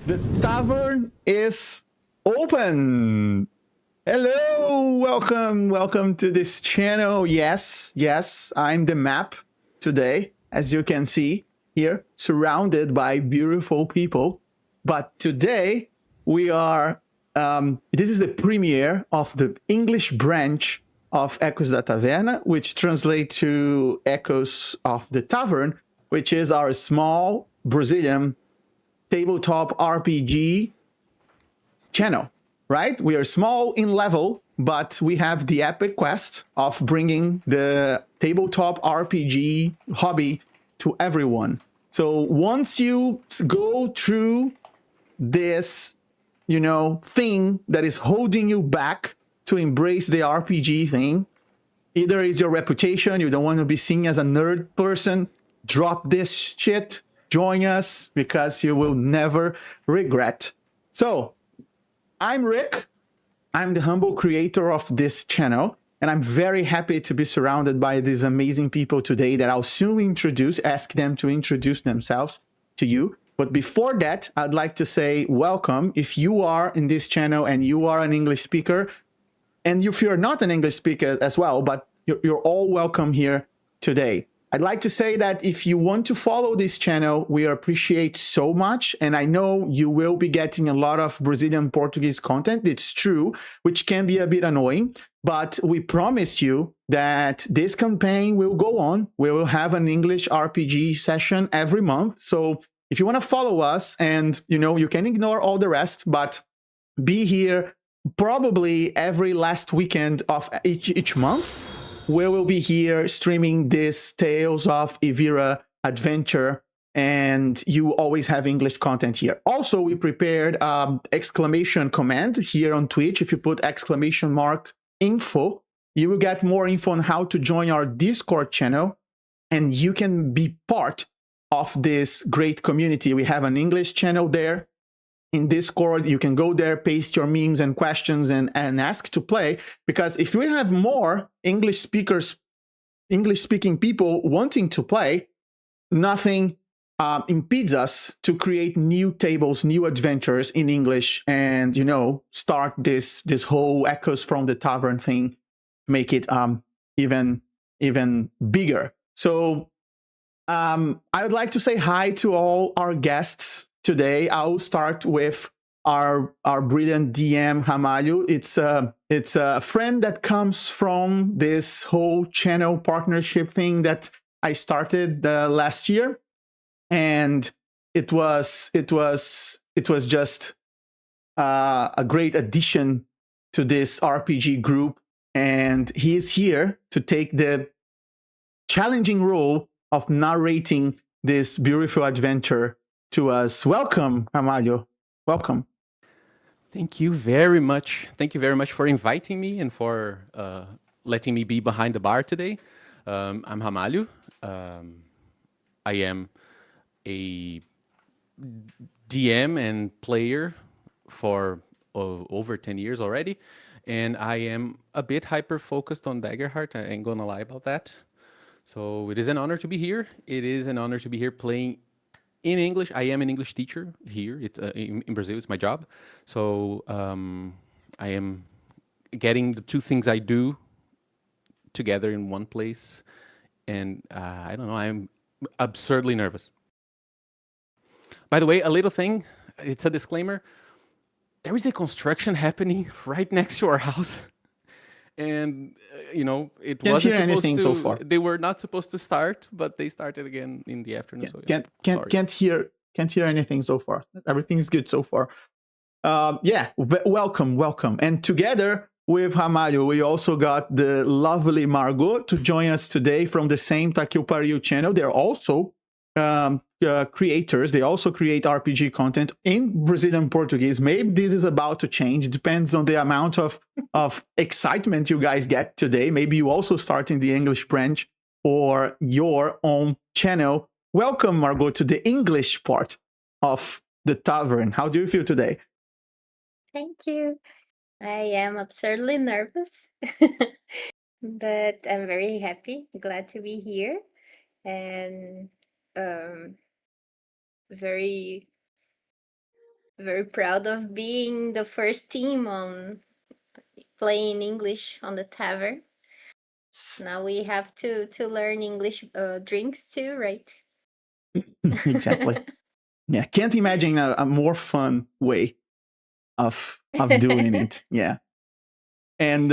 The tavern is open. Hello, welcome to this channel. Yes, I'm the map today, as you can see here, surrounded by beautiful people. But today we are, this is the premiere of the English branch of Ecos da Taverna, which translates to Ecos of the Tavern, which is our small Brazilian tabletop RPG channel, right? We are small in level, but we have the epic quest of bringing the tabletop RPG hobby to everyone. So once you go through this, thing that is holding you back to embrace the RPG thing, either is your reputation, you don't want to be seen as a nerd person, drop this shit, join us, because you will never regret. So, I'm Rick. I'm the humble creator of this channel, and I'm very happy to be surrounded by these amazing people today that I'll soon ask them to introduce themselves to you. But before that, I'd like to say welcome. If you are in this channel and you are an English speaker, and if you're not an English speaker as well, but you're all welcome here today. I'd like to say that if you want to follow this channel, we appreciate so much. And I know you will be getting a lot of Brazilian Portuguese content. It's true, which can be a bit annoying, but we promise you that this campaign will go on. We will have an English RPG session every month. So if you want to follow us and, you can ignore all the rest, but be here probably every last weekend of each month. We will be here streaming this Tales of Yviria adventure, and you always have English content here. Also, we prepared exclamation command here on Twitch. If you put !info, you will get more info on how to join our Discord channel, and you can be part of this great community. We have an English channel there. In Discord, you can go there, paste your memes and questions and ask to play. Because if we have more English-speaking people wanting to play, nothing impedes us to create new tables, new adventures in English, and start this whole Echoes from the Tavern thing, make it even bigger. So I would like to say hi to all our guests today. I'll start with our brilliant DM Ramalho. It's a friend that comes from this whole channel partnership thing that I started last year, and it was just a great addition to this RPG group, and he is here to take the challenging role of narrating this beautiful adventure to us. Welcome, Ramalho. Welcome. Thank you very much. Thank you very much for inviting me and for letting me be behind the bar today. I'm Ramalho. I am a DM and player for over 10 years already, and I am a bit hyper-focused on Daggerheart. I ain't gonna lie about that. So it is an honor to be here. It is an honor to be here playing in English. I am an English teacher here. It's in Brazil. It's my job. So I am getting the two things I do together in one place. And I don't know, I'm absurdly nervous. By the way, a little thing, it's a disclaimer. There is a construction happening right next to our house. And, it Can't wasn't hear supposed anything to, so far. They were not supposed to start, but they started again in the afternoon. So, yeah. Can't hear anything so far. Everything is good so far. Welcome. And together with Ramalho, we also got the lovely Margot to join us today from the same Tá Que Pariu channel. They're also creators. They also create RPG content in Brazilian Portuguese. Maybe this is about to change. It depends on the amount of excitement you guys get today. Maybe you also start in the English branch or your own channel. Welcome, Margot, to the English part of the tavern. How do you feel today? Thank you. I am absurdly nervous, but I'm very happy, glad to be here, and very very proud of being the first team on playing English on the tavern. Now we have to learn English drinks too, right? Exactly. Yeah, can't imagine a more fun way of doing it. Yeah. And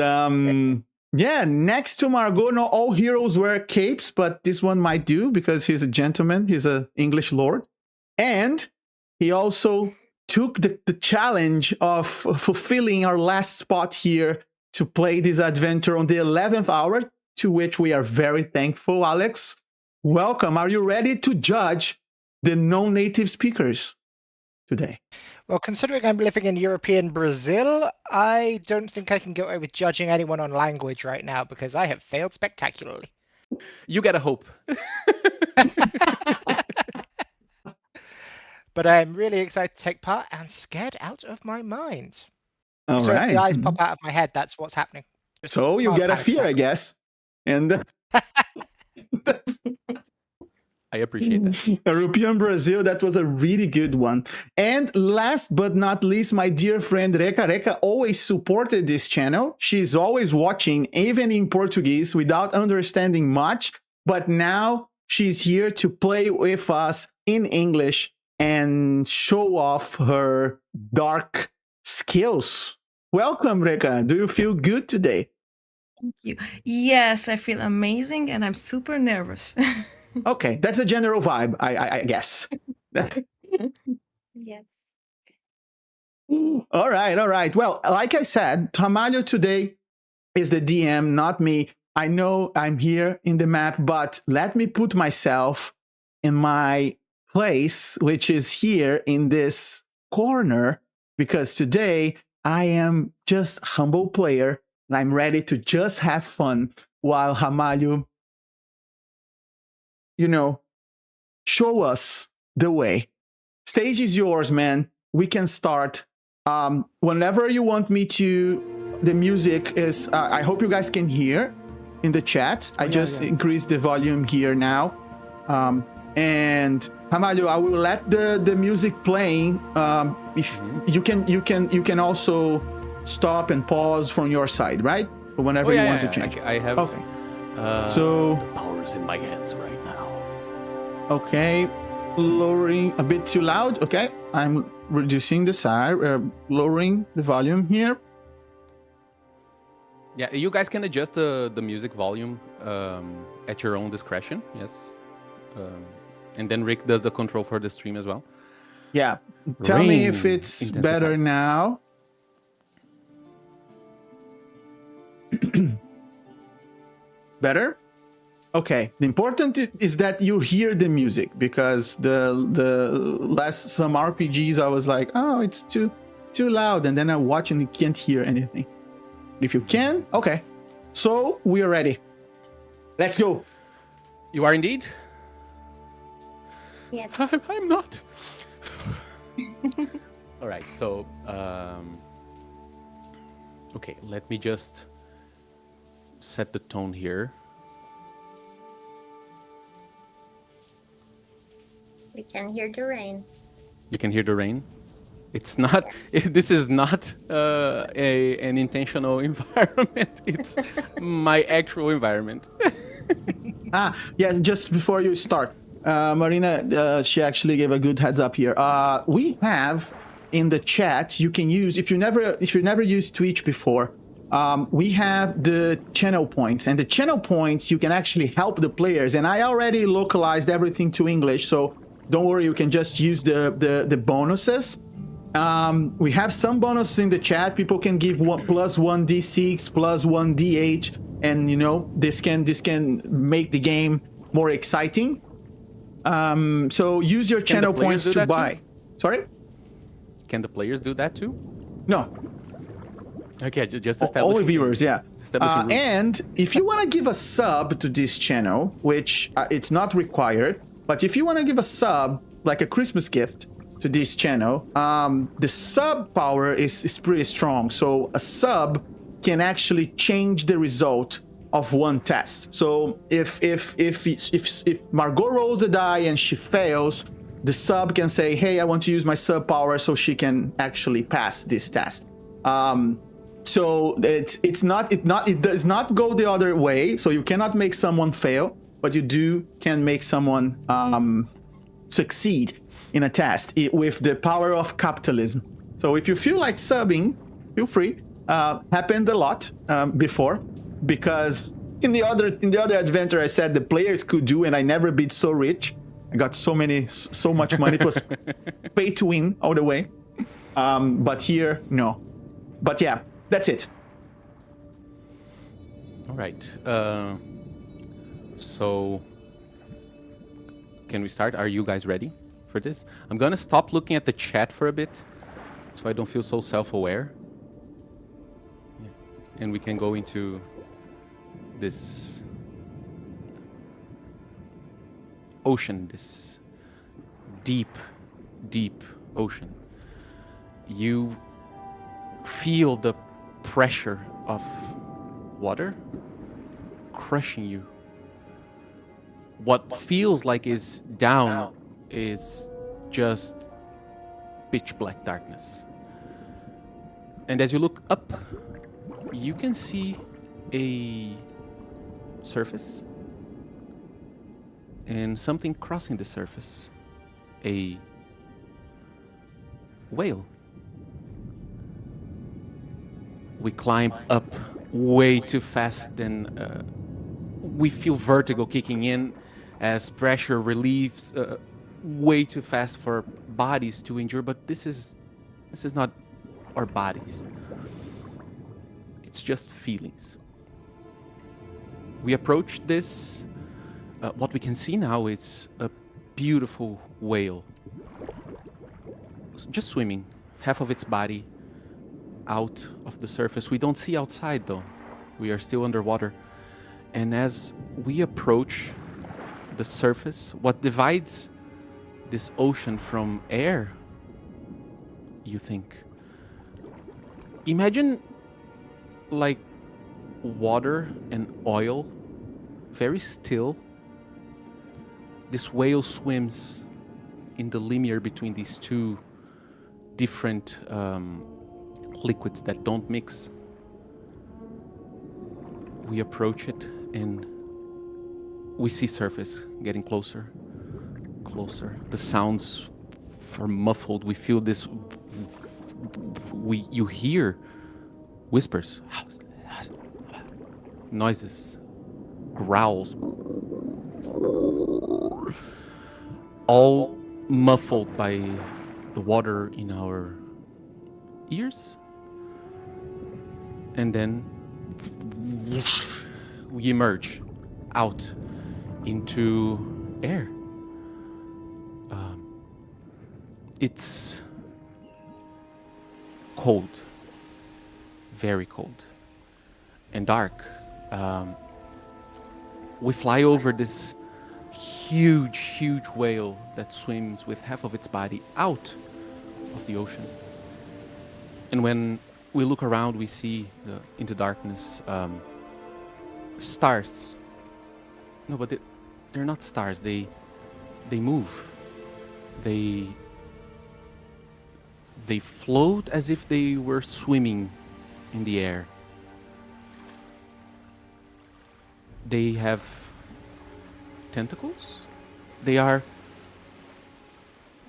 yeah, next to Margot, not all heroes wear capes, but this one might do because he's a gentleman. He's an English lord. And he also took the challenge of fulfilling our last spot here to play this adventure on the 11th hour, to which we are very thankful. Alex, welcome. Are you ready to judge the non-native speakers today? Well, considering I'm living in European Brazil, I don't think I can get away with judging anyone on language right now because I have failed spectacularly. You gotta hope. But I'm really excited to take part and scared out of my mind. All So right. if the eyes pop out of my head, that's what's happening. Just So you mild get a panic fear, attack. I guess. And that's I appreciate that. European Brazil, that was a really good one. And last but not least, my dear friend Reka. Reka always supported this channel. She's always watching, even in Portuguese, without understanding much. But now she's here to play with us in English and show off her dark skills. Welcome, Reka. Do you feel good today? Thank you. Yes, I feel amazing and I'm super nervous. Okay, that's a general vibe, I guess. Yes. All right. Well, like I said, Ramalho today is the DM, not me. I know I'm here in the map, but let me put myself in my place, which is here in this corner, because today I am just a humble player and I'm ready to just have fun while Ramalho, show us the way. Stage is yours, man. We can start. Whenever you want me to, the music is, I hope you guys can hear in the chat. I just increased the volume here now. And Ramalho, I will let the music playing. If you can also stop and pause from your side, right? Whenever you want to change. I have. Okay. So the power is in my hands right now. Okay, lowering a bit too loud. Okay, I'm reducing the size, lowering the volume here. Yeah, you guys can adjust the music volume at your own discretion. Yes, and then Rick does the control for the stream as well. Yeah, tell me if Rain it's better intensifies. now. Better? Okay, the important is that you hear the music, because the last some RPGs I was like, oh, it's too loud, and then I watch and you can't hear anything. If you can, okay. So we are ready. Let's go. You are indeed. Yes. I'm not. All right, so okay, let me just set the tone here. We can hear the rain. You can hear the rain. It's not. This is not an intentional environment. It's my actual environment. Yeah, just before you start, Marina, she actually gave a good heads up here. We have in the chat, you can use, if you never used Twitch before, we have the channel points, and the channel points you can actually help the players. And I already localized everything to English, so don't worry, you can just use the bonuses. We have some bonuses in the chat. People can give plus 1 d6, plus 1 d8, and this can make the game more exciting. So use your channel points to buy. Too? Sorry? Can the players do that too? No. Okay, just establish. All viewers, yeah. Establishing rules. And if you want to give a sub to this channel, which it's not required, but if you want to give a sub, like a Christmas gift to this channel, the sub power is pretty strong. So a sub can actually change the result of one test. So if Margot rolls the die and she fails, the sub can say, hey, I want to use my sub power so she can actually pass this test. So it does not go the other way. So you cannot make someone fail, but you can make someone succeed in a test with the power of capitalism. So if you feel like subbing, feel free. Happened a lot before, because in the other adventure I said the players could do, and I never been so rich. I got so much money. It was pay to win all the way. But here, no. But yeah, that's it. All right. So, can we start? Are you guys ready for this? I'm gonna stop looking at the chat for a bit, so I don't feel so self-aware. Yeah. And we can go into this ocean, this deep, deep ocean. You feel the pressure of water crushing you. What feels like is down is just pitch black darkness. And as you look up, you can see a surface and something crossing the surface. A whale. We climb up way too fast, then we feel vertigo kicking in as pressure relieves way too fast for bodies to endure, but this is not our bodies. It's just feelings. We approach this, what we can see now is a beautiful whale. Just swimming, half of its body out of the surface. We don't see outside though. We are still underwater. And as we approach the surface, what divides this ocean from air, you think? Imagine like water and oil, very still. This whale swims in the linear between these two different liquids that don't mix. We approach it and we see surface getting closer, closer. The sounds are muffled. We feel this. You hear whispers, noises, growls, all muffled by the water in our ears. And then we emerge out into air. It's cold, very cold, and dark. We fly over this huge, huge whale that swims with half of its body out of the ocean. And when we look around, we see into darkness stars. No, but they're not stars. They move. They float as if they were swimming in the air. They have tentacles. They are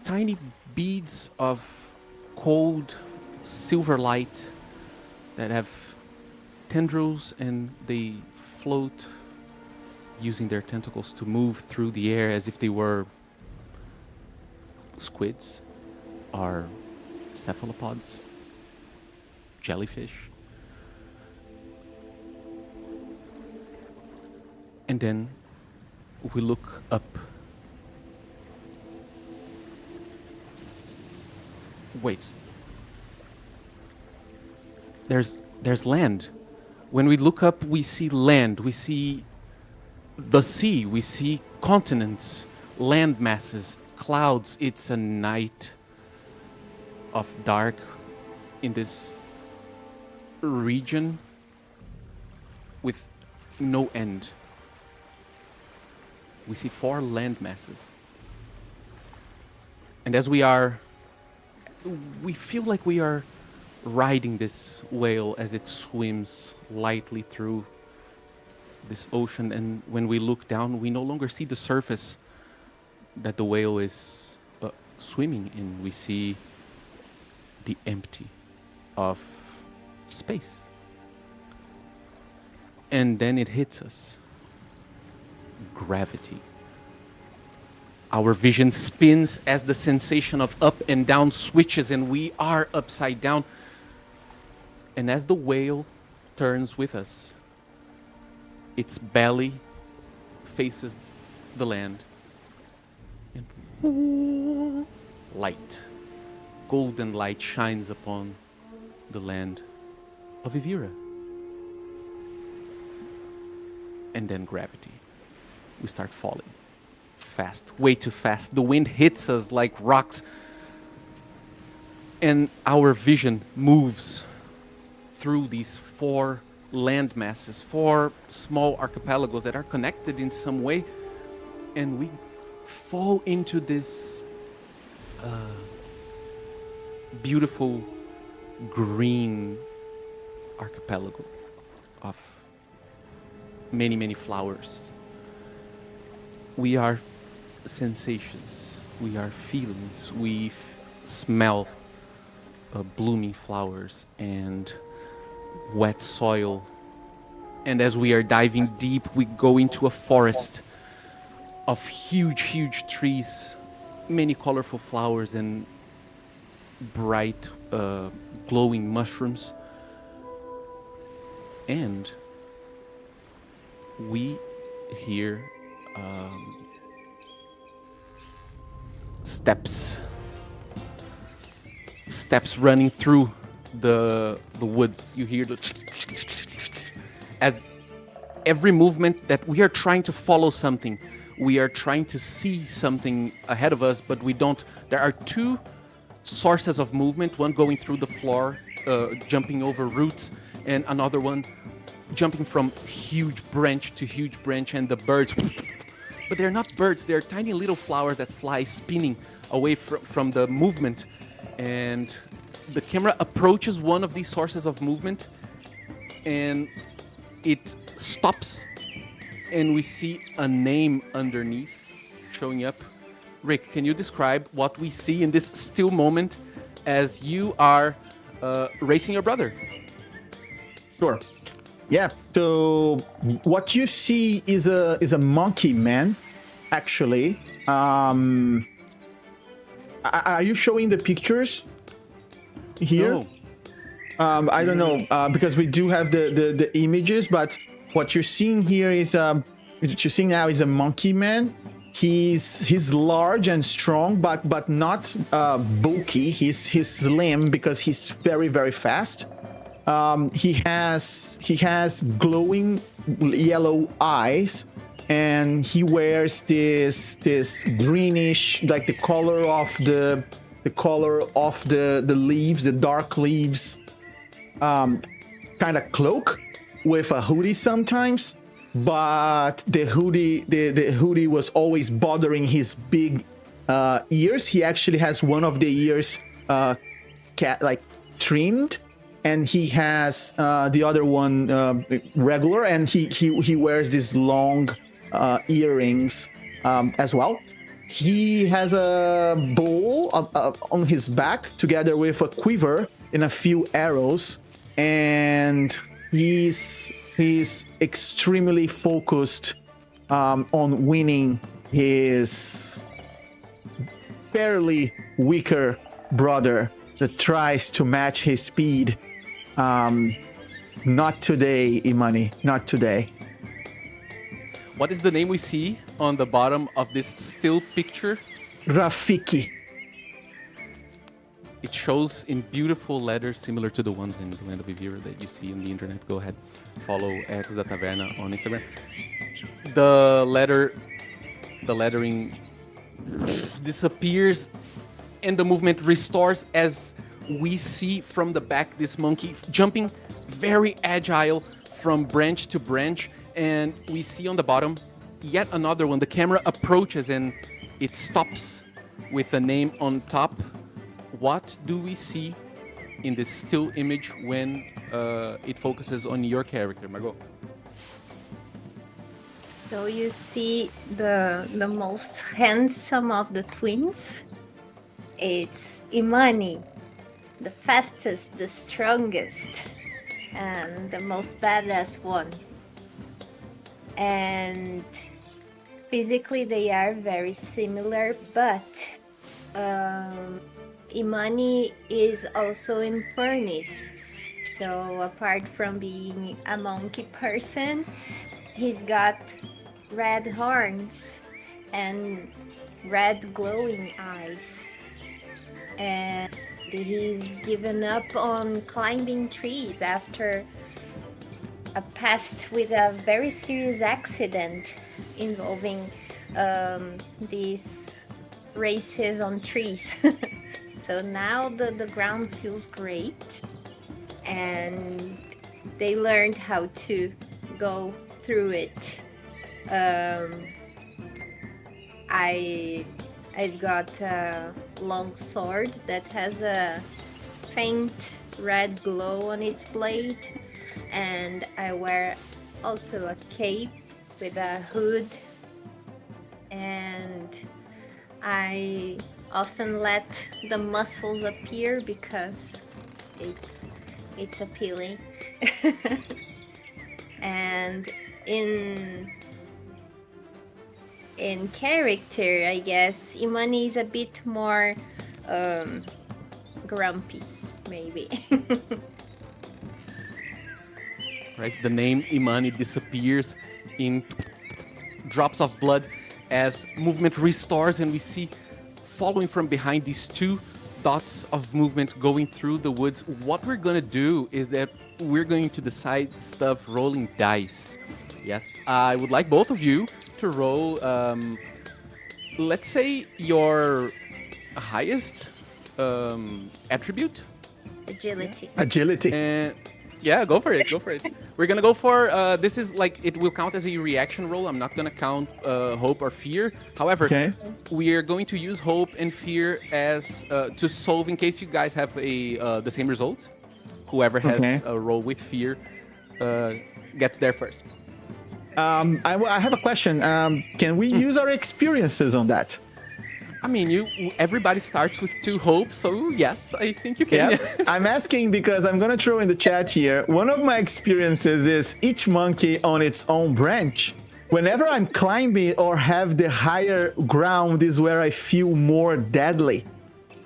tiny beads of cold silver light that have tendrils, and they float using their tentacles to move through the air as if they were squids or cephalopods, jellyfish. And then we look up. Wait. There's land. When we look up, we see land. We see the sea. We see continents, land masses, clouds. It's a night of dark in this region with no end. We see 4 land masses. And as we feel like we are riding this whale as it swims lightly through this ocean, and when we look down, we no longer see the surface that the whale is swimming in. We see the empty of space. And then it hits us. Gravity. Our vision spins as the sensation of up and down switches, and we are upside down. And as the whale turns with us, its belly faces the land. And light, golden light shines upon the land of Yviria. And then gravity. We start falling. Fast, way too fast. The wind hits us like rocks. And our vision moves through these 4 land masses, 4 small archipelagos that are connected in some way. And we fall into this beautiful green archipelago of many, many flowers. We are sensations, we are feelings, we smell blooming flowers and wet soil. And as we are diving deep, we go into a forest of huge, huge trees, many colorful flowers and bright, glowing mushrooms. And we hear steps running through the woods. You hear the as every movement that we are trying to follow something, we are trying to see something ahead of us, but we don't. There are 2 sources of movement, one going through the floor, jumping over roots, and another one jumping from huge branch to huge branch, and the birds, but they're not birds, they're tiny little flowers that fly spinning away from the movement. And the camera approaches one of these sources of movement and it stops, and we see a name underneath showing up. Rick, can you describe what we see in this still moment as you are racing your brother? Sure. Yeah. So what you see is a monkey man, actually. Are you showing the pictures here? No. I don't know, because we do have the images, but what you're seeing here is what you're seeing now is a monkey man. He's large and strong, but not bulky. He's slim because he's very, very fast. He has glowing yellow eyes, and he wears this greenish, like the color of the leaves, the dark leaves, kind of cloak with a hoodie sometimes. But the hoodie was always bothering his big ears. He actually has one of the ears trimmed, and he has the other one regular, and he wears these long earrings as well. He has a bow on his back together with a quiver and a few arrows, and he's extremely focused on winning his fairly weaker brother that tries to match his speed. Not today, Imani, not today. What is the name we see on the bottom of this still picture? Rafiki. It shows in beautiful letters similar to the ones in the land of Yviria that you see on the internet. Go ahead, follow Ecos da Taverna on Instagram. The lettering disappears and the movement restores as we see from the back this monkey jumping very agile from branch to branch, and we see on the bottom yet another one. The camera approaches and it stops with a name on top, what do we see in this still image when it focuses on your character, Margot? So you see the most handsome of the twins. It's Imani, the fastest, the strongest, and the most badass one. And physically they are very similar, but Imani is also in furnace. So apart from being a monkey person, he's got red horns and red glowing eyes. And he's given up on climbing trees after a past with a very serious accident involving these races on trees. So now the ground feels great, and they learned how to go through it. I've got a long sword that has a faint red glow on its blade, and I wear also a cape with a hood, and I often let the muscles appear because it's appealing. And in character, I guess Imani is a bit more grumpy, maybe. Right, the name Imani disappears in drops of blood as movement restores, and we see following from behind these two dots of movement going through the woods. What we're gonna do is that we're going to decide stuff rolling dice. Yes, I would like both of you to roll, let's say, your highest attribute. Agility. Agility. And yeah, go for it. Go for it. We're gonna go for this is like it will count as a reaction roll. I'm not gonna count hope or fear. However, Okay. we are going to use hope and fear as to solve in case you guys have a the same result. Whoever has Okay. a roll with fear gets there first. I have a question. Can we use our experiences on that? I mean, everybody starts with 2 hopes, so yes, I think you can. Yeah. I'm asking because I'm gonna throw in the chat here. One of my experiences is each monkey on its own branch. Whenever I'm climbing or have the higher ground is where I feel more deadly.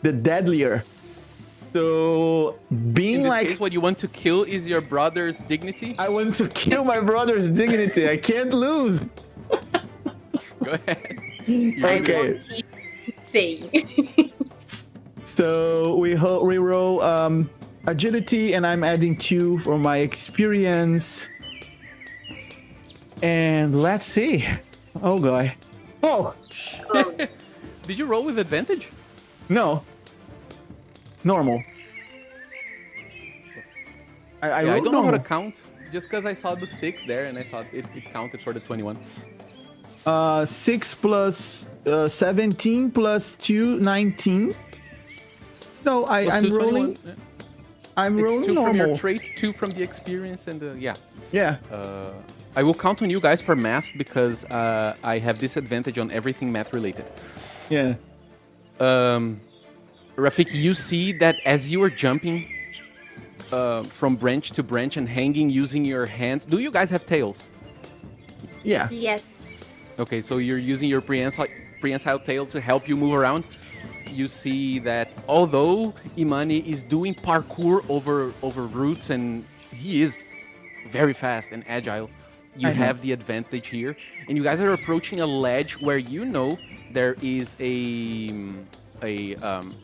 The deadlier. So being In this like case, what you want to kill is your brother's dignity. I want to kill my brother's dignity. I can't lose. Go ahead. Okay. Thing. So we roll agility, and I'm adding 2 for my experience. And let's see. Oh boy. Oh Did you roll with advantage? no. Normal. I Yeah, I rolled don't know how to normal. count. Just because I saw the 6 there and I thought it counted for the 21. 6 plus 17 plus 2, 19. No, Plus I'm 2, rolling. 21. Yeah. I'm It's rolling 2 from your normal. trait, 2 from the experience, and yeah. Yeah. I will count on you guys for math because I have disadvantage on everything math related. Yeah. Rafik, you see that as you are jumping from branch to branch and hanging using your hands. Do you guys have tails? Yeah. Yes. Okay, so you're using your prehensile tail to help you move around. You see that although Imani is doing parkour over roots and he is very fast and agile, you I know. have the advantage here. And you guys are approaching a ledge where you know there is a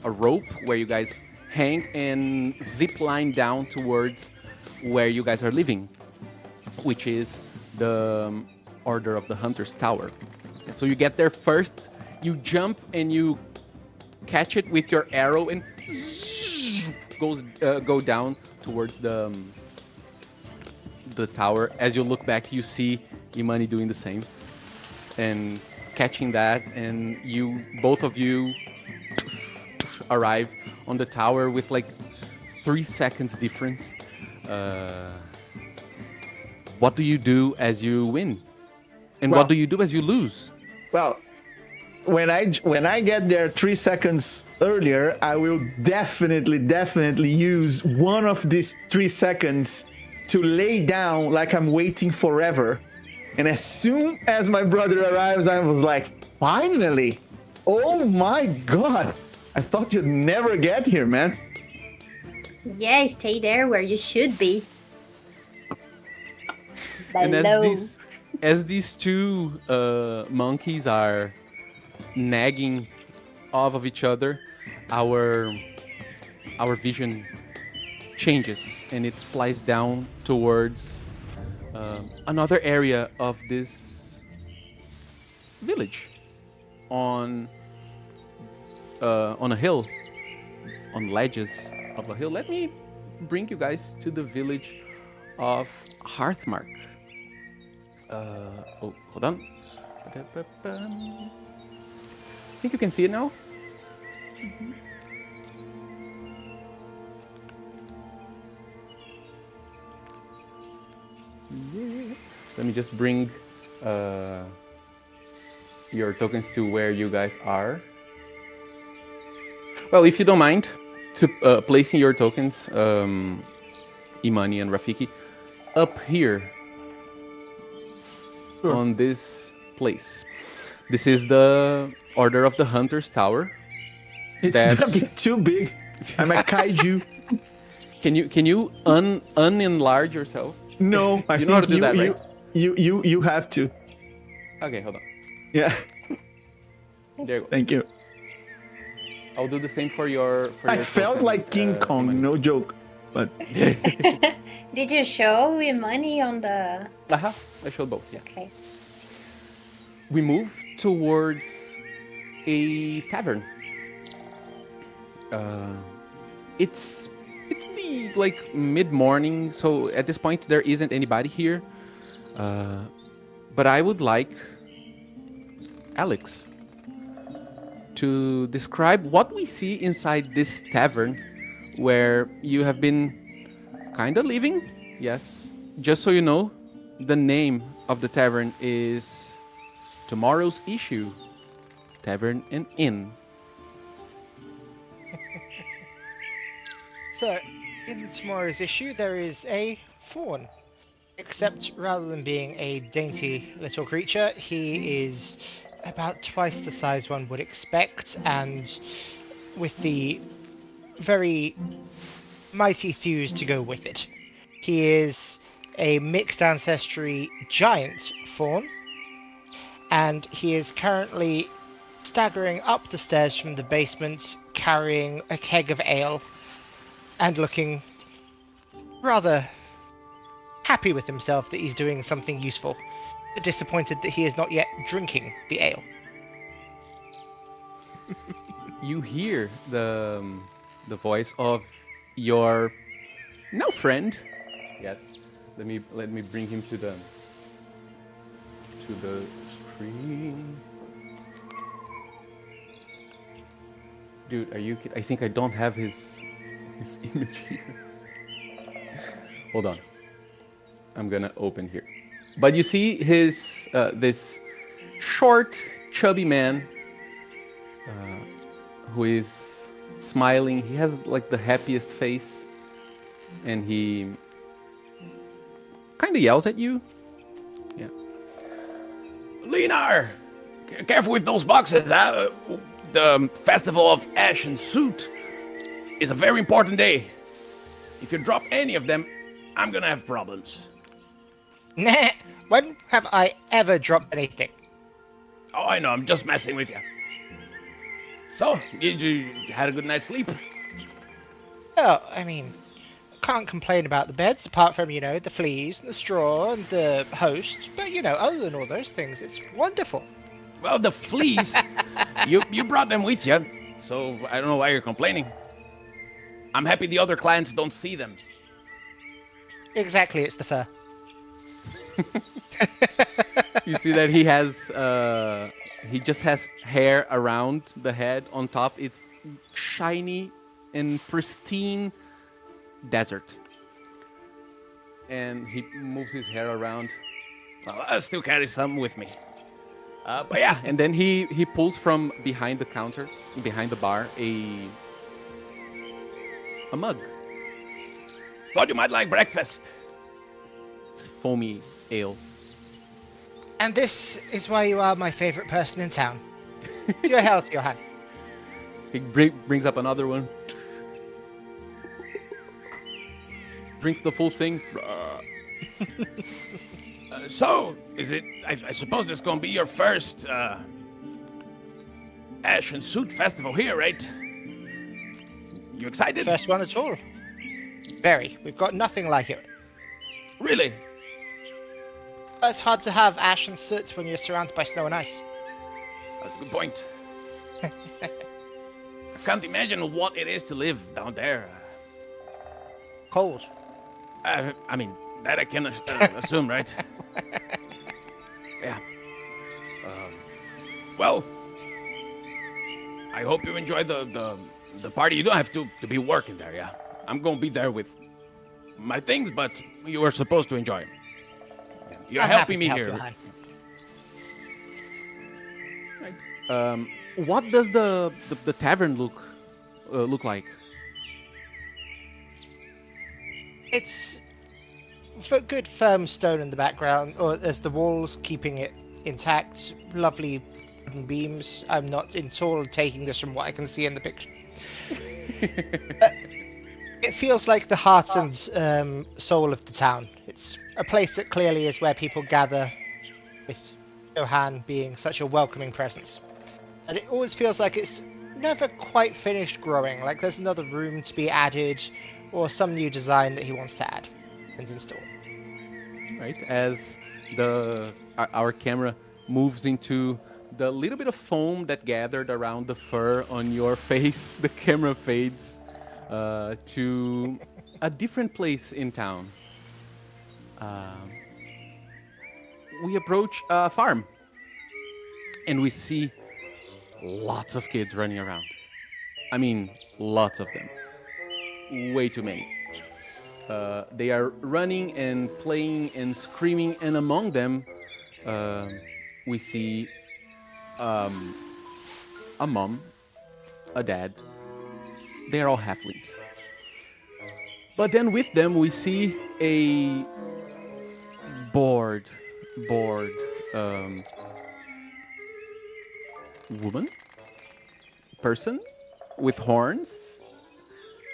rope where you guys hang and zip line down towards where you guys are living, which is the Order of the Hunter's Tower. So you get there first, you jump and you catch it with your arrow and go down towards the tower. As you look back, you see Imani doing the same and catching that, and both of you arrive on the tower with like 3 seconds difference. What do you do as you win? And Well- what do you do as you lose? Well, when I get there 3 seconds earlier, I will definitely use one of these 3 seconds to lay down like I'm waiting forever. And as soon as my brother arrives, I was like, finally! Oh my god! I thought you'd never get here, man. Yeah, stay there where you should be. And Below. as these two monkeys are nagging off of each other, our vision changes and it flies down towards another area of this village on a hill, on ledges of a hill. Let me bring you guys to the village of Hearthmark. Oh, hold on. I think you can see it now. Yeah. Let me just bring your tokens to where you guys are. Well, if you don't mind, to placing your tokens, Imani and Rafiki, up here on this place. This is the Order of the Hunter's Tower. It's That's- a bit too big. I'm a kaiju. Can you unenlarge yourself? No, I You think know how to do that, right? you have to. Okay, hold on. Yeah, There you go. thank you. I'll do the same for your. For I your felt token, like King Kong, Imani. no joke. But Did you show me money on the... I showed both. Yeah. Okay. We move towards a tavern. It's the like mid-morning, so at this point there isn't anybody here. But I would like Alex to describe what we see inside this tavern where you have been kind of living. Yes, just so you know, the name of the tavern is Tomorrow's Issue Tavern and Inn. So, in tomorrow's issue, there is a fawn. Except rather than being a dainty little creature, he is about twice the size one would expect, and with the very mighty thews to go with it. He is a mixed ancestry giant fawn, and he is currently staggering up the stairs from the basement, carrying a keg of ale, and looking rather happy with himself that he's doing something useful, but disappointed that he is not yet drinking the ale. You hear the voice of your now friend. Yes. Let me bring him to the screen. Dude, are you kidding? I think I don't have his image here. Hold on. I'm gonna open here. But you see his this short, chubby man who is smiling. He has like the happiest face, and he kind of yells at you. Yeah. Linar, careful with those boxes. Huh? The Festival of Ash and Soot is a very important day. If you drop any of them, I'm gonna have problems. Nah, when have I ever dropped anything? Oh, I know. I'm just messing with you. So, you had a good night's sleep? Well, I mean, can't complain about the beds, apart from, the fleas and the straw and the host. But, other than all those things, it's wonderful. Well, the fleas, you brought them with you, so I don't know why you're complaining. I'm happy the other clients don't see them. Exactly, it's the fur. You see that he has He just has hair around the head. On top, it's shiny and pristine desert. And he moves his hair around. Well, I still carry some with me. But yeah, and then he pulls from behind the counter, behind the bar, a mug. Thought you might like breakfast. It's foamy ale. And this is why you are my favorite person in town. To your health, Johan. He brings up another one. Drinks the full thing. So, is it? I suppose this is gonna be your first Ash and Suit festival here, right? You excited? First one at all. Very. We've got nothing like it. Really? It's hard to have ash and soot when you're surrounded by snow and ice. That's a good point. I can't imagine what it is to live down there. Cold. I mean, that I can assume, right? Yeah. Well, I hope you enjoy the party. You don't have to be working there, yeah? I'm gonna be there with my things, but you are supposed to enjoy it. You're I'm helping me happy to here. help you, Right. What does the tavern look like? It's good firm stone in the background, or as the walls keeping it intact. Lovely wooden beams. I'm not at all taking this from what I can see in the picture. It feels like the heart and soul of the town. It's a place that clearly is where people gather, with Johan being such a welcoming presence. And it always feels like it's never quite finished growing, like there's another room to be added, or some new design that he wants to add and install. Right, as our camera moves into the little bit of foam that gathered around the fur on your face, the camera fades to a different place in town. We approach a farm, and we see lots of kids running around. I mean, lots of them. Way too many. They are running and playing and screaming, and among them, we see a mom, a dad. They are all halflings. But then with them, we see a bored person with horns.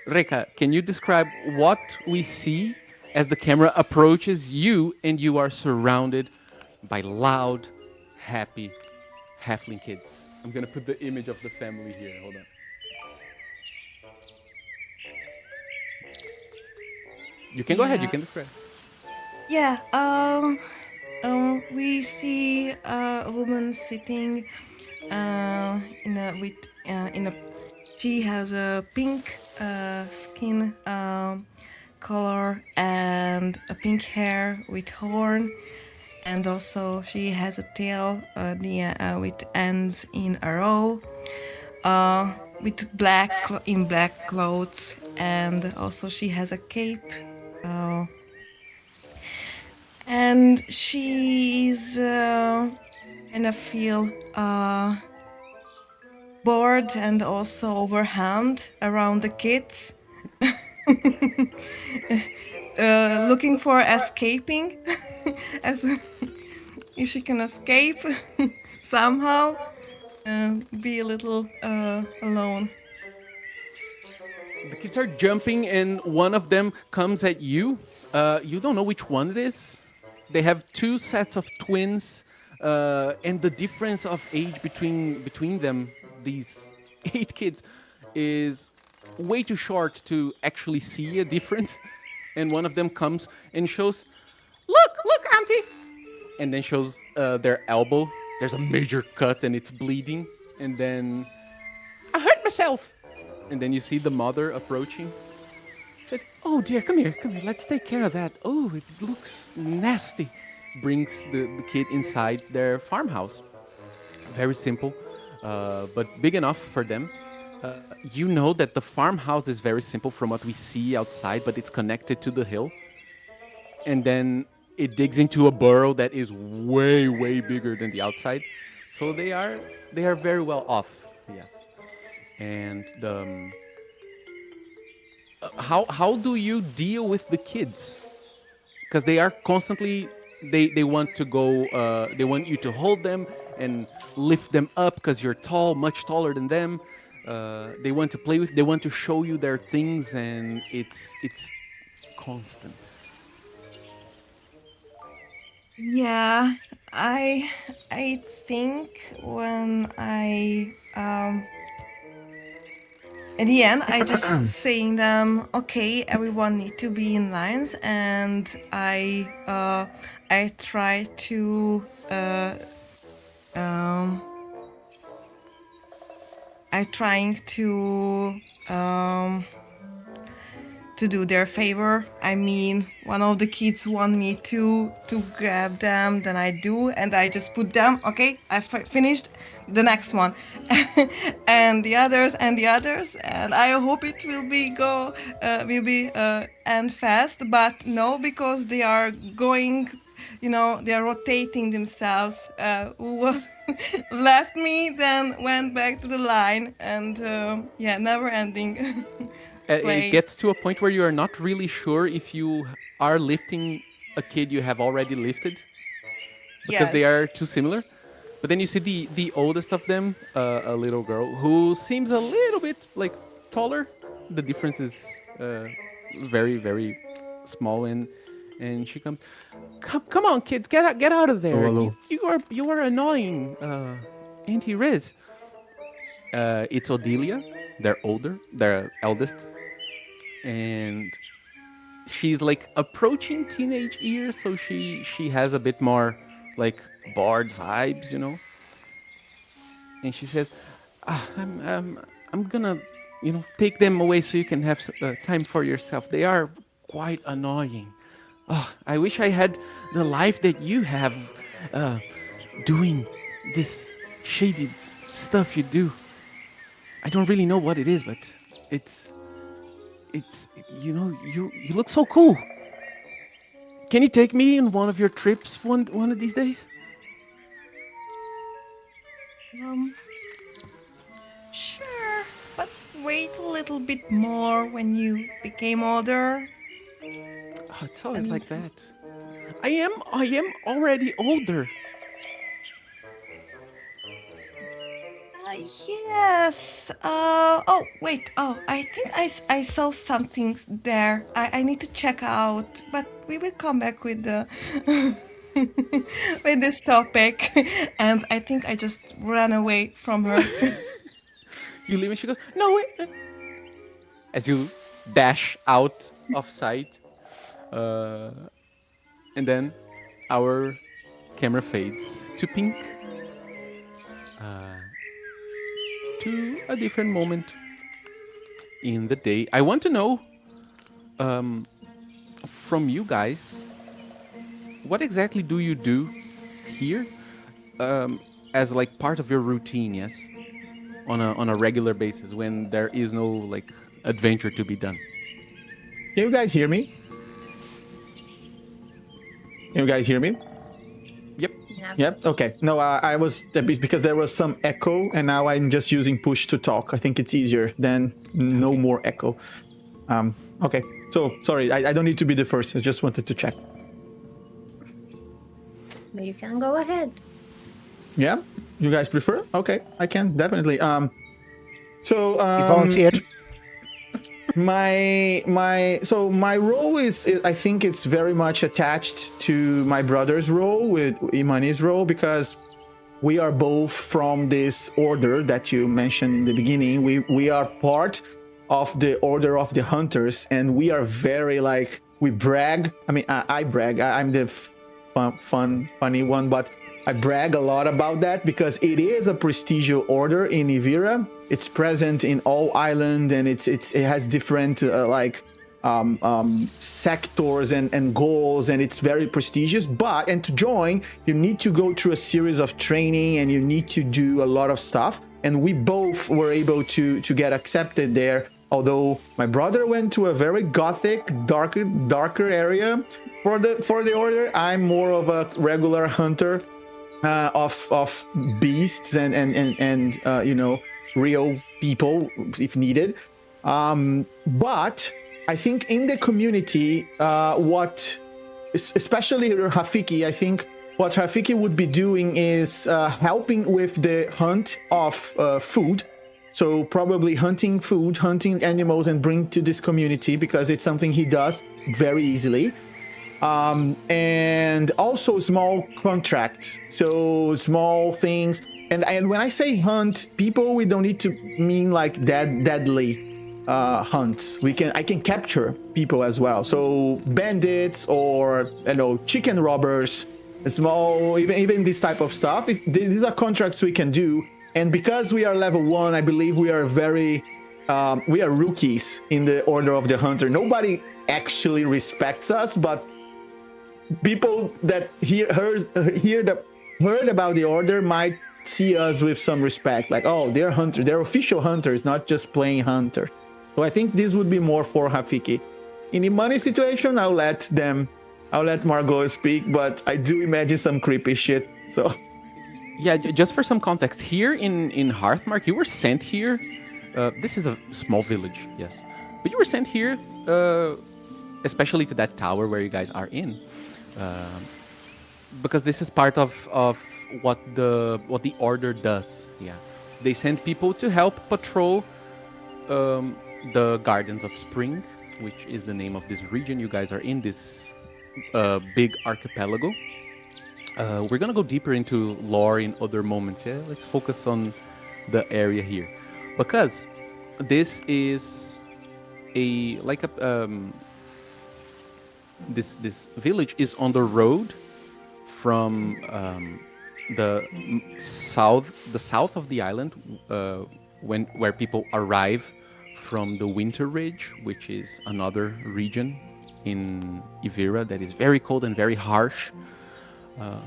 Reka, can you describe what we see as the camera approaches you and you are surrounded by loud, happy halfling kids? I'm gonna put the image of the family here. Hold on. You can go ahead. You can describe. Yeah. We see a woman sitting She has a pink skin color and a pink hair with horn, and also she has a tail with ends in a row, with black clothes, and also she has a cape. And she's kind of feel bored and also overwhelmed around the kids, looking for escaping, as if she can escape somehow, be a little alone. The kids are jumping, and one of them comes at you. You don't know which one it is. They have two sets of twins, and the difference of age between them, these 8 kids, is way too short to actually see a difference. And one of them comes and shows, look, auntie, and then shows their elbow. There's a major cut and it's bleeding. And then, I hurt myself. And then you see the mother approaching. Said, oh dear, come here, let's take care of that. Oh, it looks nasty. Brings the kid inside their farmhouse. very simple, but big enough for them. You know that the farmhouse is very simple from what we see outside, but it's connected to the hill. And then it digs into a burrow that is way, way bigger than the outside. So they are very well off, yes. And how do you deal with the kids? Because they are constantly they want to go. They want you to hold them and lift them up because you're tall, much taller than them. They want to play with. They want to show you their things, and it's constant. Yeah, I think when at the end I just saying them, okay, everyone need to be in lines, and I try to trying to do their favor. I mean, one of the kids want me to grab them, then I do, and I just put them. Okay, I finished the next one, and the others, and I hope it will be end fast, but no, because they are going. You know, they are rotating themselves. Who was left me, then went back to the line, and yeah, never ending. It gets to a point where you are not really sure if you are lifting a kid you have already lifted, because they are too similar. But then you see the oldest of them, a little girl who seems a little bit like taller. The difference is very, very small, and she comes. Come on, kids, get out of there! Oh, You are annoying, Auntie Riz. It's Odelia. They're older. They're eldest, and she's like approaching teenage years, so she has a bit more like bored vibes, you know. And she says, I'm gonna, take them away so you can have time for yourself. They are quite annoying. Oh, I wish I had the life that you have, doing this shady stuff you do. I don't really know what it is, but it's you look so cool. Can you take me on one of your trips one of these days? Sure, but wait a little bit more when you became older. Oh, it's always like that. I am already older. Yes. Oh, wait. Oh, I think I saw something there. I need to check out, but we will come back with the with this topic. And I think I just ran away from her. You leave and she goes, no, wait. As you dash out of sight. And then our camera fades to pink. To a different moment in the day. I want to know from you guys, what exactly do you do here as like part of your routine, yes? On a regular basis when there is no like adventure to be done. Can you guys hear me? Can you guys hear me? Yep. Yep. Okay. No, I was because there was some echo, and now I'm just using push to talk. I think it's easier than no more echo. Okay. So sorry, I don't need to be the first. I just wanted to check. But you can go ahead. Yeah. You guys prefer? Okay, I can definitely. So You volunteered. my role is, I think it's very much attached to my brother's role with Imani's role, because we are both from this order that you mentioned in the beginning. We are part of the order of the hunters, and we are very like, we brag. I mean, I brag. I'm the funny one, but I brag a lot about that because it is a prestigious order in Yviria. It's present in all island, and it has different sectors and goals, and it's very prestigious. And to join, you need to go through a series of training, and you need to do a lot of stuff. And we both were able to get accepted there. Although my brother went to a very gothic, darker area for the order. I'm more of a regular hunter of beasts and you know, real people if needed. But I think in the community, especially Rafiki, I think what Rafiki would be doing is helping with the hunt of food. So probably hunting food, hunting animals, and bring to this community, because it's something he does very easily. And also small contracts, so small things. And when I say hunt people, we don't need to mean like deadly hunts. I can capture people as well. So bandits, or you know, chicken robbers, small, even this type of stuff. These are contracts we can do. And because we are level 1, I believe we are we are rookies in the Order of the Hunter. Nobody actually respects us, but people that heard about the Order might see us with some respect. Like, oh, they're hunters, they're official hunters, not just playing hunter. So I think this would be more for Rafiki. In the money situation, I'll let Margot speak, but I do imagine some creepy shit. So. Yeah, just for some context, here in Hearthmark, you were sent here. This is a small village, yes, but you were sent here, especially to that tower where you guys are in, because this is part of what the Order does. Yeah, they send people to help patrol the Gardens of Spring, which is the name of this region. You guys are in this big archipelago. We're gonna go deeper into lore in other moments. Yeah, let's focus on the area here, because this is this village is on the road from the south of the island, where people arrive from the Winter Ridge, which is another region in Yviria that is very cold and very harsh.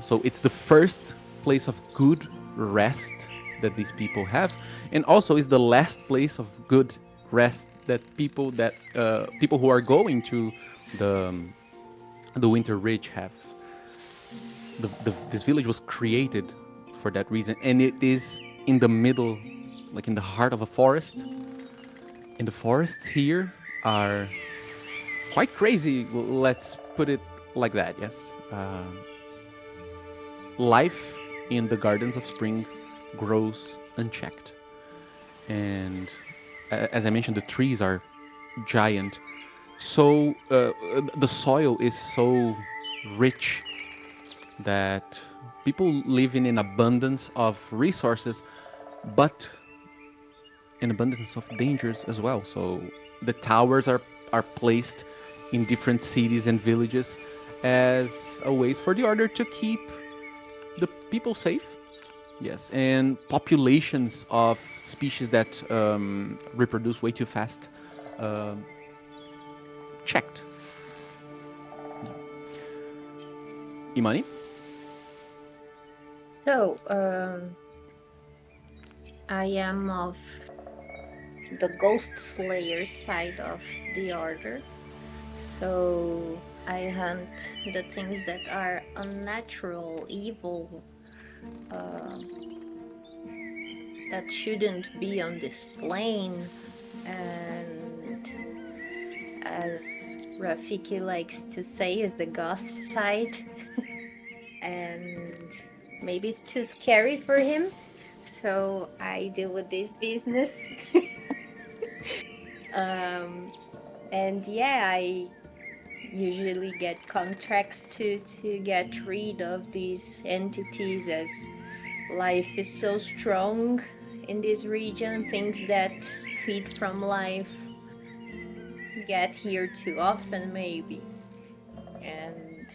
So it's the first place of good rest that these people have, and also is the last place of good rest that people who are going to the Winter Ridge have. This village was created for that reason, and it is in the middle, like in the heart of a forest. And the forests here are quite crazy. Let's put it like that. Yes. Life in the Gardens of Spring grows unchecked. And as I mentioned, the trees are giant. So the soil is so rich that people live in an abundance of resources, but an abundance of dangers as well. So the towers are placed in different cities and villages as a ways for the Order to keep the people safe. Yes, and populations of species that reproduce way too fast checked. Imani? So, I am of the Ghost Slayer side of the Order. So, I hunt the things that are unnatural, evil, that shouldn't be on this plane. And as Rafiki likes to say, is the goth side. And maybe it's too scary for him, so I deal with this business. And yeah, I usually get contracts to get rid of these entities, as life is so strong in this region. Things that feed from life get here too often, maybe. And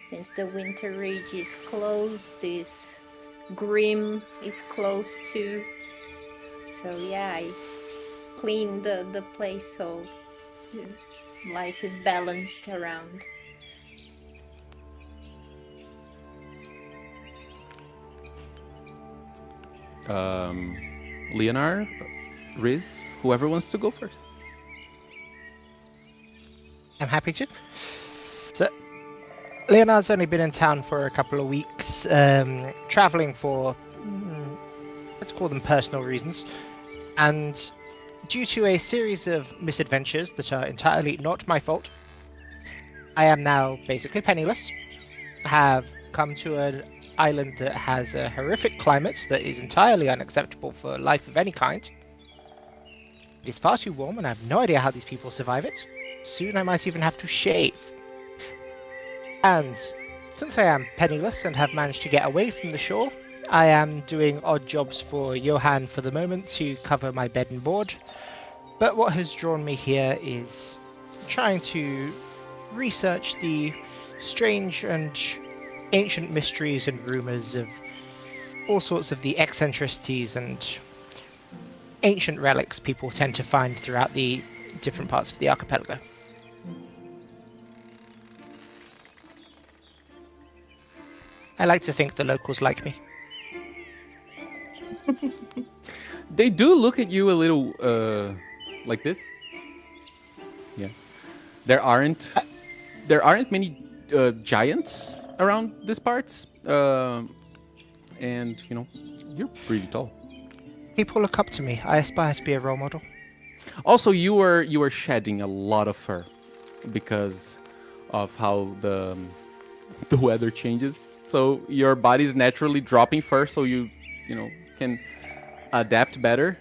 since the Winter Ridge is closed, this Grim is close too. So yeah, I clean the place so life is balanced around. Leonard, Riz, whoever wants to go first. I'm happy to. So, Leonard's only been in town for a couple of weeks, traveling for, let's call them personal reasons, and due to a series of misadventures that are entirely not my fault, I am now basically penniless. I have come to an island that has a horrific climate that is entirely unacceptable for life of any kind. It is far too warm and I have no idea how these people survive it. Soon I might even have to shave. And since I am penniless and have managed to get away from the shore, I am doing odd jobs for Johan for the moment to cover my bed and board. But what has drawn me here is trying to research the strange and ancient mysteries and rumors of all sorts of the eccentricities and ancient relics people tend to find throughout the different parts of the archipelago. I like to think the locals like me. They do look at you a little like this. Yeah, there aren't many giants around these parts, and you know, you're pretty tall. People look up to me. I aspire to be a role model. Also, you were shedding a lot of fur because of how the weather changes. So your body's naturally dropping fur, so you can adapt better.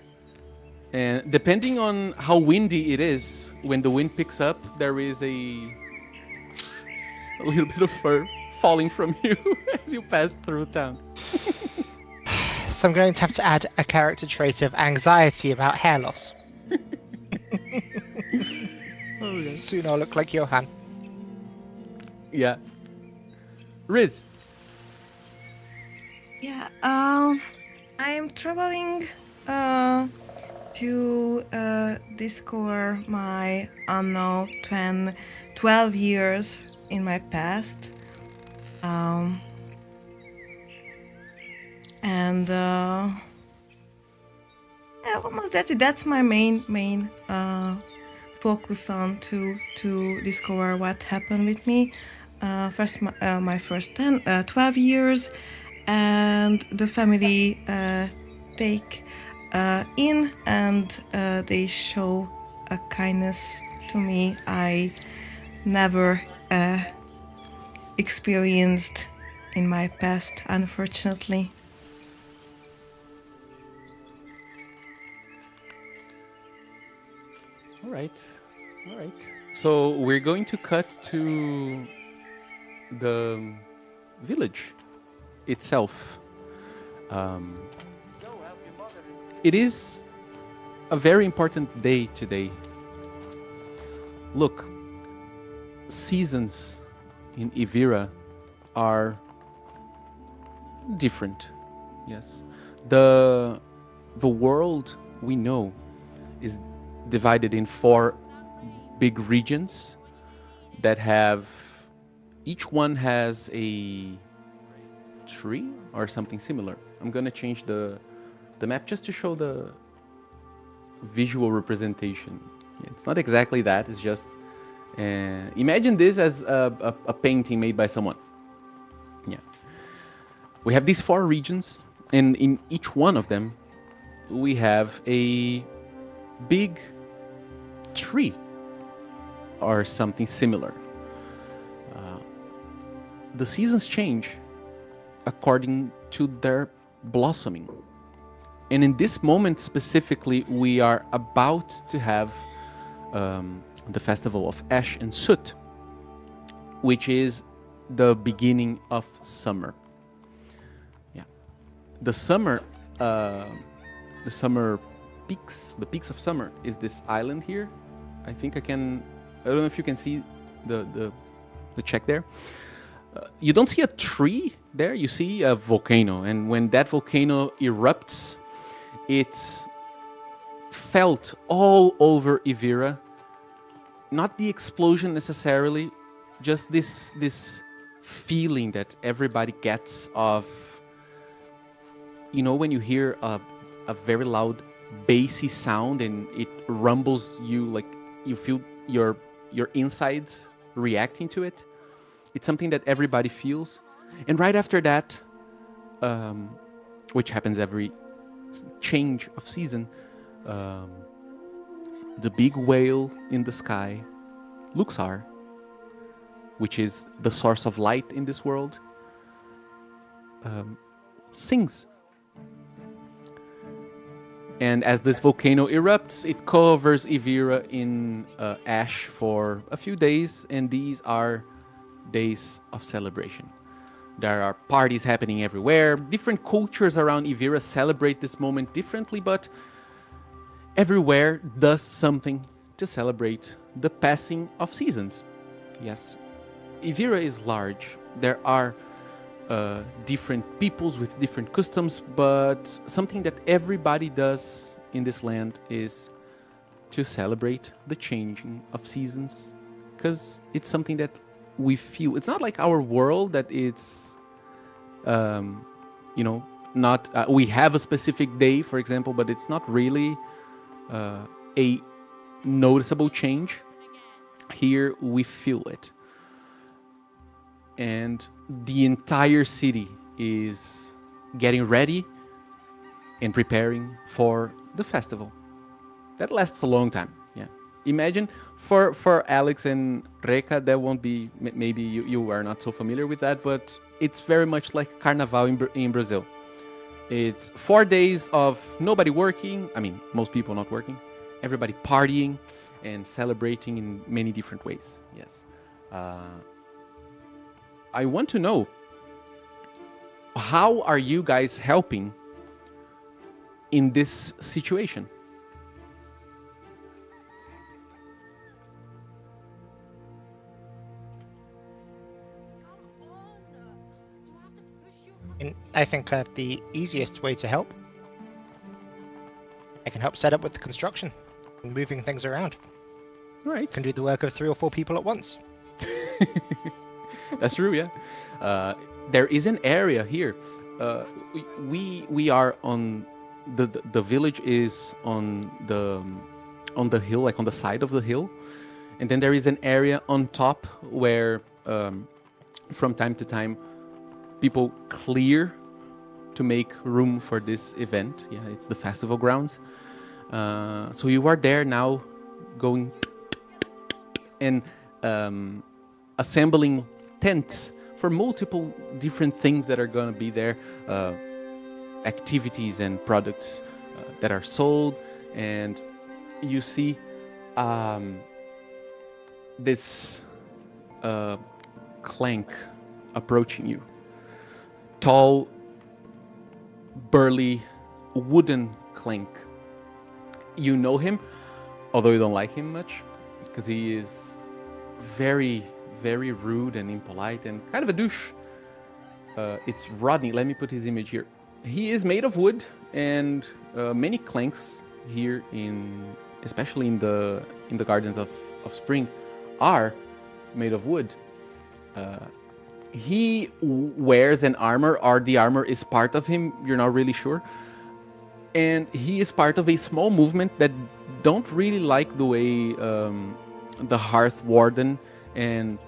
And depending on how windy it is, when the wind picks up, there is a little bit of fur falling from you as you pass through town. So I'm going to have to add a character trait of anxiety about hair loss. Soon I'll look like Johan. Yeah. Riz. Yeah, I'm traveling to discover my unknown 12 years in my past. And yeah, almost that's it. That's my main focus on to discover what happened with me. First, my first 12 years, and the family take in, and they show a kindness to me I never experienced in my past, unfortunately. All right. So we're going to cut to the village itself. It is a very important day today. Look, seasons in Yviria are different. Yes, the world we know is divided in 4 big regions that have, each one has a tree or something similar. I'm gonna change the map just to show the visual representation. It's not exactly that, it's just imagine this as a painting made by someone. Yeah, we have these 4 regions, and in each one of them we have a big tree or something similar. The seasons change according to their blossoming. And in this moment specifically, we are about to have the festival of Ash and Soot, which is the beginning of summer. Yeah, the summer peaks, the peaks of summer is this island here. I think I don't know if you can see the check there. You don't see a tree there, you see a volcano, and when that volcano erupts, it's felt all over Yviria not the explosion necessarily, just this feeling that everybody gets of, you know, when you hear a very loud bassy sound and it rumbles you, like you feel your insides reacting to it. It's something that everybody feels. And right after that, which happens every change of season, the big whale in the sky, Luxar, which is the source of light in this world, sings. And as this volcano erupts, it covers Yviria in ash for a few days, and these are days of celebration. There are parties happening everywhere. Different cultures around Yviria celebrate this moment differently, but everywhere does something to celebrate the passing of seasons. Yes, Yviria is large. There are different peoples with different customs, but something that everybody does in this land is to celebrate the changing of seasons, because it's something that we feel. It's not like our world that it's, you know, not we have a specific day, for example, but it's not really a noticeable change. Here we feel it. And the entire city is getting ready and preparing for the festival. That lasts a long time. Yeah. Imagine for Alex and Reka, that won't be, maybe you are not so familiar with that, but it's very much like Carnaval in Brazil. It's 4 days of nobody working. I mean, most people not working. Everybody partying and celebrating in many different ways. Yes. I want to know, how are you guys helping in this situation? And I think the easiest way to help, I can help set up with the construction and moving things around. Right. Can do the work of 3 or 4 people at once. That's true, yeah. There is an area here. We are on the village is on the hill, like on the side of the hill, and then there is an area on top where from time to time people clear to make room for this event. Yeah, it's the festival grounds. So you are there now, going and assembling tents for multiple different things that are going to be there, activities and products that are sold. And you see this clank approaching you. Tall, burly, wooden clank. You know him, although you don't like him much, because he is very, very rude and impolite and kind of a douche. It's Rodney. Let me put his image here. He is made of wood, and many clanks here, especially in the gardens of spring, are made of wood. He wears an armor, or the armor is part of him. You're not really sure. And he is part of a small movement that don't really like the way the Hearth Warden and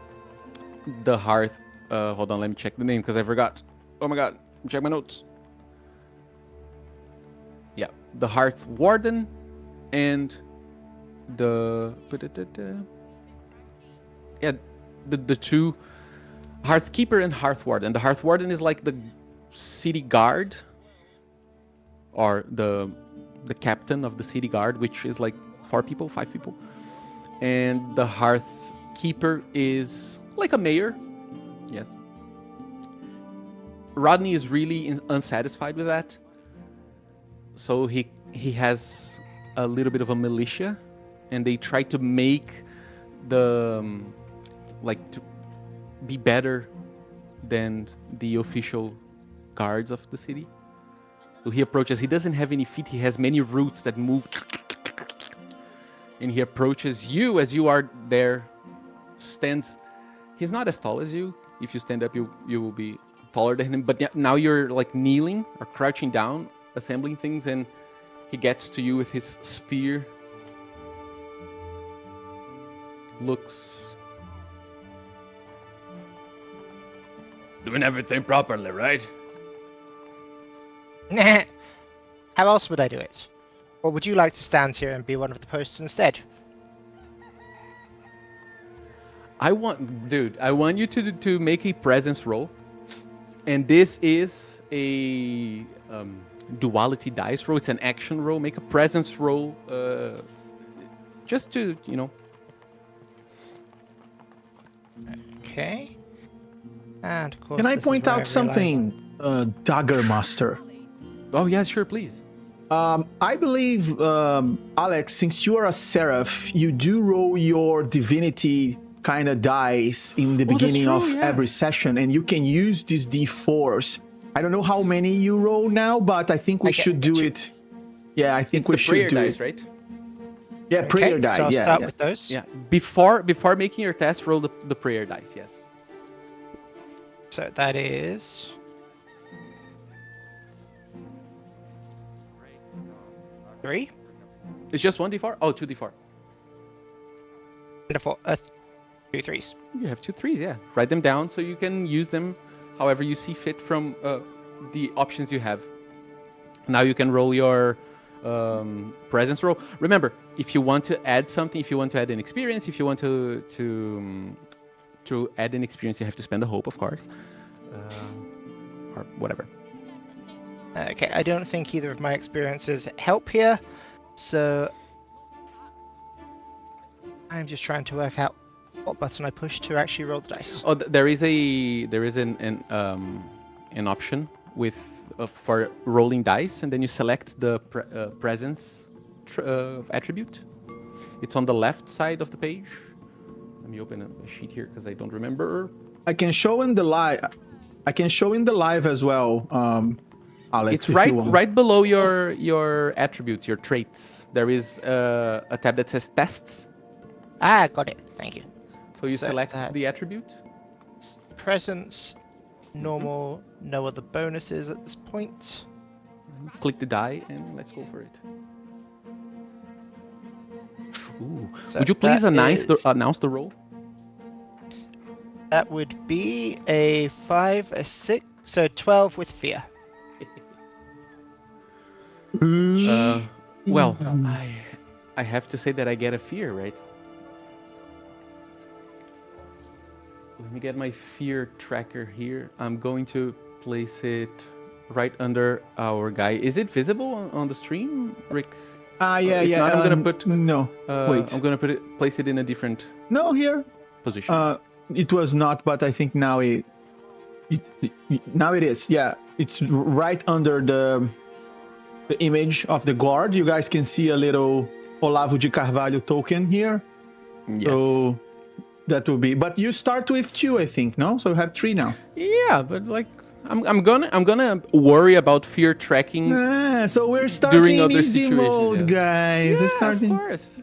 the Hearth... hold on, let me check the name because I forgot. Oh my god, check my notes. Yeah, the Hearth Warden and the... Yeah, the two... Hearth Keeper and Hearth Warden. The Hearth Warden is like the city guard, or the captain of the city guard, which is like 4 people, 5 people. And the Hearth Keeper is like a mayor. Yes. Rodney is really unsatisfied with that. So he has a little bit of a militia, and they try to make the to be better than the official guards of the city. So he approaches. He doesn't have any feet. He has many roots that move. and he approaches you as you are there. Stands. He's not as tall as you. If you stand up, you will be taller than him. But now you're like kneeling or crouching down, assembling things, and he gets to you with his spear. Looks. Doing everything properly, right? How else would I do it? Or would you like to stand here and be one of the posts instead? I want you to make a presence roll, and this is a duality dice roll. It's an action roll. Make a presence roll, just to Okay. And of course, Can I this is point where out something, Dagger Master? Oh yeah, sure, please. I believe, Alex, since you are a seraph, you do roll your divinity kind of dice in the beginning true, of yeah. every session, and you can use these D4s. I don't know how many you roll now, but I think we should do it. Yeah, I think we It's the prayer should do dice, it. right? Yeah, prayer Okay, die. so I'll Yeah, start yeah. with those. Yeah. Before making your test, roll the prayer dice. Yes. So that is... Three? It's just 1d4. Oh, 2d4. Wonderful. 2 threes. You have 2 3s. Yeah. Write them down so you can use them however you see fit from the options you have. Now you can roll your presence roll. Remember, if you want to add something, if you want to add an experience, if you want to add an experience, you have to spend a hope, of course, or whatever. Okay, I don't think either of my experiences help here, so I'm just trying to work out what button I push to actually roll the dice. Oh, there is an option with for rolling dice, and then you select the presence attribute. It's on the left side of the page. Let me open a sheet here because I don't remember. I can show in the live. I can show in the live as well, Alex. It's if right you want. right below your attributes, your traits. There is a tab that says tests. Ah, got it. Thank you. So you So select that's- the attribute. Presence, normal, no other bonuses at this point. Click the die and let's go for it. Ooh. So Would you please that announce the roll? That would be a 5, a 6, so 12 with fear. Well, I have to say that I get a fear, right? Let me get my fear tracker here. I'm going to place it right under our guy. Is it visible on the stream, Rick? Yeah, If yeah. not, I'm gonna put no. Wait. I'm gonna place it in a different No, here. position. It was not, but I think now now it is. Yeah, it's right under the image of the guard. You guys can see a little Olavo de Carvalho token here. Yes. So that will be. But you start with 2, I think. No, so you have 3 now. Yeah, but like I'm gonna worry about fear tracking. So we're starting During other easy situations, mode, yeah. guys. We're Yeah, starting. of course.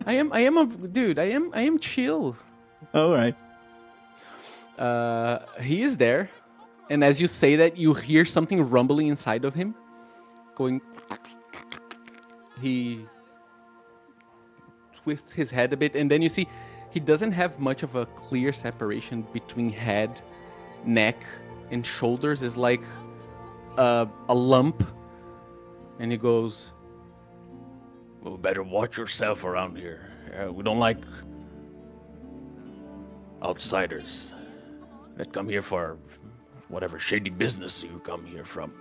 I am a dude. I am chill. All right. He is there, and as you say that, you hear something rumbling inside of him, going. He twists his head a bit, and then you see he doesn't have much of a clear separation between head, neck, and shoulders. It's like a lump, and he goes, Well, better watch yourself around here. We don't like outsiders that come here for whatever shady business you come here from.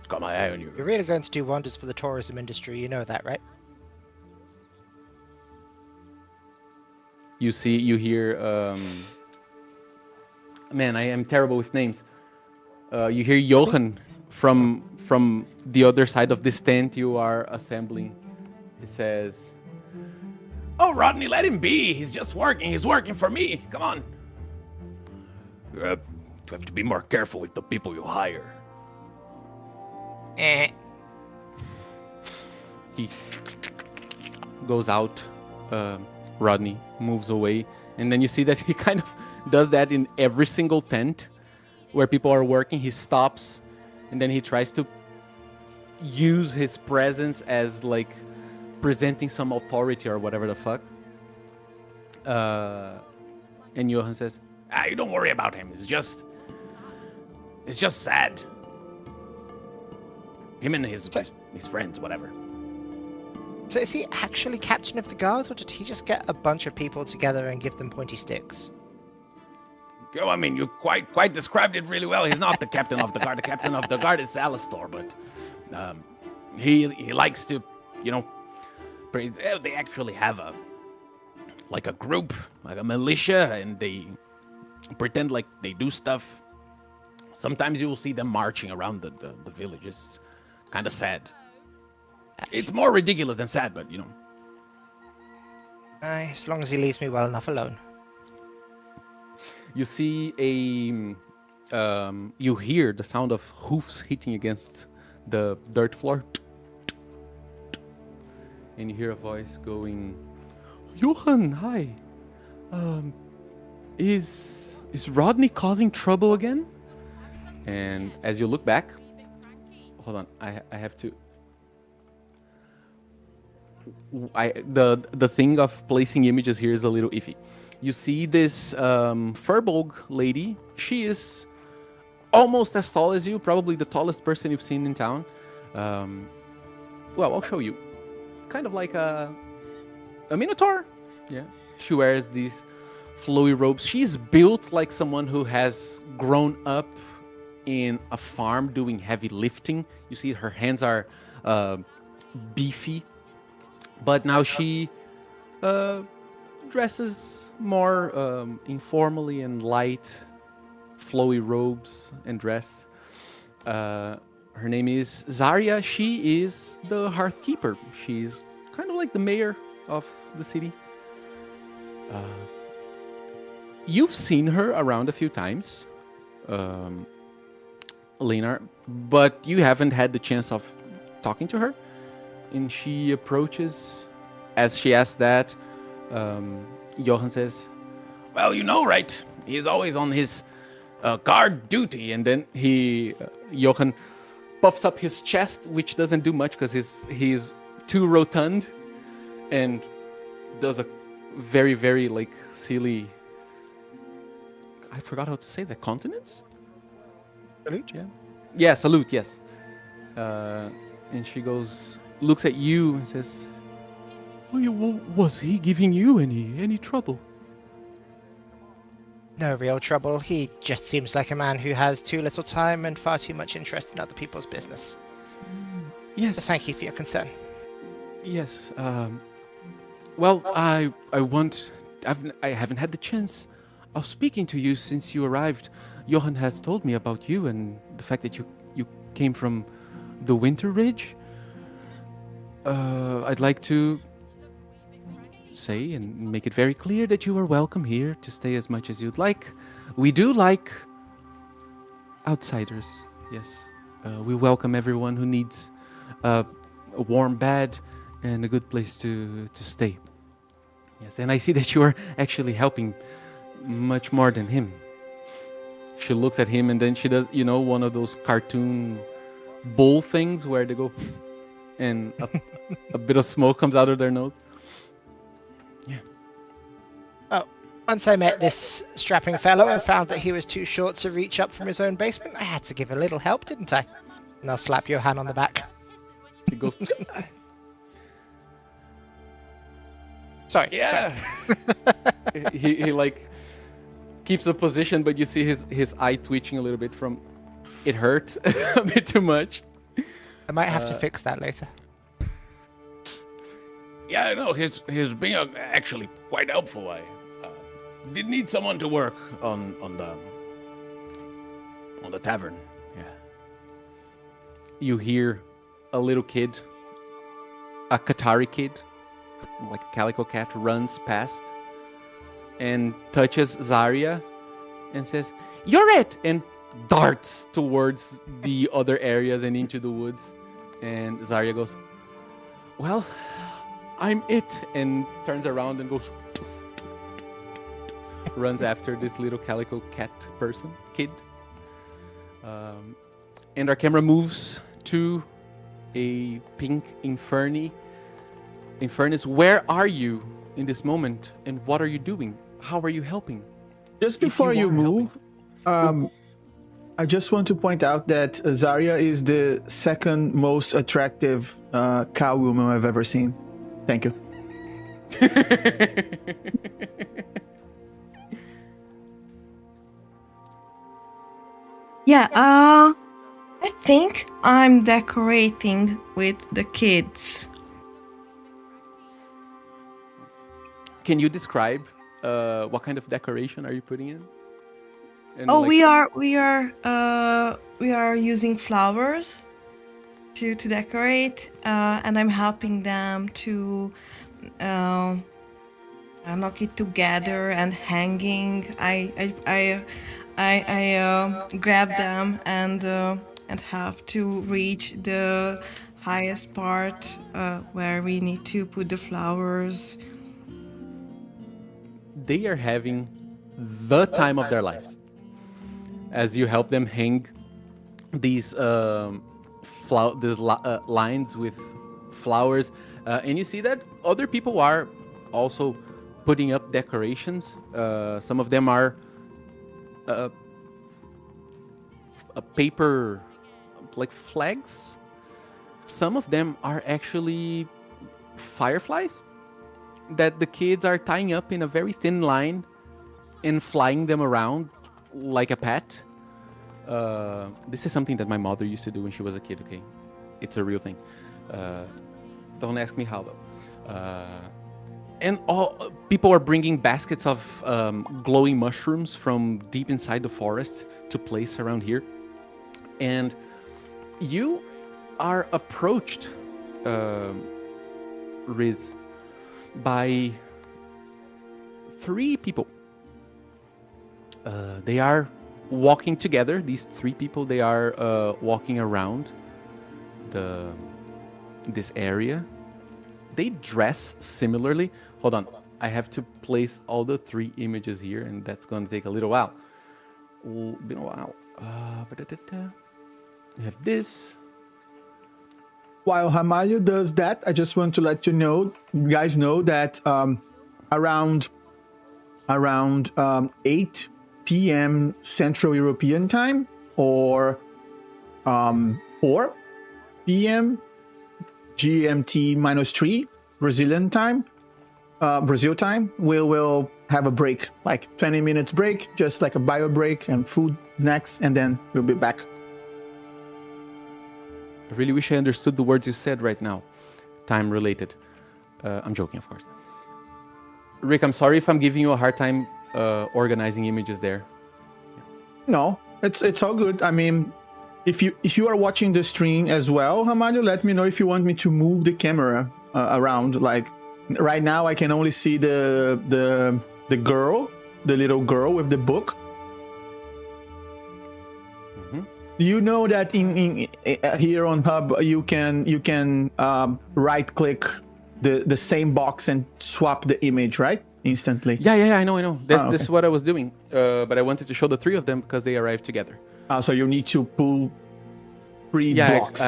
Got my eye on you. You're really going to do wonders for the tourism industry, you know that, right? you hear, man, I am terrible with names. You hear Jochen from the other side of this tent you are assembling. He says, Oh, Rodney, let him be. He's just working. He's working for me. Come on. You have to be more careful with the people you hire. he goes out. Rodney moves away, and then you see that he kind of does that in every single tent where people are working. He stops, and then he tries to use his presence as like presenting some authority or whatever the fuck. And Johan says, You don't worry about him. It's just sad. Him and his friends, whatever. So is he actually captain of the guard, or did he just get a bunch of people together and give them pointy sticks? Oh, I mean, you quite described it really well. He's not the captain of the guard. The captain of the guard is Alastor, but he likes to, praise. They actually have a group, like a militia, and they pretend like they do stuff. Sometimes you will see them marching around the village. It's kind of sad. It's more ridiculous than sad, but As long as he leaves me well enough alone. you see you hear the sound of hoofs hitting against the dirt floor. And you hear a voice going, Johan, hi. Is Rodney causing trouble again? And as you look back, hold on, I have to. The thing of placing images here is a little iffy. You see this Furbolg lady. She is almost as tall as you, probably the tallest person you've seen in town. Well, I'll show you. Kind of like a minotaur. Yeah. She wears these flowy robes. She's built like someone who has grown up in a farm doing heavy lifting. You see her hands are beefy. But now she dresses more informally in light, flowy robes and dress. Her name is Zarya. She is the hearth keeper. She's kind of like the mayor of the city. You've seen her around a few times, Leonard, but you haven't had the chance of talking to her. And she approaches. As she asks that, Johan says, well, right? He's always on his guard duty, and then Johan puffs up his chest, which doesn't do much because he's too rotund, and does a very, very like silly. I forgot how to say that. Continence? Salute? Yeah, salute. Yes. And she looks at you and says, was he giving you any trouble? No real trouble. He just seems like a man who has too little time and far too much interest in other people's business. Yes. So thank you for your concern. Yes. Well, I haven't had the chance of speaking to you since you arrived. Johan has told me about you and the fact that you came from the Winter Ridge. I'd like to say and make it very clear that you are welcome here to stay as much as you'd like. We do like outsiders. Yes. We welcome everyone who needs a warm bed and a good place to stay. Yes, and I see that you are actually helping much more than him. She looks at him and then she does, one of those cartoon bull things where they go and a bit of smoke comes out of their nose. Yeah. Oh, once I met this strapping fellow and found that he was too short to reach up from his own basement, I had to give a little help, didn't I? And I'll slap your hand on the back. He goes, Sorry. Yeah. Sorry. he like keeps a position, but you see his eye twitching a little bit from it hurt a bit too much. I might have to fix that later. Yeah, no, his being actually quite helpful. I did need someone to work on the tavern. Yeah. You hear a little kid, a Qatari kid, like a calico cat, runs past and touches Zarya and says, "You're it!" and darts towards the other areas and into the woods. And Zarya goes, well, I'm it, and turns around and goes, runs after this little calico cat kid. And our camera moves to a pink Infernus. Where are you in this moment, and what are you doing? How are you helping? Just before you move, I just want to point out that Zarya is the second most attractive cow woman I've ever seen. Thank you. Yeah, I think I'm decorating with the kids. Can you describe what kind of decoration are you putting in? And Oh, like- we are using flowers to decorate, and I'm helping them to knock it together and hanging. I grab them and have to reach the highest part where we need to put the flowers. They are having the time of their lives as you help them hang these lines with flowers, and you see that other people are also putting up decorations. Some of them are a paper, like flags. Some of them are actually fireflies that the kids are tying up in a very thin line and flying them around like a pet. This is something that my mother used to do when she was a kid, okay? It's a real thing. Don't ask me how, though. And all people are bringing baskets of glowing mushrooms from deep inside the forest to place around here. And you are approached, Riz, by 3 people. They are walking together. These 3 people, they are walking around this area. They dress similarly. Hold on, I have to place all the 3 images here, and that's going to take a little while. Been a while. We have this. While Ramalho does that, I just want to let you guys know that around 8 p.m. Central European time or 4 p.m. GMT -3 Brazilian time, Brazil time, we will have a break, like 20 minutes break, just like a bio break and food, snacks, and then we'll be back. I really wish I understood the words you said right now. Time related. I'm joking, of course. Rick, I'm sorry if I'm giving you a hard time organizing images there. No, it's all good. I mean, if you are watching the stream as well, Ramalho, let me know if you want me to move the camera around. Like right now, I can only see the girl, the little girl with the book. You know that in here on Hub you can right click the same box and swap the image, right? Instantly. Yeah, I know. This okay. is what I was doing. But I wanted to show the 3 of them because they arrived together. So you need to pull 3 blocks.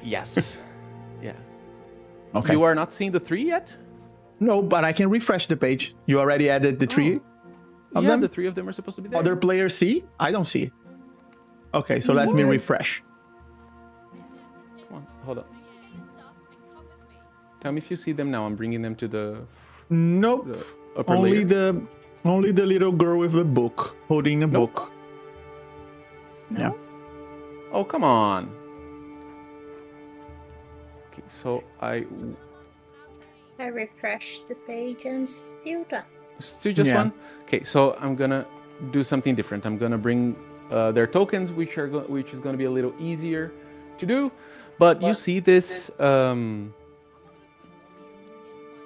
Yes. Yeah. Okay. You are not seeing the 3 yet? No, but I can refresh the page. You already added the 3 of them? The 3 of them are supposed to be there. Other players see? I don't see. Okay, so let me refresh. Come on, hold on. Tell me if you see them now. I'm bringing them to the... Nope. The upper only layer. only the little girl with the book, holding a book. No? Yeah. Oh, come on. Okay, so I refreshed the page and still done. still just one. Okay, so I'm gonna do something different. I'm gonna bring their tokens, which is gonna be a little easier to do. But you see this.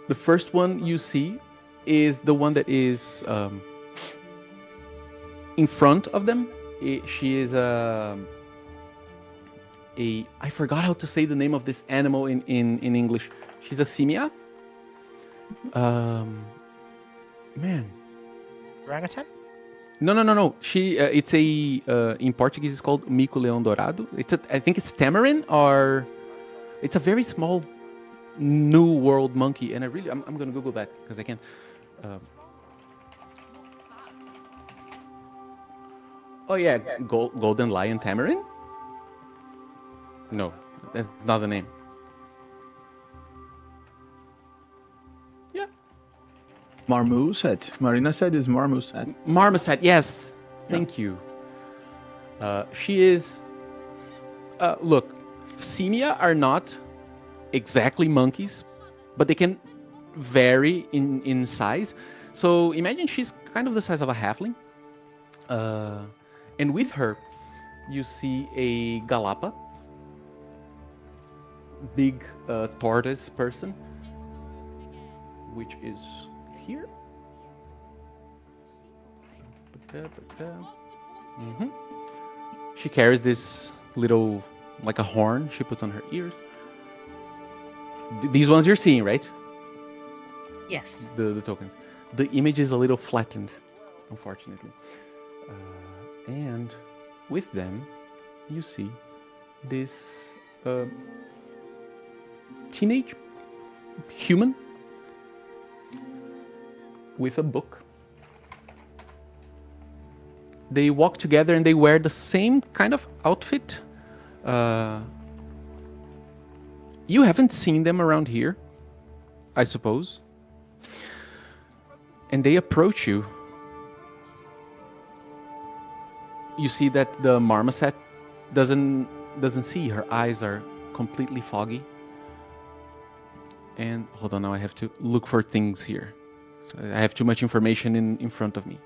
The first one you see is the one that is in front of them. She is I forgot how to say the name of this animal in English. She's a simia. Man. Orangutan? No. It's in Portuguese. It's called mico-leão dourado. I think it's tamarin, or it's a very small New World monkey. And I'm gonna Google that because I can. Oh yeah, golden lion tamarin. No, that's not the name. Yeah. Marmoset. Marina said it's marmoset. Marmoset, yes. Thank you. She is... look, simia are not exactly monkeys, but they can vary in size. So imagine she's kind of the size of a halfling. And with her, you see a galapa. Big tortoise person, which is here. She carries this little, like a horn, she puts on her ears. These ones you're seeing, right? Yes. The tokens. The image is a little flattened, unfortunately. And with them, you see this teenage human with a book. They walk together and they wear the same kind of outfit. You haven't seen them around here, I suppose. And they approach you. You see that the marmoset doesn't see. Her eyes are completely foggy. And hold on, now I have to look for things here. So I have too much information in front of me.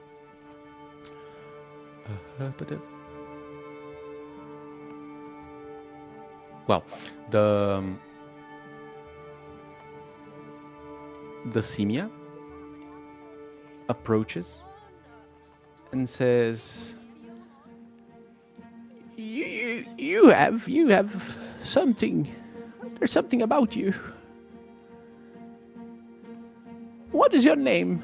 Well, the simia approaches and says, "You have something. There's something about you. What is your name?"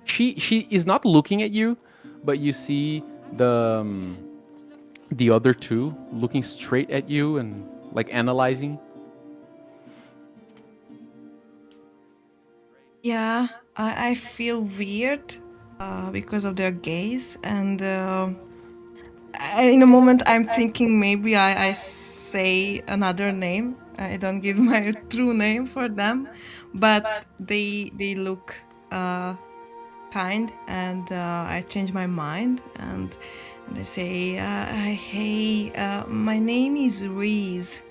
She is not looking at you, but you see the other two looking straight at you and like analyzing. Yeah, I feel weird because of their gaze, and in a moment I'm thinking maybe I say another name. I don't give my true name for them, but they look kind, and I change my mind and I say, "Hey, my name is Reese.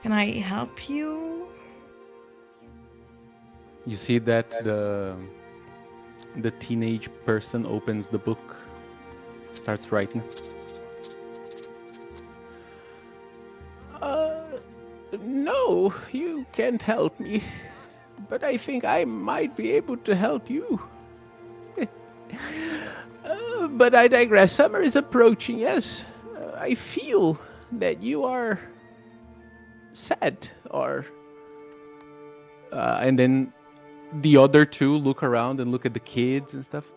Can I help you?" You see that the teenage person opens the book, starts writing. No, you can't help me, but I think I might be able to help you. But I digress. Summer is approaching, yes. I feel that you are sad, or... and then the other two look around and look at the kids and stuff,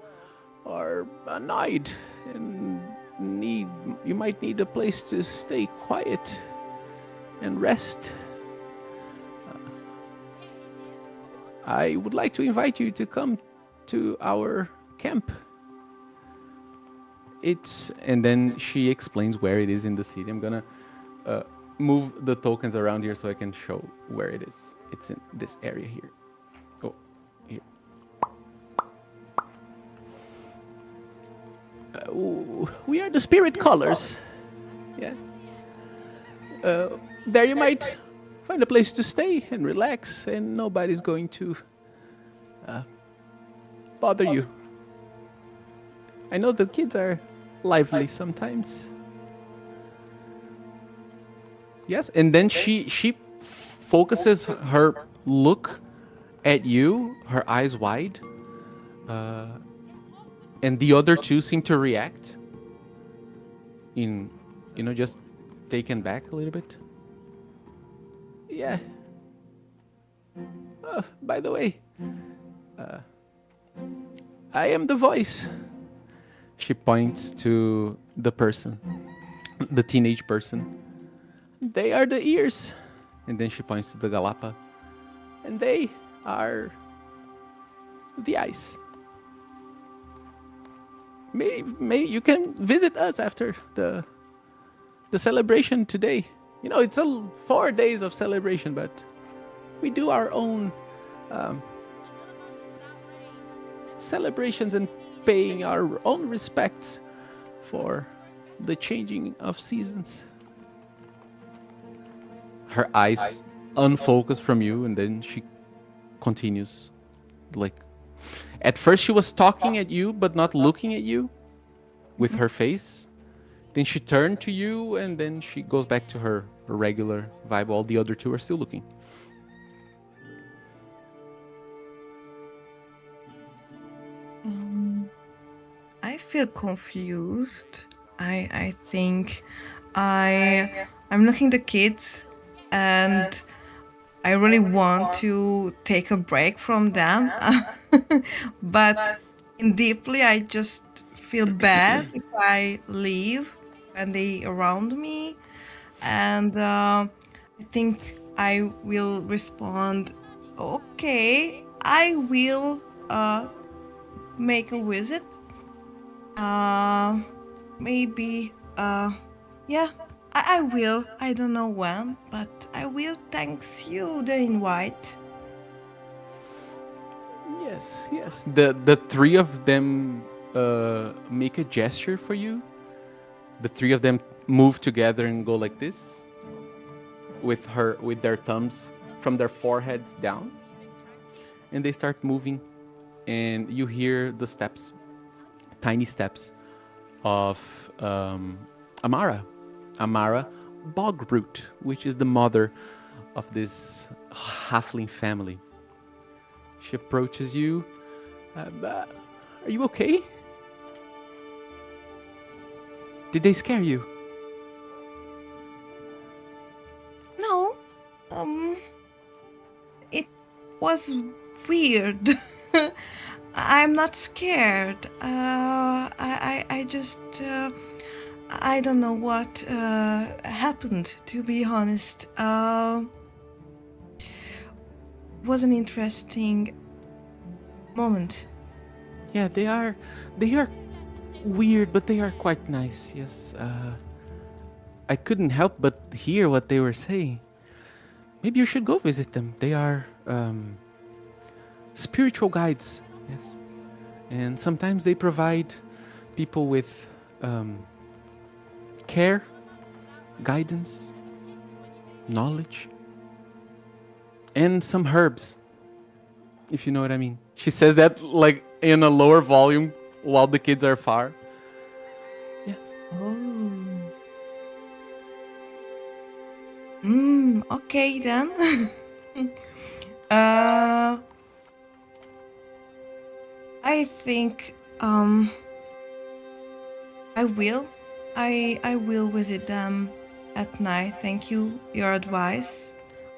are annoyed and you might need a place to stay quiet and rest. I would like to invite you to come to our camp. And then she explains where it is in the city. I'm gonna move the tokens around here so I can show where it is. It's in this area here. Oh, here. We are the spirit colors. Yeah. There you might find a place to stay and relax, and nobody's going to bother you. I know the kids are lively sometimes. Yes, and then she focuses her look at you, her eyes wide, and the other two seem to react in just taken back a little bit. Yeah. Oh, by the way, I am the voice. She points to the person, the teenage person. They are the ears. And then she points to the Galapa. And they are the eyes. May you can visit us after the celebration today. It's 4 days of celebration, but we do our own celebrations and paying our own respects for the changing of seasons. Her eyes unfocus from you, and then she continues. At first she was talking at you, but not looking at you with her face. Then she turned to you, and then she goes back to her regular vibe while the other two are still looking. I feel confused. I think I'm looking at the kids, and I really want to take a break from them. But deeply, I just feel bad if I leave and they around me. And I think I will respond, okay, I will make a visit. Maybe, yeah, I will. I don't know when, but I will. Thanks you, the invite. Yes. The three of them make a gesture for you. The three of them move together and go like this, with their thumbs from their foreheads down, and they start moving, and you hear the steps, tiny steps of Amara, Bogroot, which is the mother of this halfling family. She approaches you. Are you okay? Did they scare you? No, it was weird. I'm not scared. I just, I don't know what happened, to be honest. Was an interesting moment. Yeah, they are weird, but they are quite nice. Yes. I couldn't help but hear what they were saying. Maybe you should go visit them. They are spiritual guides. Yes. And sometimes they provide people with care, guidance, knowledge, and some herbs, if you know what I mean. She says that like in a lower volume while the kids are far. Yeah. Okay then. I think I will visit them at night. Thank you, your advice.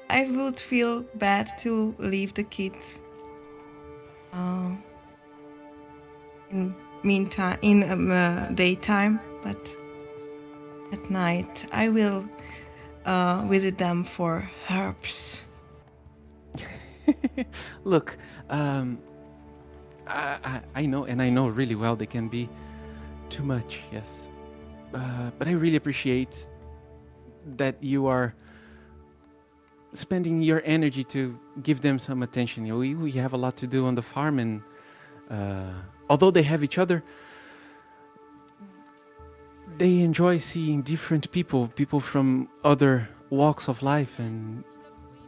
I would feel bad to leave the kids in daytime, but at night I will visit them for herbs. Look, I know, and I know really well they can be too much, yes. But I really appreciate that you are spending your energy to give them some attention. You know, we have a lot to do on the farm, and although they have each other, they enjoy seeing different people from other walks of life, and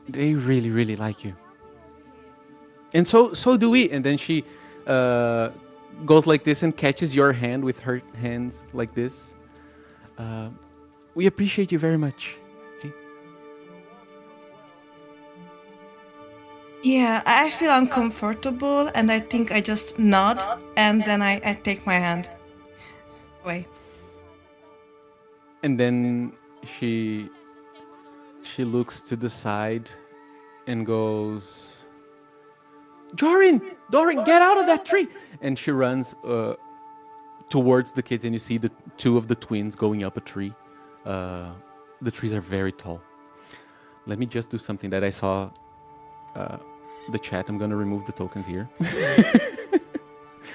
they really, really like you. And so do we. And then she goes like this and catches your hand with her hands like this. We appreciate you very much. Okay? Yeah, I feel uncomfortable, and I think I just nod, and then I take my hand away. And then she looks to the side and goes, Dorin, get out of that tree! And she runs towards the kids, and you see the two of the twins going up a tree. The trees are very tall. Let me just do something that I saw the chat. I'm gonna remove the tokens here.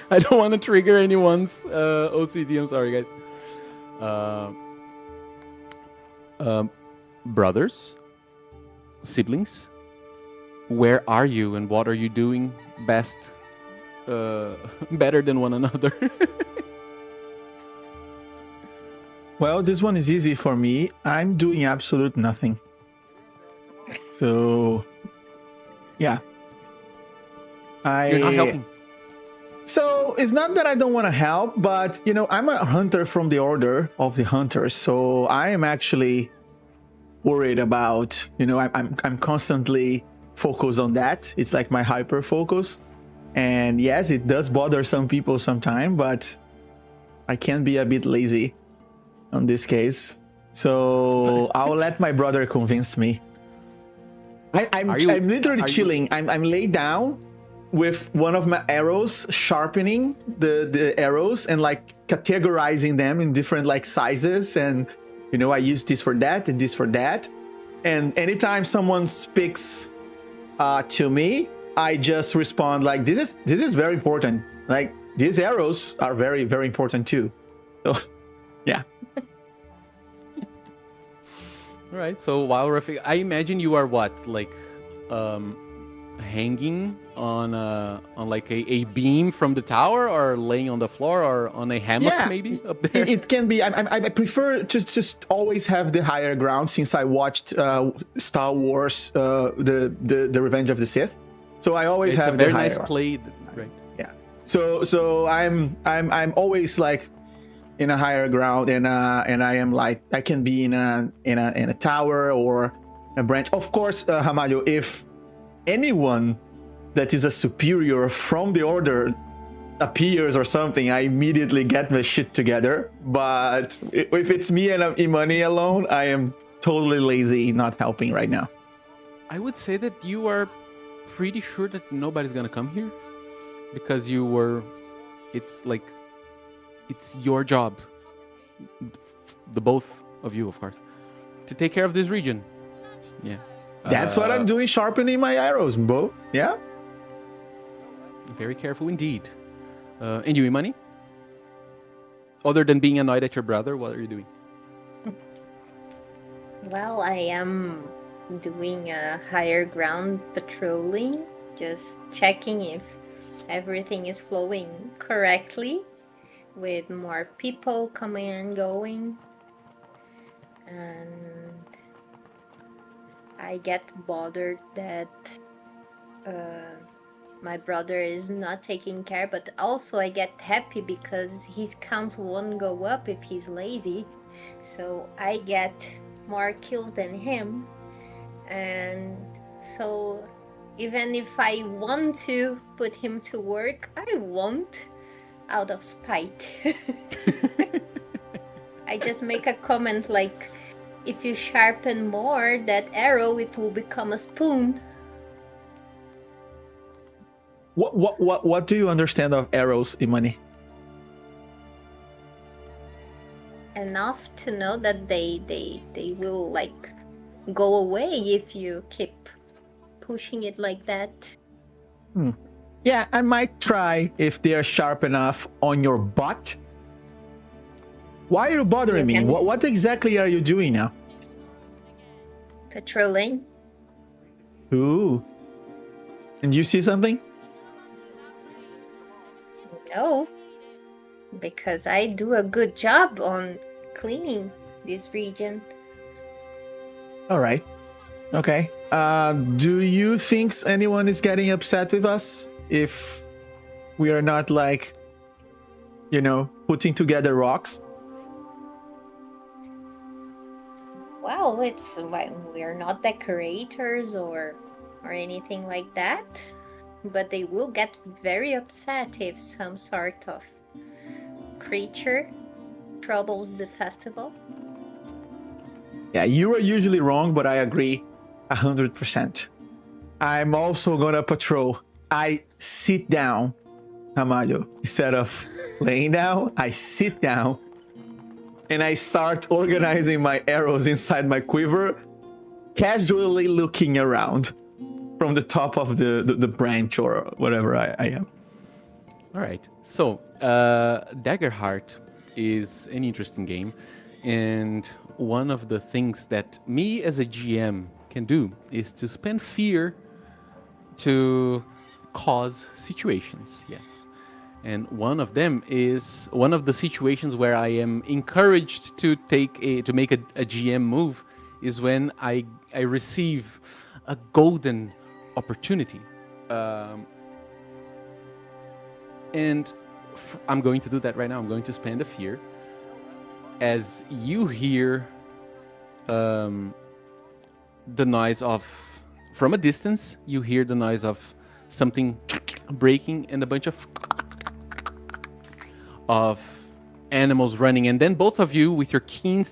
I don't want to trigger anyone's OCD. I'm sorry, guys. Brothers, siblings, where are you and what are you doing best, better than one another? Well, this one is easy for me. I'm doing absolute nothing. So, yeah. You're not helping. So, it's not that I don't want to help, but, you know, I'm a hunter from the Order of the Hunters. So, I am actually worried about, you know, I'm constantly focused on that. It's like my hyper focus. And yes, it does bother some people sometimes, but I can be a bit lazy on this case. So I'll let my brother convince me. I'm literally chilling. I'm laid down with one of my arrows, sharpening the arrows and like categorizing them in different like sizes. And, you know, I use this for that and this for that. And anytime someone speaks to me, I just respond like, this is very important. Like, these arrows are very, very important too. So, yeah. All right. So while Rafik, I imagine you are what, like, hanging on like a beam from the tower, or laying on the floor, or on a hammock, maybe up there. It can be. I prefer to just always have the higher ground, since I watched Star Wars, the Revenge of the Sith. So I always it's have a very the higher nice ground. play, right? Yeah. So I'm always like in a higher ground, and I am like, I can be in a tower or a branch. Of course, Hamalio, if anyone that is a superior from the Order appears or something, I immediately get my shit together. But if it's me and Imani alone, I am totally lazy, not helping right now. I would say that you are pretty sure that nobody's gonna come here, because you were. It's like, it's your job, the both of you, of course, to take care of this region. Yeah. That's what I'm doing, sharpening my arrows, bro. Yeah. Very careful indeed. And you, Imani? Other than being annoyed at your brother, what are you doing? Well, I am doing a higher ground patrolling, just checking if everything is flowing correctly, with more people coming and going. And I get bothered that my brother is not taking care, but also I get happy because his counts won't go up if he's lazy. So I get more kills than him. And so even if I want to put him to work, I won't, out of spite. I just make a comment like, if you sharpen more that arrow, it will become a spoon. What do you understand of arrows, Imani? Enough to know that they will like go away if you keep pushing it like that. Yeah, I might try if they're sharp enough on your butt. Why are you bothering me? What exactly are you doing now? Patrolling. Ooh. And you see something? No, because I do a good job on cleaning this region. All right. Okay. Do you think anyone is getting upset with us if we are not, like, you know, putting together rocks? Well, it's like we're not decorators or anything like that, but they will get very upset if some sort of creature troubles the festival. Yeah, you are usually wrong, but I agree 100%. I'm also gonna patrol. I sit down, Ramalho. Instead of laying down, I sit down and I start organizing my arrows inside my quiver, casually looking around from the top of the branch or whatever I am. All right. So, Daggerheart is an interesting game, and one of the things that me as a GM can do is to spend fear to cause situations. Yes. And one of them is one of the situations where I am encouraged to make a GM move is when I receive a golden opportunity. And I'm going to do that right now. I'm going to spend a fear. As you hear the noise of, from a distance, you hear the noise of something breaking and a bunch of animals running. And then both of you, with your keen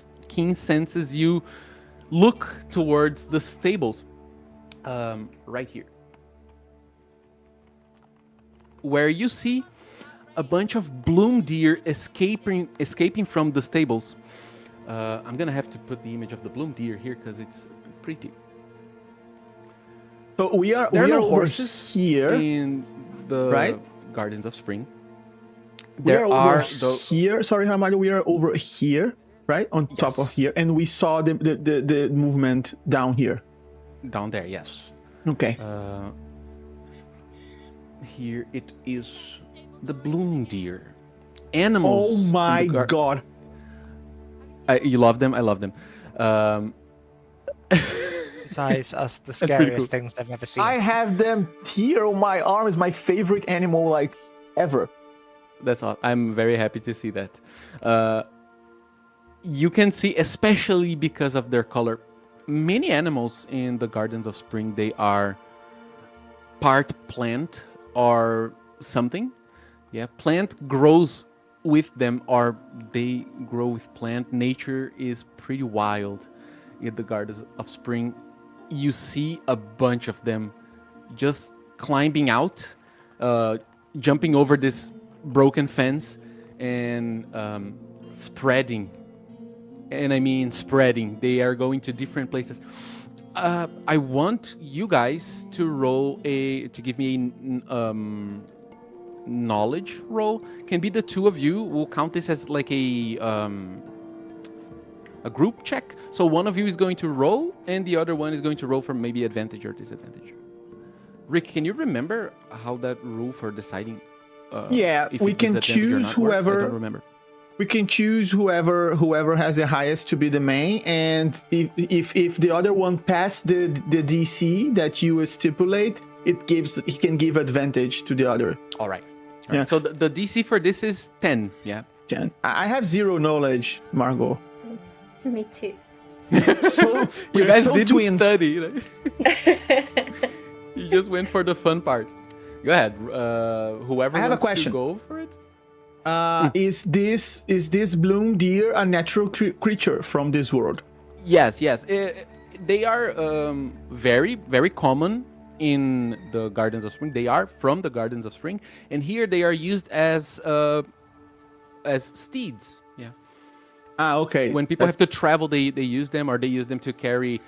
senses, you look towards the stables right here, where you see a bunch of bloom deer escaping from the stables. I'm gonna have to put the image of the bloom deer here because it's pretty. So we are There are no over horses here, in the right? Gardens of Spring. We are over the here. Sorry, Ramalho. We are over here, right? On top of Yes. here. And we saw the movement down here. down there. Yes. Okay. Here it is the bloom deer. Animals. Oh in the my god. You love them? I love them. Besides us, the pretty scariest cool. things I've ever seen. I have them here on my arm. Is my favorite animal, like, ever. That's all. I'm very happy to see that. You can see, especially because of their color, many animals in the Gardens of Spring, they are part plant or something. Yeah, plant grows with them or they grow with plant. Nature is pretty wild in the Gardens of Spring. You see a bunch of them just climbing out, jumping over this broken fence and spreading. And I mean spreading. They are going to different places. I want you guys to give me a knowledge roll. Can be the two of you. We'll count this as like a group check. So one of you is going to roll, and the other one is going to roll for maybe advantage or disadvantage. Rick, can you remember how that rule for deciding? Yeah, if we it gives can advantage or choose not works? I whoever. don't remember. We can choose whoever has the highest to be the main, and if the other one passed the DC that you stipulate, it can give advantage to the other. All right. Yeah. So the DC for this is 10. Yeah. 10. I have zero knowledge, Margot. Me too. So You we're guys so didn't twins. study. Right? You just went for the fun part. Go ahead. Whoever I have a wants question. to go for it. Is this bloom deer a natural creature from this world? Yes. They are very, very common in the Gardens of Spring. They are from the Gardens of Spring, and here they are used as steeds. Yeah. Okay. When people have to travel, they use them, or they use them to carry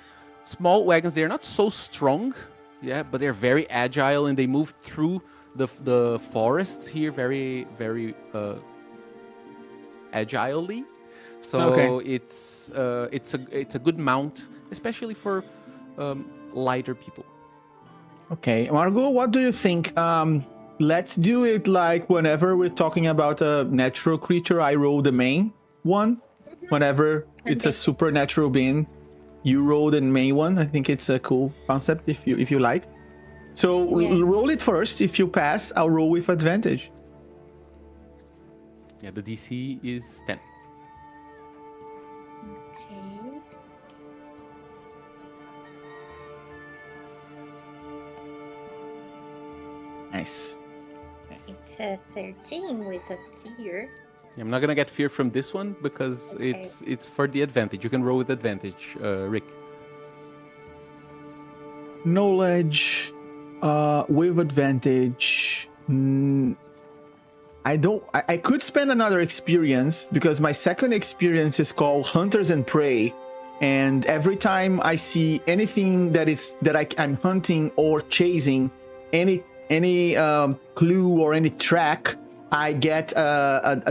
small wagons. They're not so strong, yeah, but they're very agile, and they move through the forests here very, very agilely. So Okay. it's a good mount, especially for lighter people. Okay, Margot, what do you think? Let's do it like whenever we're talking about a natural creature, I roll the main one. Whenever it's a supernatural being, you roll the main one. I think it's a cool concept if you like. So roll it first. If you pass, I'll roll with advantage. Yeah, the DC is 10. Okay. Nice. It's a 13 with a fear. I'm not gonna get fear from this one because it's for the advantage. You can roll with advantage, Rick. Knowledge with advantage. I could spend another experience because my second experience is called Hunters and Prey, and every time I see anything that I'm hunting or chasing, any clue or any track, I get a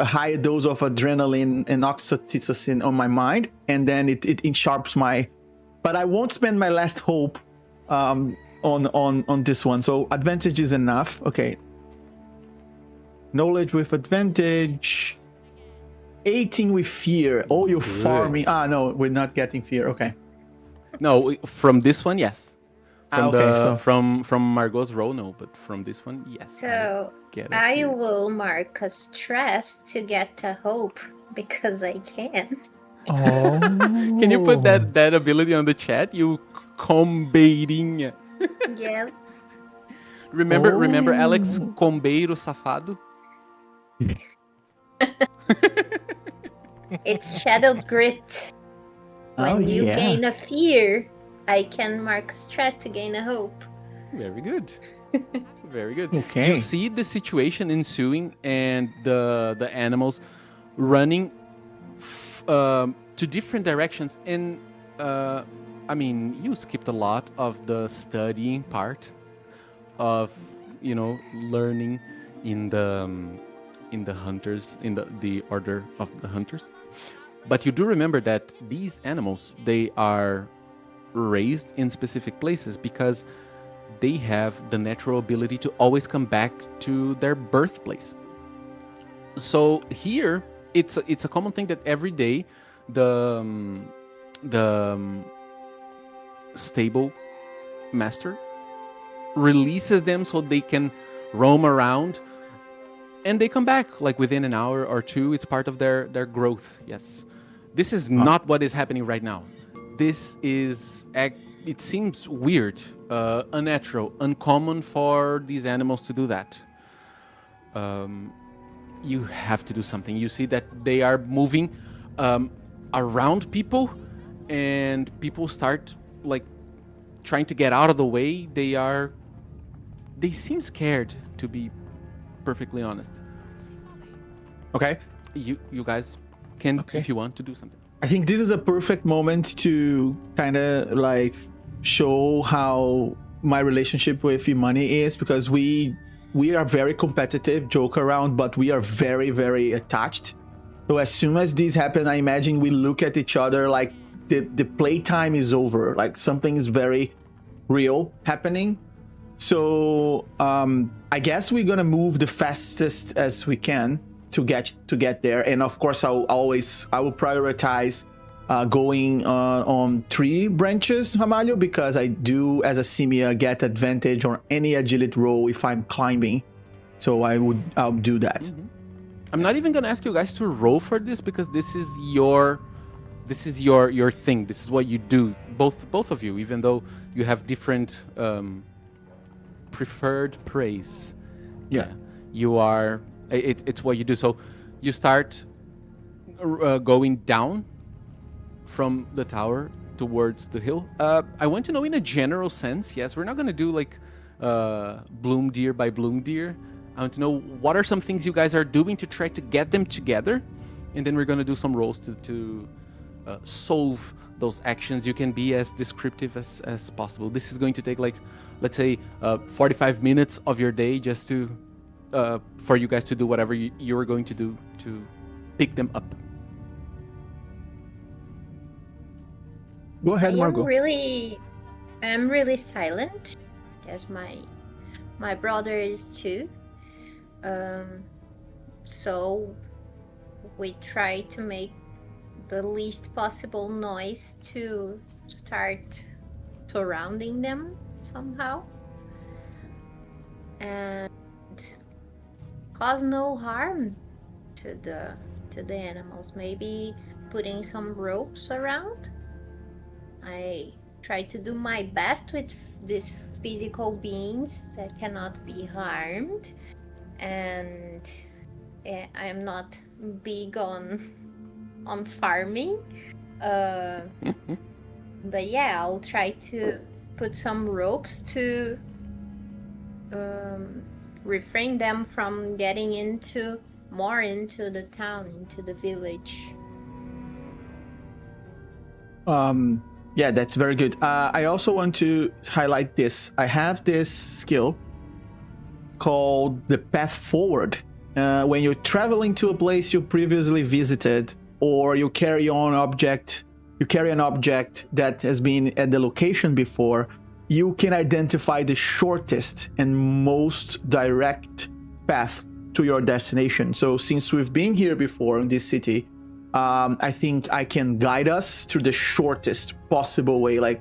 higher dose of adrenaline and oxytocin on my mind, and then it sharps my. But I won't spend my last hope on this one. So advantage is enough. Okay. Knowledge with advantage. 18 with fear. Oh, you're farming. No, we're not getting fear. Okay. No, from this one, yes. From so from Margot's roll, no, but from this one, yes. So I will mark a stress to get a hope because I can. Oh. Can you put that ability on the chat? You combating. Yes. Remember Alex Combeiro Safado? It's shadowed grit. When you gain a fear, I can mark stress to gain a hope. Very good. Very good. Okay. You see the situation ensuing and the animals running to different directions. And I mean, you skipped a lot of the studying part of, learning in the hunters, in the order of the hunters. But you do remember that these animals, they are raised in specific places because they have the natural ability to always come back to their birthplace. So here, it's a common thing that every day the stable master releases them so they can roam around, and they come back like within an hour or two. It's part of their growth. Yes, this is not what is happening right now. This is, it seems weird, unnatural, uncommon for these animals to do that. You have to do something. You see that they are moving around people, and people start like trying to get out of the way. They seem scared, to be perfectly honest. Okay. You guys can, Okay. if you want, to do something. I think this is a perfect moment to kind of like show how my relationship with Imani is, because we are very competitive, joke around, but we are very, very attached. So as soon as this happens, I imagine we look at each other like the playtime is over, like something is very real happening. So I guess we're gonna move the fastest as we can to get there, and of course I will prioritize going on 3 branches, Ramalho, because I do, as a Simia, get advantage on any agility roll if I'm climbing. So I'll do that. Mm-hmm. I'm not even gonna ask you guys to roll for this because this is your thing. This is what you do, both of you, even though you have different preferred praise. Yeah. You are. It's what you do. So you start going down from the tower towards the hill. I want to know, in a general sense, yes, we're not going to do like bloom deer by bloom deer. I want to know what are some things you guys are doing to try to get them together, and then we're going to do some rolls to solve those actions. You can be as descriptive as possible. This is going to take, like, let's say 45 minutes of your day just to for you guys to do whatever you are going to do to pick them up. Go ahead, Margot. I'm really silent, as my brother is too. So we try to make the least possible noise to start surrounding them somehow, and cause no harm to the animals. Maybe putting some ropes around. I try to do my best with these physical beings that cannot be harmed, and I am not big on farming. But yeah, I'll try to put some ropes to refrain them from getting more into the town, into the village. Yeah, that's very good. I also want to highlight this. I have this skill called the path forward. When you're traveling to a place you previously visited, or you carry an object that has been at the location before, you can identify the shortest and most direct path to your destination. So since we've been here before in this city, I think I can guide us through the shortest possible way. Like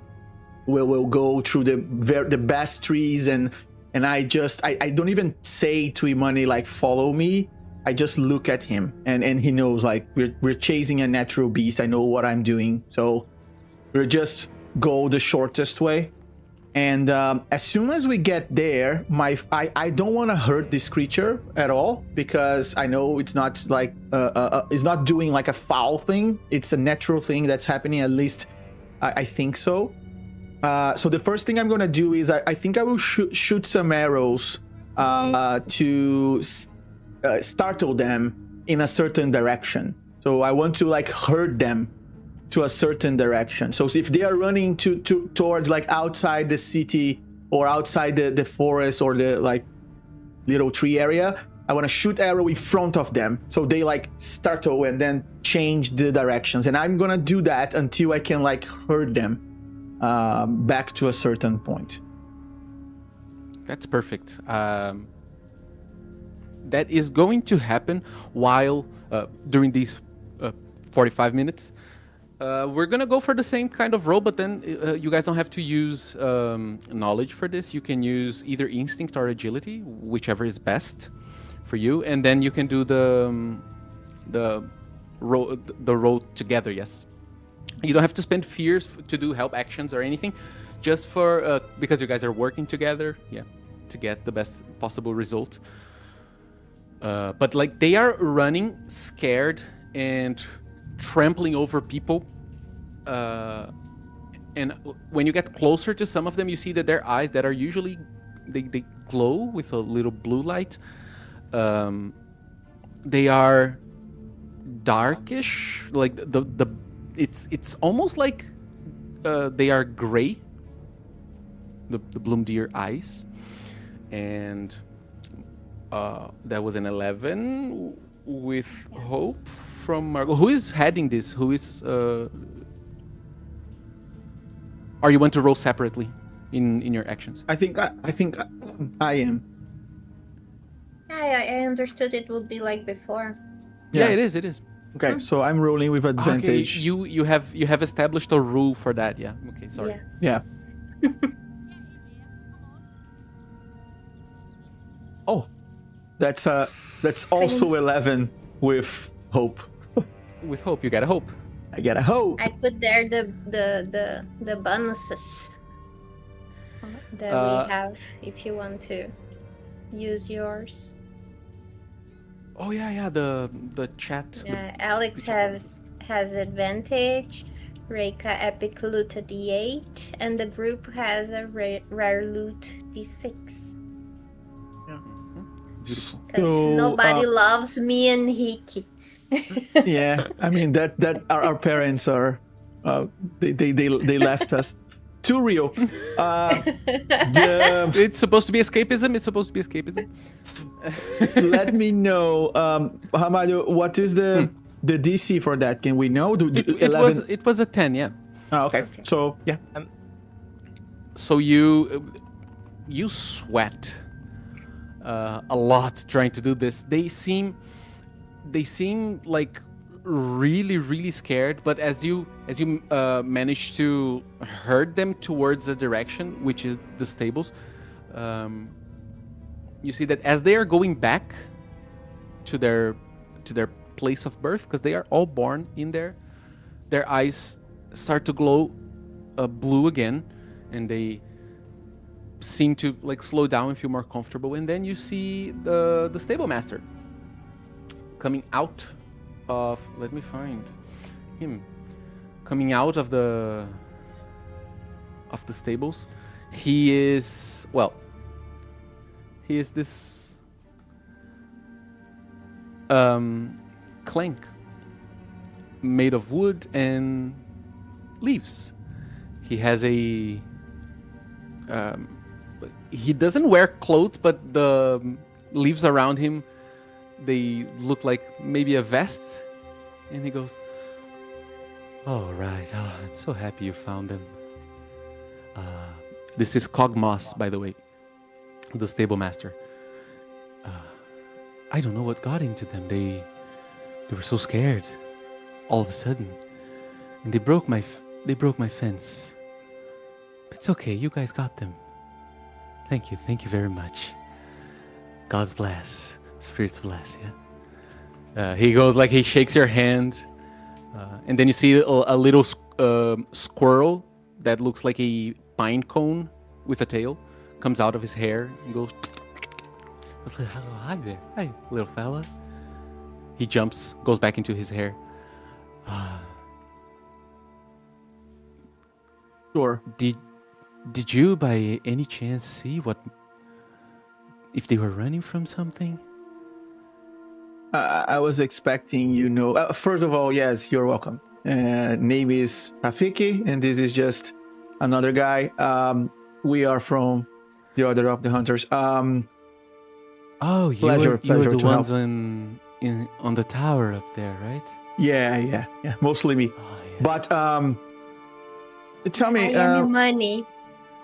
we'll go through the best trees, and I don't even say to Imani like follow me. I just look at him, and he knows like we're chasing a natural beast. I know what I'm doing, so we'll just go the shortest way. And as soon as we get there, I don't want to hurt this creature at all, because I know it's not like it's not doing like a foul thing. It's a natural thing that's happening. At least I think so. So the first thing I'm gonna do is I think I will shoot some arrows to startle them in a certain direction. So I want to like herd them to a certain direction. So if they are running towards like outside the city or outside the forest or the like little tree area, I want to shoot arrow in front of them so they like startle and then change the directions. And I'm gonna do that until I can like herd them back to a certain point. That's perfect. That is going to happen while during these 45 minutes. We're gonna go for the same kind of roll, but then you guys don't have to use knowledge for this. You can use either instinct or agility, whichever is best for you, and then you can do the roll together. Yes, you don't have to spend fears to do help actions or anything, just for because you guys are working together. Yeah, to get the best possible result. But like they are running scared and trampling over people, and when you get closer to some of them, you see that their eyes that are usually they glow with a little blue light. They are darkish, like the it's almost like they are gray, the bloom deer eyes. And that was an 11 with hope from Margot. Who is heading this? Who is or you want to roll separately in your actions? I think I am. Yeah, I understood it would be like before. Yeah, it is. Okay, so I'm rolling with advantage. Okay, you have established a rule for that. Yeah. Okay, sorry. Yeah. Yeah. Oh, that's also 11 with hope. With hope, you got a hope. I get a hope. I put there the bonuses that we have if you want to use yours. Oh yeah, the chat. Yeah, Alex has advantage. Reika epic loot a D8, and the group has a rare loot D6. Beautiful. So, nobody loves me and Hiki. Yeah, I mean that our parents are they left us. Too real. It's supposed to be escapism. Let me know, Ramalho, what is the DC for that? Can we know? 11? It was a 10, yeah. Oh, okay. So yeah. So you sweat a lot trying to do this. They seem like really scared, but as you manage to herd them towards a direction, which is the stables, you see that as they are going back to their place of birth, because they are all born in there, their eyes start to glow blue again, and they seem to like slow down and feel more comfortable. And then you see the stable master, coming out of. Let me find him. Coming out of the stables. He is this clank made of wood and leaves. He has a he doesn't wear clothes, but the leaves around him, they look like maybe a vest. And he goes, "Oh, right. Oh, I'm so happy you found them. This is Cogmoss, by the way, the stable master. I don't know what got into them. They were so scared all of a sudden, and they broke my fence. It's okay. You guys got them. Thank you very much. God's bless, spirits bless." Yeah. He goes like he shakes your hand, and then you see a little squirrel that looks like a pine cone with a tail comes out of his hair and goes. Like, "Oh, hi there, hi little fella." He jumps, goes back into his hair. Sure. Did you by any chance see if they were running from something? I was expecting, first of all, yes, you're welcome. Name is Rafiki, and this is just another guy. We are from the Order of the Hunters. Oh, you Pleasure were the to ones help. on the tower up there, right? Yeah. Mostly me. Oh, yeah. But tell me. I am Imani.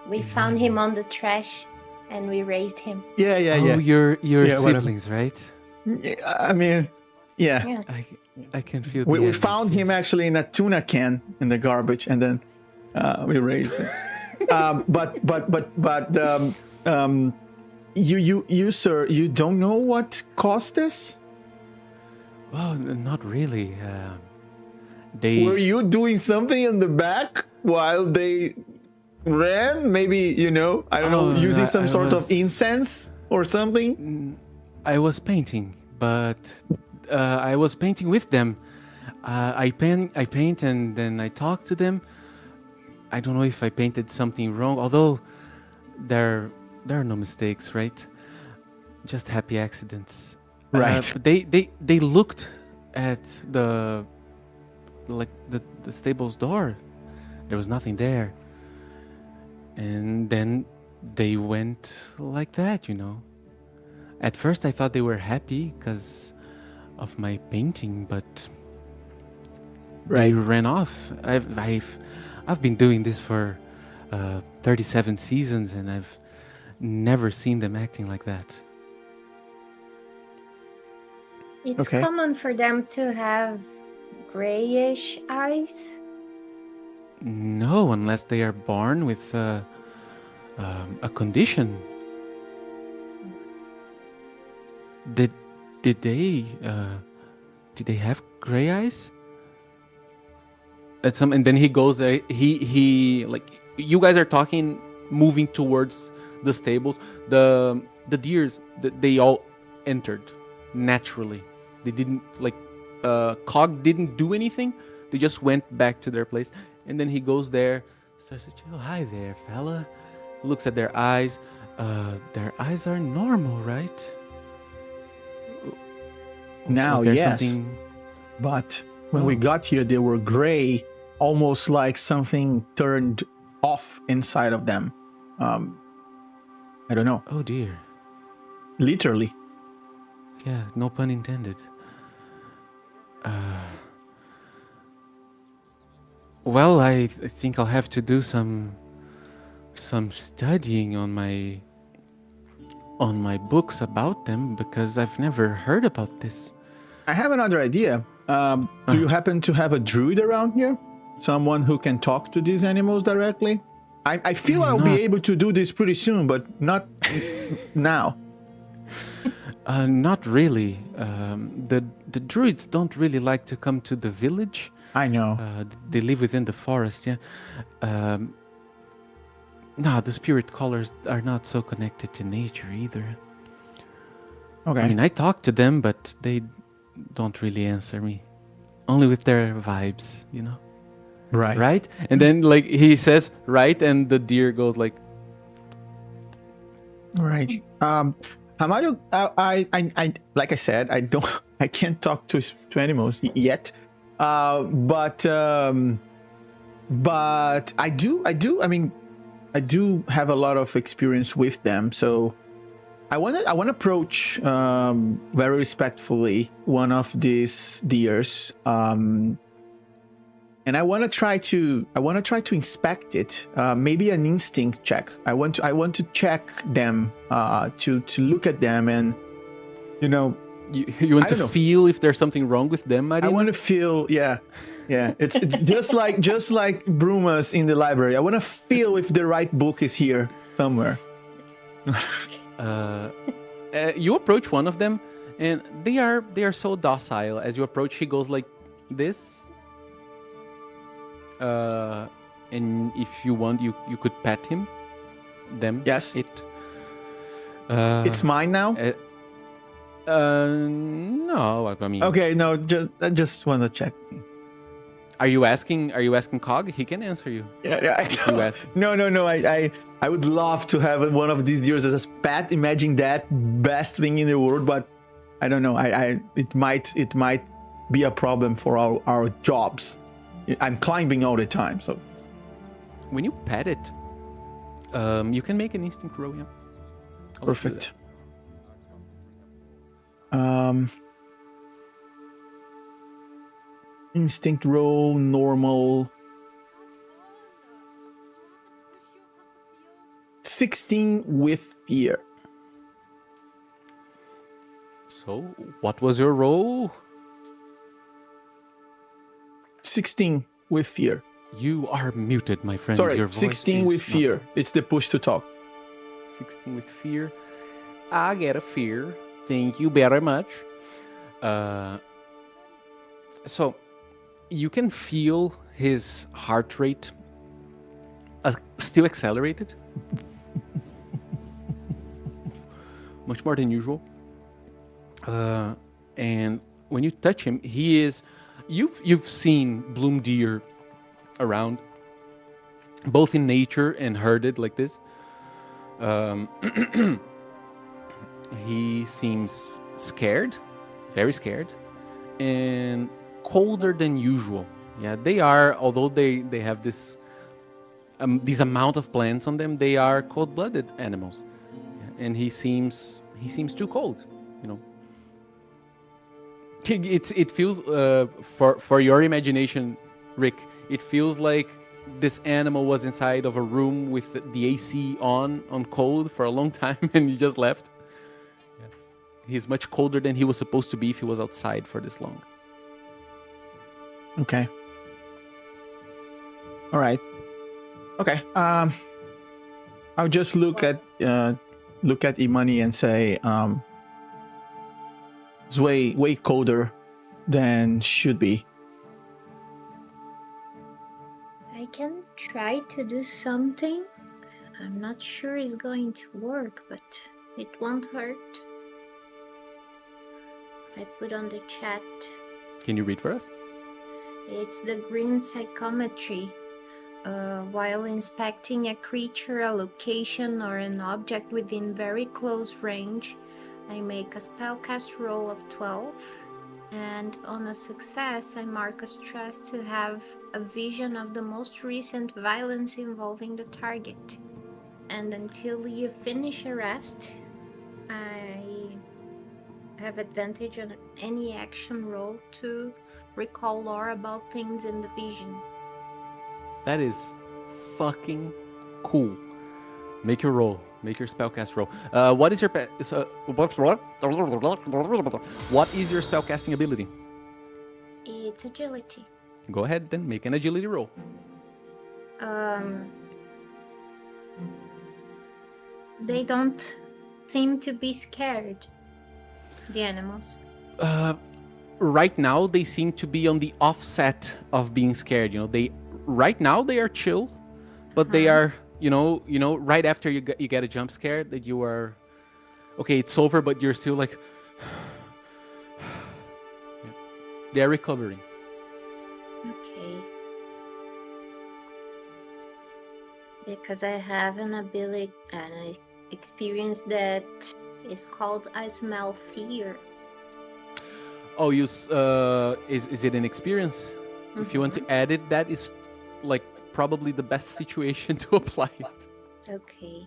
We found him on the trash, and we raised him. Yeah. Oh, your Yeah, whatever. siblings, right? I mean, yeah. Yeah. I can feel. We found him actually in a tuna can in the garbage, and then we raised him. You sir, you don't know what caused this? Well, not really. Were you doing something in the back while they ran? Maybe, I don't know, using some sort of incense or something? I was painting, but I was painting with them. I paint, and then I talk to them. I don't know if I painted something wrong, although there are no mistakes, right? Just happy accidents. Right. But they looked at the stable's door. There was nothing there. And then they went like that, At first I thought they were happy because of my painting, but they ran off. I've been doing this for 37 seasons, and I've never seen them acting like that. It's Okay. common for them to have grayish eyes. No, unless they are born with a condition. Did they have gray eyes? And then he goes there. He like, you guys are talking, moving towards the stables. The deers, they all entered naturally. They didn't Cog didn't do anything. They just went back to their place. And then he goes there, starts to say, "Oh, hi there, fella." Looks at their eyes. Their eyes are normal, right? Now, Was there yes. something- But when we got here, they were gray, almost like something turned off inside of them. I don't know. Oh dear. Literally. Yeah, no pun intended. Well, I think I'll have to do some studying on my books about them, because I've never heard about this. I have another idea. Do you happen to have a druid around here? Someone who can talk to these animals directly? I feel I'll be able to do this pretty soon, but not now. Not really. The druids don't really like to come to the village. I know. They live within the forest, yeah. No, the spirit callers are not so connected to nature either. Okay. I mean, I talk to them, but they don't really answer me. Only with their vibes, you know? Right. Right? And then like he says, right, and the deer goes like, Right. Hamadu, I like I said, I can't talk to animals yet. But I do. I mean, I do have a lot of experience with them, so I want to approach very respectfully one of these deers, and I want to try to inspect it. Maybe an instinct check. I want to check them, to look at them, and you know. you want to feel if there's something wrong with them, Marina? I want to feel, yeah. It's just like Brumas in the library. I want to feel if the right book is here somewhere. You approach one of them, and they are so docile. As you approach, he goes like this. And if you want, you could pet him. Them. Yes. It's mine now. No. I mean. Okay, no. I just want to check. Are you asking Cog? He can answer you. Yeah. You ask. No. I would love to have one of these deers as a pet. Imagine that, best thing in the world. But I don't know. It might be a problem for our jobs. I'm climbing all the time, so. When you pet it, you can make an instinct roll. Yeah. I'll let you do Perfect. Instinct roll, normal. 16 with fear. So, what was your roll? 16 with fear. You are muted, my friend. Sorry, Your voice 16 is with not- fear. It's the push to talk. 16 with fear. I get a fear. Thank you very much. So, you can feel his heart rate still accelerated. Much more than usual. And when you touch him, he is... You've seen bloom deer around, both in nature and herded like this. He seems scared, very scared, and colder than usual. Yeah, they are, although they have this amount of plants on them, they are cold-blooded animals. Yeah, and he seems too cold, you know. It feels for your imagination, Rick, it feels like this animal was inside of a room with the AC on cold for a long time and he just left. Yeah. He's much colder than he was supposed to be if he was outside for this long. Okay. All right. Okay. I'll just look at Imani and say, it's way colder than should be. I can try to do something. I'm not sure it's going to work, but it won't hurt. I put on the chat. Can you read for us? It's the green psychometry. While inspecting a creature, a location, or an object within very close range, I make a spellcast roll of 12, and on a success, I mark a stress to have a vision of the most recent violence involving the target. And until you finish a rest, I have advantage on any action roll to recall lore about things in the vision. That is fucking cool. Make your roll. Make your spellcast roll. What is your what is your spellcasting ability? It's agility. Go ahead then, make an agility roll. They don't seem to be scared, the animals. Right now they seem to be on the offset of being scared. You know, right now they are chill, but they are, you know, right after you get a jump scare that you are, okay, it's over, but you're still like, They're recovering. Okay. Because I have an ability and experience that is called I smell fear. Oh, is it an experience? If you want to add it, that is like probably the best situation to apply it. Okay.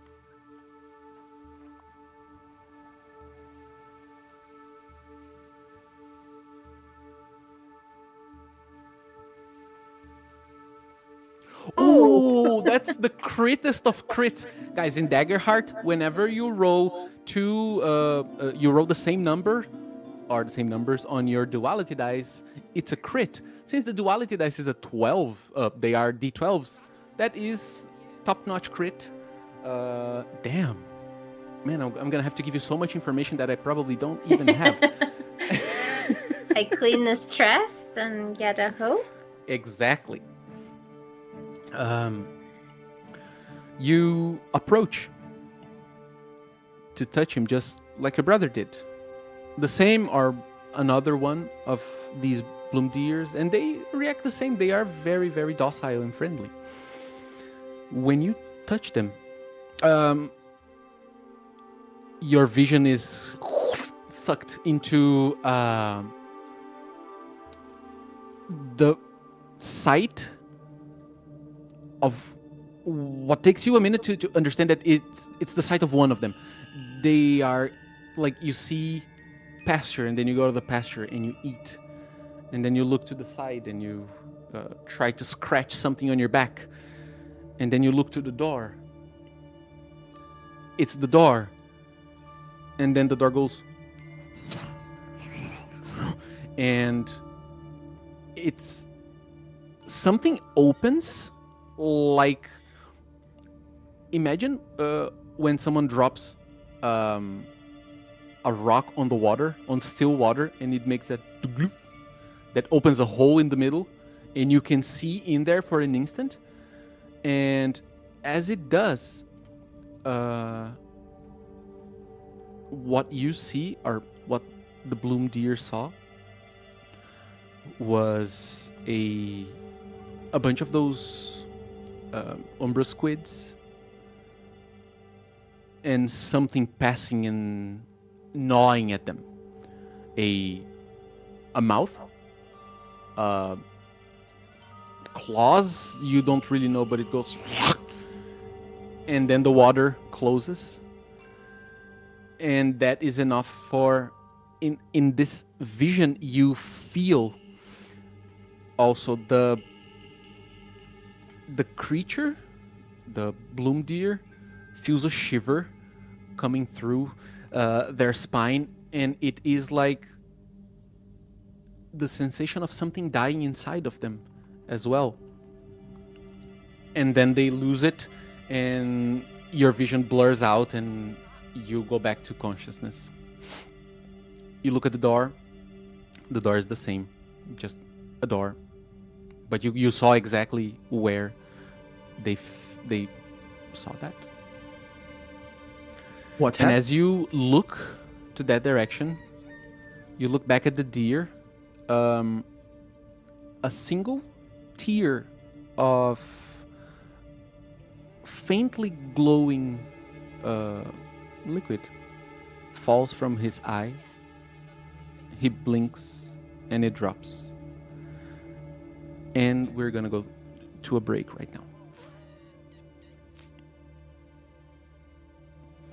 Oh, that's the crittest of crits, guys. In Daggerheart, whenever you roll you roll the same number or the same numbers on your duality dice, it's a crit. Since the duality dice is a 12, they are d12s. That is top-notch crit. Damn, man, I'm gonna have to give you so much information that I probably don't even have. I clean the stress and get a hope. Exactly. You approach to touch him just like your brother did. The same are another one of these bloom deers, and they react the same. They are very, very docile and friendly. When you touch them, your vision is sucked into the sight of what takes you a minute to understand that it's the sight of one of them. They are like, you see pasture, and then you go to the pasture and you eat, and then you look to the side and you try to scratch something on your back, and then you look to the door. It's the door, and then the door goes, and it's something opens. Like, imagine when someone drops a rock on the water, on still water, and it makes that opens a hole in the middle, and you can see in there for an instant. And as it does, what you see, or what the bloom deer saw, was a bunch of those umbra squids, and something passing and gnawing at them. A mouth, claws, you don't really know, but it goes, and then the water closes, and that is enough for, in this vision, you feel also the creature, the bloom deer, feels a shiver coming through their spine, and it is like the sensation of something dying inside of them as well. And then they lose it, and your vision blurs out, and you go back to consciousness. You look at the door is the same, just a door. But you saw exactly where they saw that. What happened? And as you look to that direction, you look back at the deer. A single tear of faintly glowing liquid falls from his eye. He blinks and it drops. And we're gonna go to a break right now.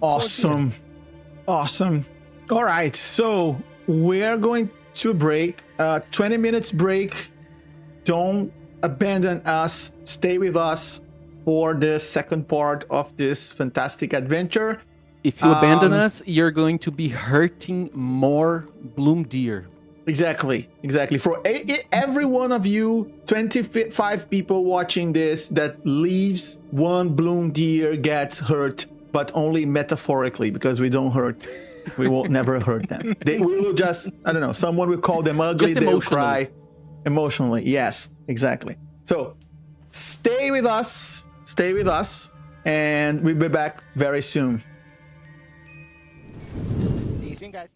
Awesome. Awesome. All right. So we're going to break. 20 minutes break. Don't abandon us. Stay with us for the second part of this fantastic adventure. If you abandon us, you're going to be hurting more bloom deer. Exactly. For every one of you, 25 people watching this that leaves, one bloom deer gets hurt, but only metaphorically, because we don't hurt. We will never hurt them. We will just, I don't know, someone will call them ugly, they'll cry. Emotionally, yes, exactly. So stay with us, and we'll be back very soon. See you soon, guys.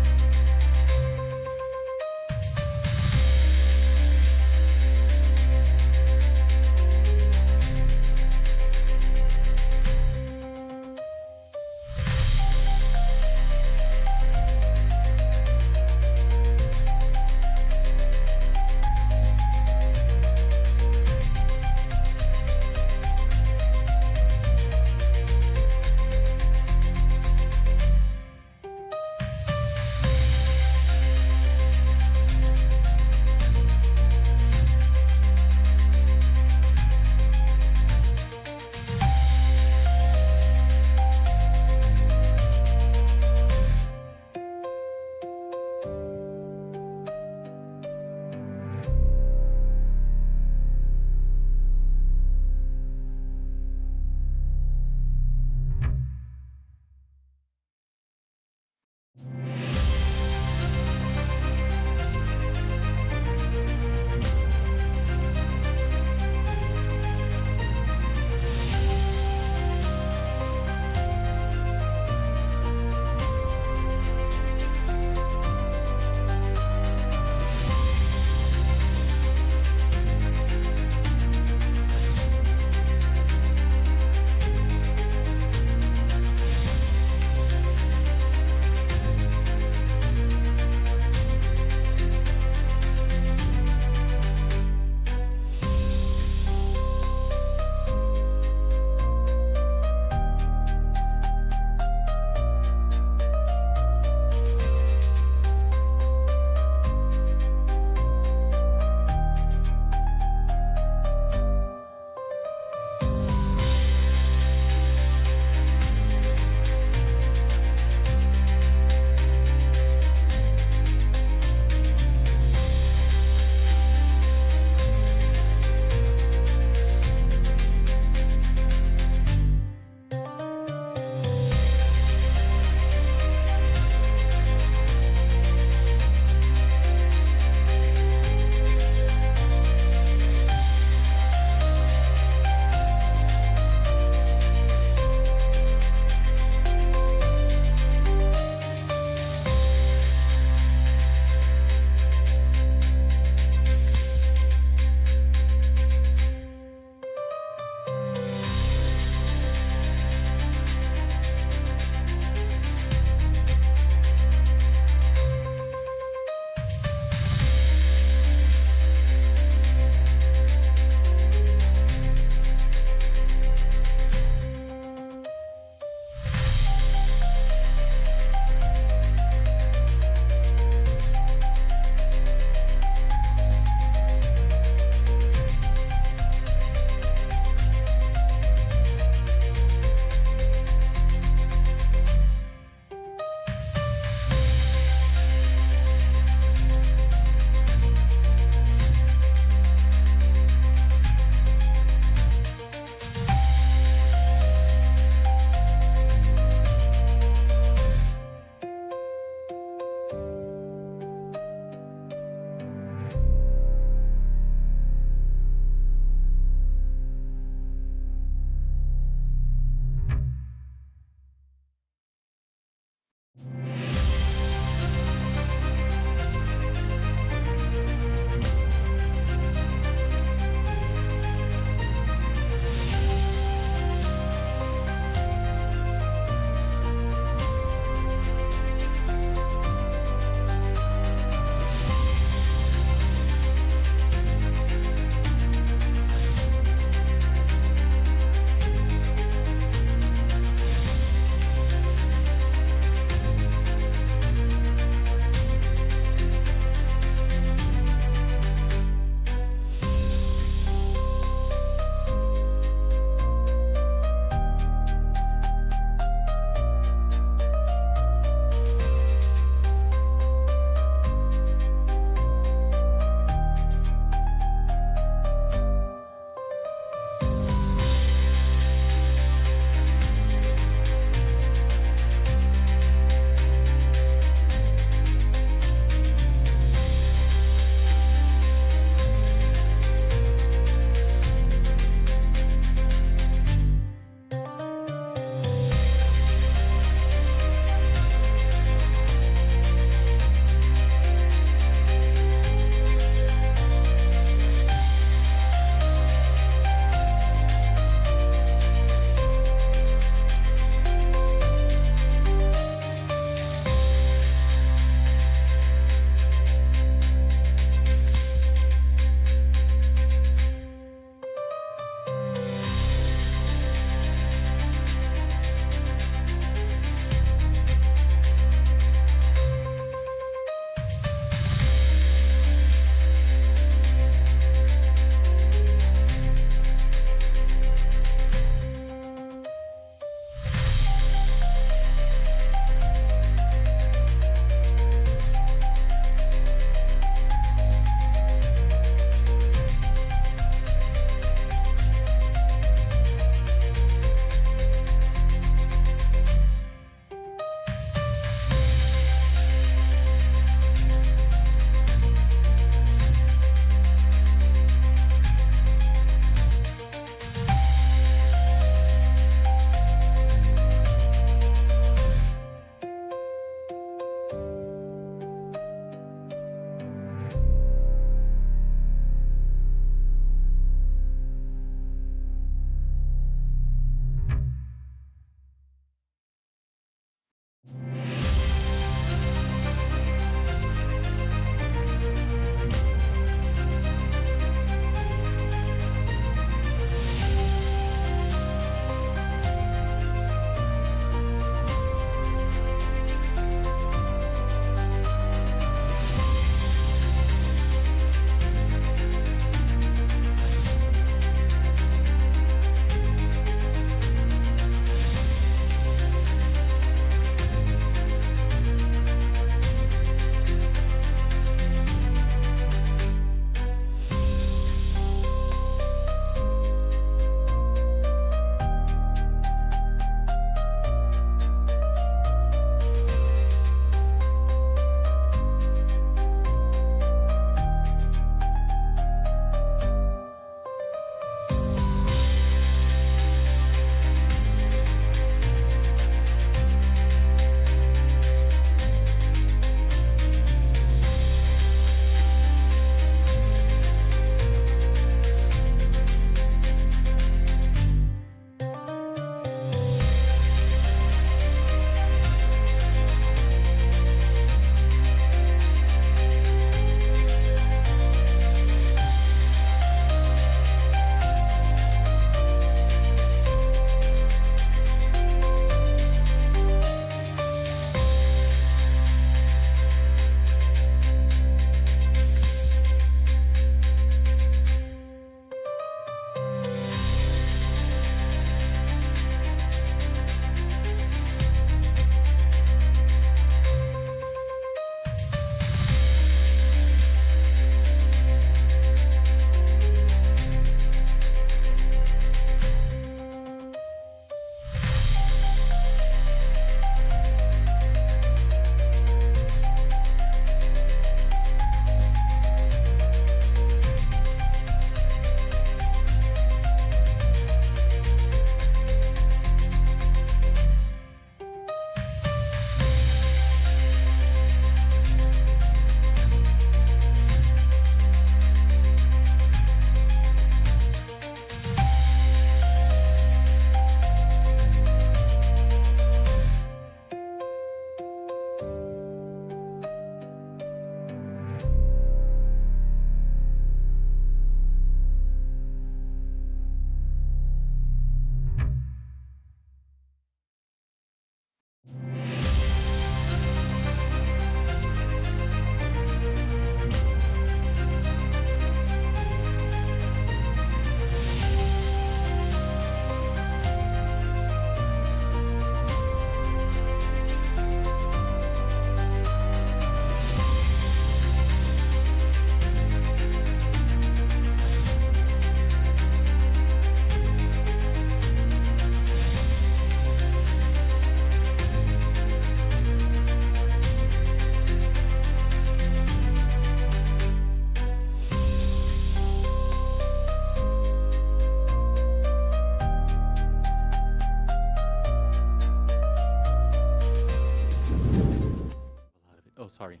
Oh, sorry.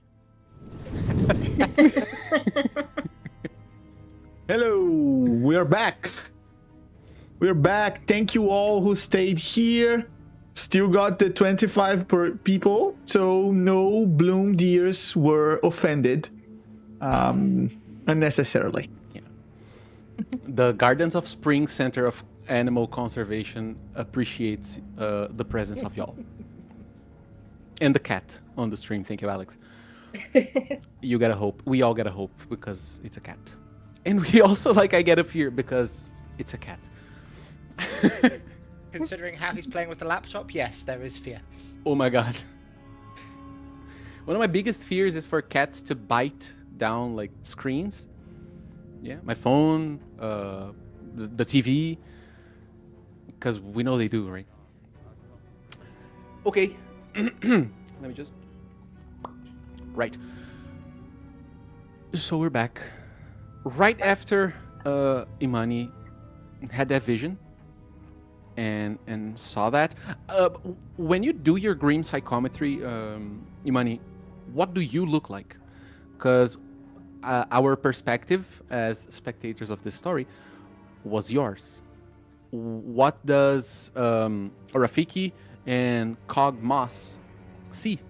Hello, we're back. We're back. Thank you all who stayed here. Still got the 25 people, so no bloom deers were offended unnecessarily. The Gardens of Spring Center of Animal Conservation appreciates the presence of y'all. And the cat on the stream. Thank you, Alex. You gotta hope. We all gotta hope because it's a cat. And we also, like, I get a fear because it's a cat. Considering how he's playing with the laptop, yes, there is fear. Oh my god. One of my biggest fears is for cats to bite down, like, screens. Yeah, my phone, the TV, because we know they do, right? Okay. Let me just... Right. So we're back. Right after Imani had that vision and saw that, when you do your dream psychometry, Imani, what do you look like? Because our perspective as spectators of this story was yours. What does Rafiki and Cog Moss see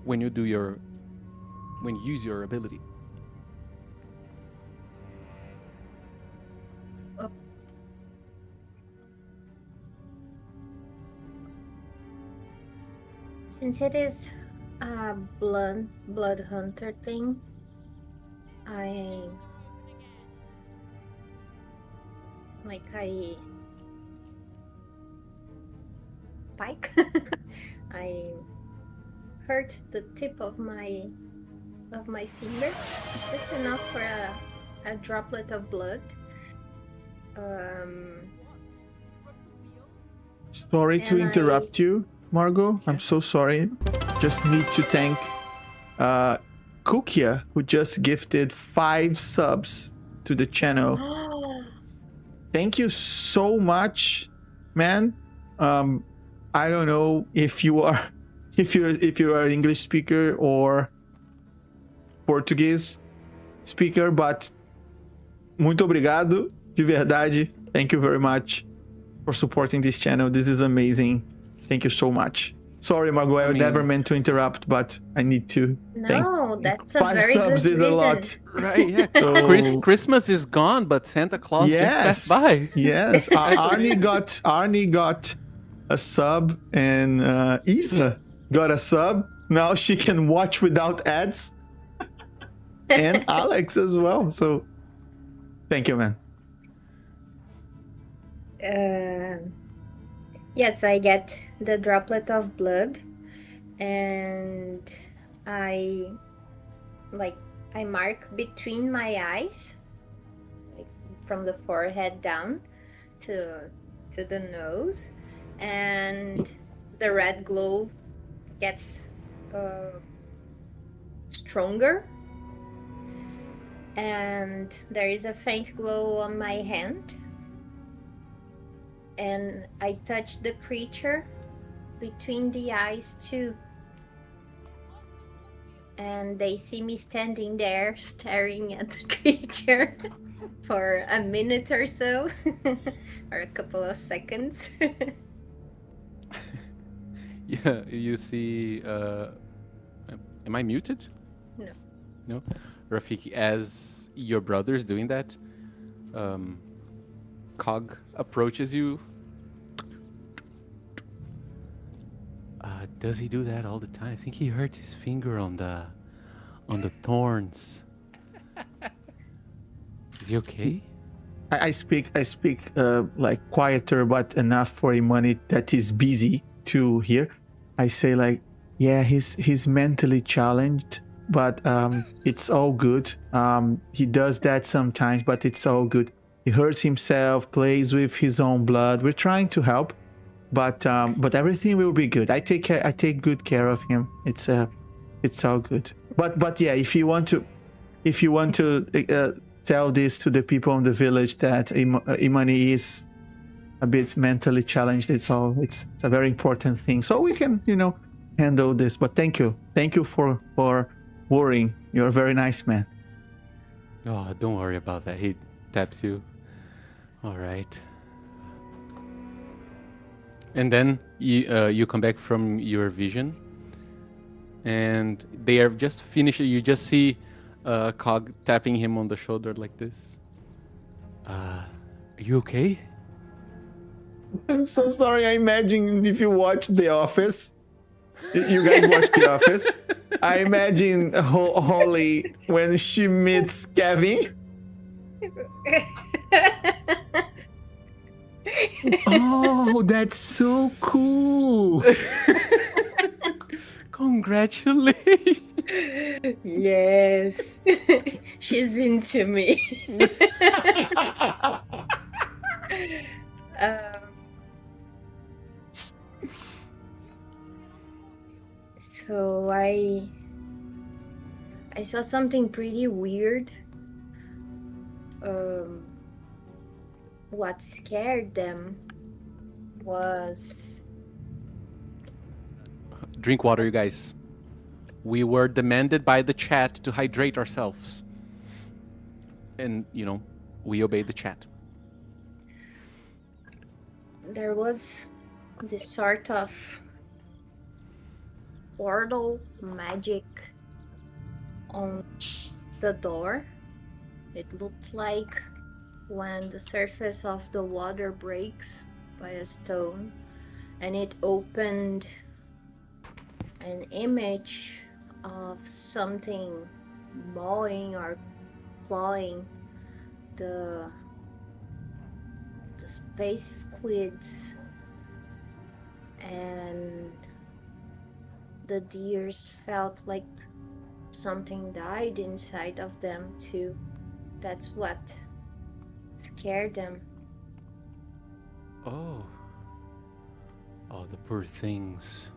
when you use your ability? Since it is a blood hunter thing, I I hurt the tip of my finger, just enough for a droplet of blood. Sorry to And interrupt you, Margot. I'm so sorry. Just need to thank Kukia, who just gifted 5 subs to the channel. Thank you so much, man. I don't know if you are an English speaker or Portuguese speaker, but muito obrigado, de verdade. Thank you very much for supporting this channel. This is amazing. Thank you so much. Sorry, Margot, I never meant to interrupt, but I need to. No, that's a 5 very subs good is a reason. lot. Right, yeah. So- Christmas is gone, but Santa Claus just passed by. Yes. Arnie got a sub, and Isa got a sub. Now she can watch without ads. And Alex as well. So thank you, man. Yes, I get the droplet of blood, and I mark between my eyes, like from the forehead down to the nose, and the red glow gets stronger, and there is a faint glow on my hand. And I touch the creature between the eyes too. And they see me standing there staring at the creature for a minute or so, or a couple of seconds. Yeah, you see... am I muted? No. No? Rafiki, as your brother's doing that, Cog approaches you. Does he do that all the time? I think he hurt his finger on the thorns. Is he okay? I speak like quieter, but enough for Imani that is busy to hear. I say like, yeah, he's mentally challenged, but it's all good. He does that sometimes, but it's all good. He hurts himself, plays with his own blood. We're trying to help, but everything will be good. I take good care of him. It's all good. But yeah, if you want to tell this to the people in the village that Imani is a bit mentally challenged, it's a very important thing. So we can, handle this. But thank you for worrying. You're a very nice man. Oh, don't worry about that. He taps you. All right. And then you come back from your vision, and they are just finished. You just see Cog tapping him on the shoulder like this. Are you okay? I'm so sorry. I imagine if you watch The Office, you guys watch The Office. I imagine Holly when she meets Kevin. Oh, that's so cool. Congratulations. Yes. She's into me. So I saw something pretty weird. What scared them was Drink water, you guys. We were demanded by the chat to hydrate ourselves. And, we obeyed the chat. there was this sort of portal magic on the door. It looked like when the surface of the water breaks by a stone, and it opened an image of something mowing or clawing the space squids, and the deers felt like something died inside of them too. That's what scared them. Oh, the poor things.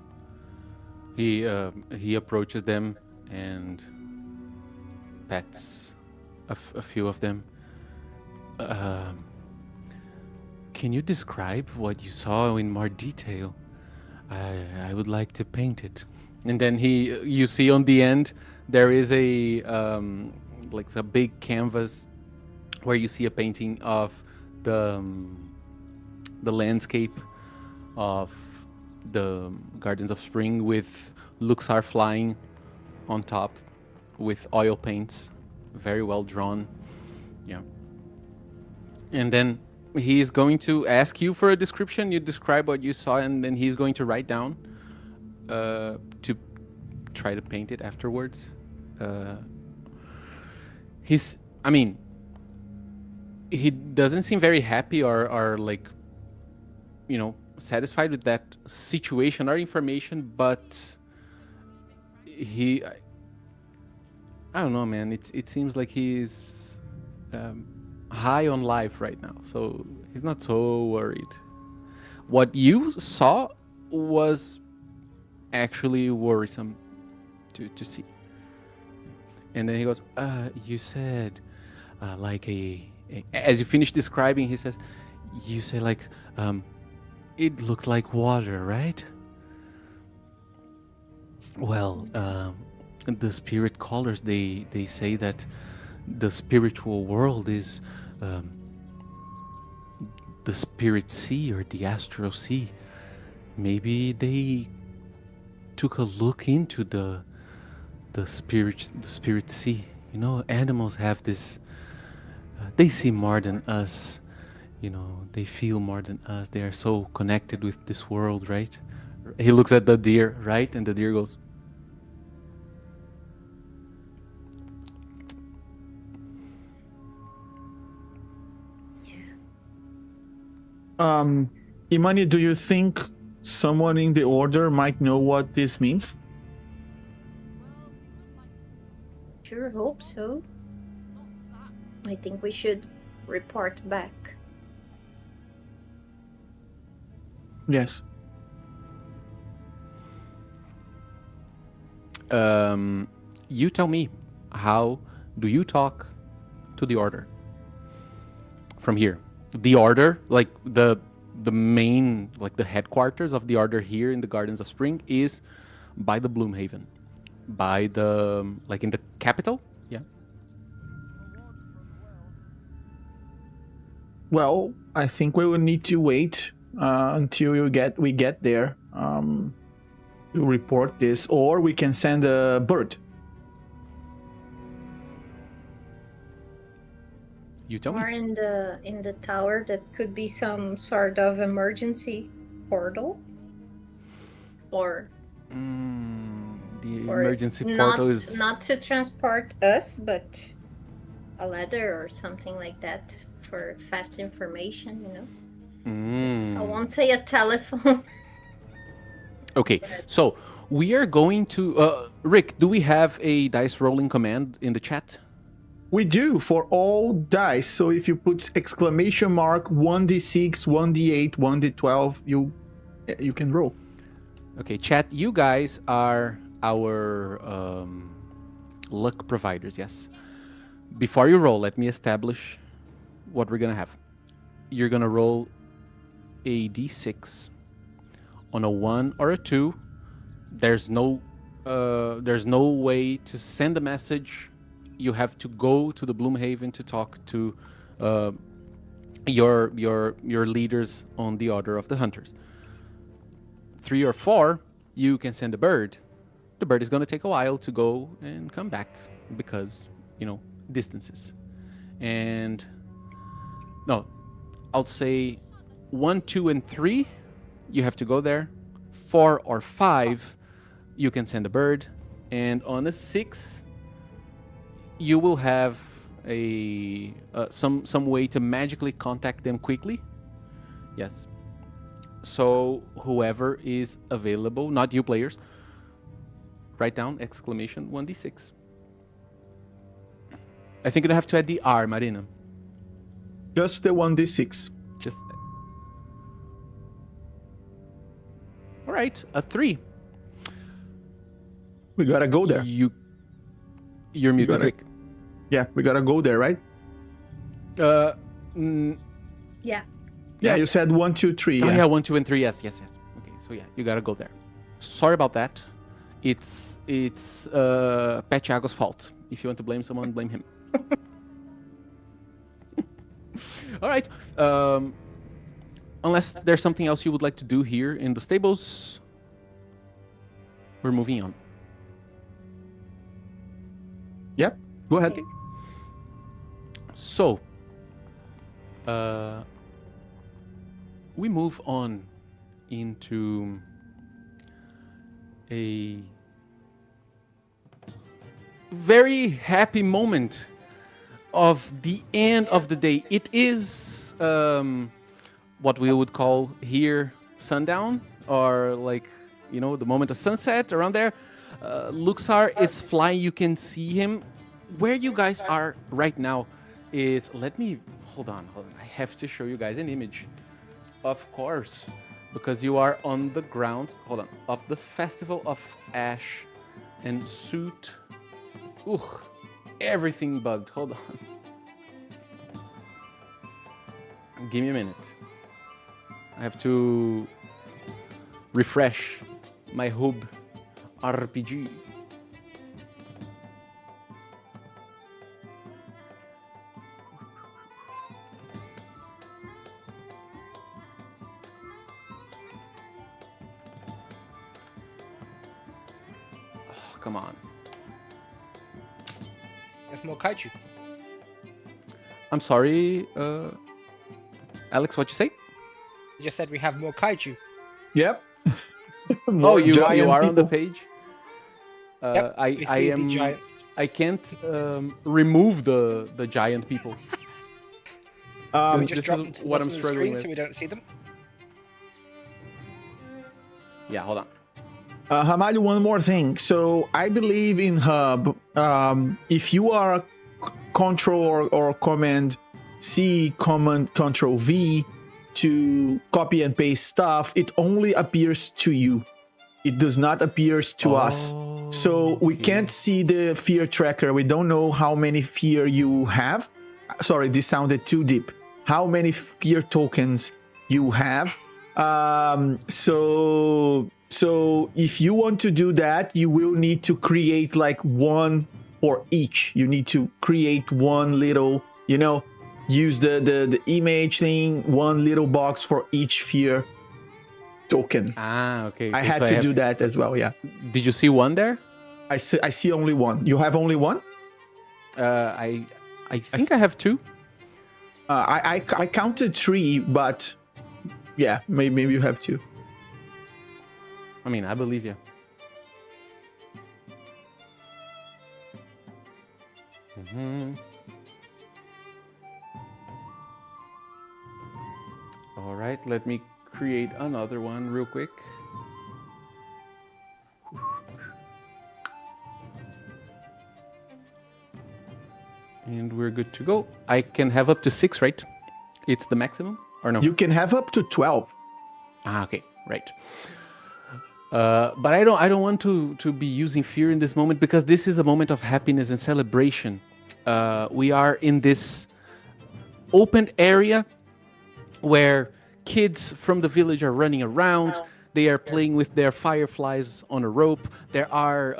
He approaches them and pets a few of them. Can you describe what you saw in more detail? I would like to paint it. And then you see on the end there is a like a big canvas where you see a painting of the landscape of the Gardens of Spring with Luxar flying on top with oil paints, very well drawn. Yeah. And then he's going to ask you for a description. You describe what you saw, and then he's going to write down to try to paint it afterwards. He doesn't seem very happy or like, satisfied with that situation or information, but I don't know, man. It seems like he's high on life right now, so he's not so worried. What you saw was actually worrisome to see. And then he goes, you said like as you finish describing, he says, you say like it looked like water, right? Well, the spirit callers, they say that the spiritual world is the spirit sea or the astral sea. Maybe they took a look into the spirit sea. Animals have this. They see more than us. They feel more than us. They are so connected with this world, right? He looks at the deer, right? And the deer goes, Imani, do you think someone in the order might know what this means? Sure hope so. I think we should report back. Yes. You tell me, how do you talk to the order from here? The order, like the main, like the headquarters of the order here in the Gardens of Spring is by the Bloomhaven, by the like in the capital. Yeah. Well, I think we will need to wait until we get there to report this, or we can send a bird. You tell Or me. in the tower, that could be some sort of emergency portal. Or The or emergency not, portal is not to transport us, but a ladder or something like that for fast information, you know. I won't say a telephone. Okay, so we are going to Rick, do we have a dice rolling command in the chat? We do for all dice. So if you put exclamation mark 1d6, 1d8, 1d12, you can roll. Okay, chat, you guys are our luck providers, yes. Before you roll, let me establish what we're gonna have. You're gonna roll a d6 on a 1 or a 2. There's no way to send a message. You have to go to the Bloomhaven to talk to your leaders on the Order of the Hunters. 3 or 4, you can send a bird. The bird is going to take a while to go and come back because, you know, distances. And no, I'll say 1, 2, and 3, you have to go there. 4 or 5, you can send a bird. And on a 6, you will have a some way to magically contact them quickly. Yes. So whoever is available, not you players, write down exclamation 1d6. I think you'd have to add the R, Marina. Just the 1d6. Just. All right, a 3. We gotta go there. You're muted, gotta- Rick. Yeah, we gotta go there, right? Yeah. Yeah, you said 1, 2, 3. Oh, Yeah. yeah, 1, 2, and 3. Yes. Okay, so yeah, you gotta go there. Sorry about that. It's Pat Thiago's fault. If you want to blame someone, blame him. All right. Unless there's something else you would like to do here in the stables, we're moving on. Yep. Go ahead. Okay. So, we move on into a very happy moment of the end of the day. It is what we would call here sundown, or like, you know, the moment of sunset around there. Luxar is flying. You can see him. Where you guys are right now is, let me, hold on. I have to show you guys an image. Of course, because you are on the ground, hold on, of the Festival of Ash and Soot. Ooh, everything bugged. Hold on. Give me a minute. I have to refresh my hub RPG. Oh, come on. We have more kaiju. I'm sorry, Alex, what you say? You just said we have more kaiju. Yep. Oh, More you giant are on the people. page? Yep, I we see the am. giants. I can't remove the giant people. We this just drop is them to the what bottom I'm of the struggling screen so with. we don't see them. Yeah, hold on. Ramalho, one more thing. So I believe in Hub, if you are Control or Command C, Command Control V to copy and paste stuff, it only appears to you. It does not appear to us. So we can't see the fear tracker. We don't know how many fear you have. Sorry, this sounded too deep. How many fear tokens you have. So So if you want to do that, you will need to create like one for each. You need to create one little, use the image thing, one little box for each fear token. Ah, okay. I okay, had so to do that as well, yeah. Did you see one there? I see only one. You have only one? I think I have two. I counted 3, but yeah, maybe you have 2. I mean, I believe you. All right, let me create another one real quick. And we're good to go. I can have up to 6, right? It's the maximum, or no? You can have up to 12. Ah, okay, right. But I don't want to be using fear in this moment because this is a moment of happiness and celebration. We are in this open area where kids from the village are running around. They are playing with their fireflies on a rope. There are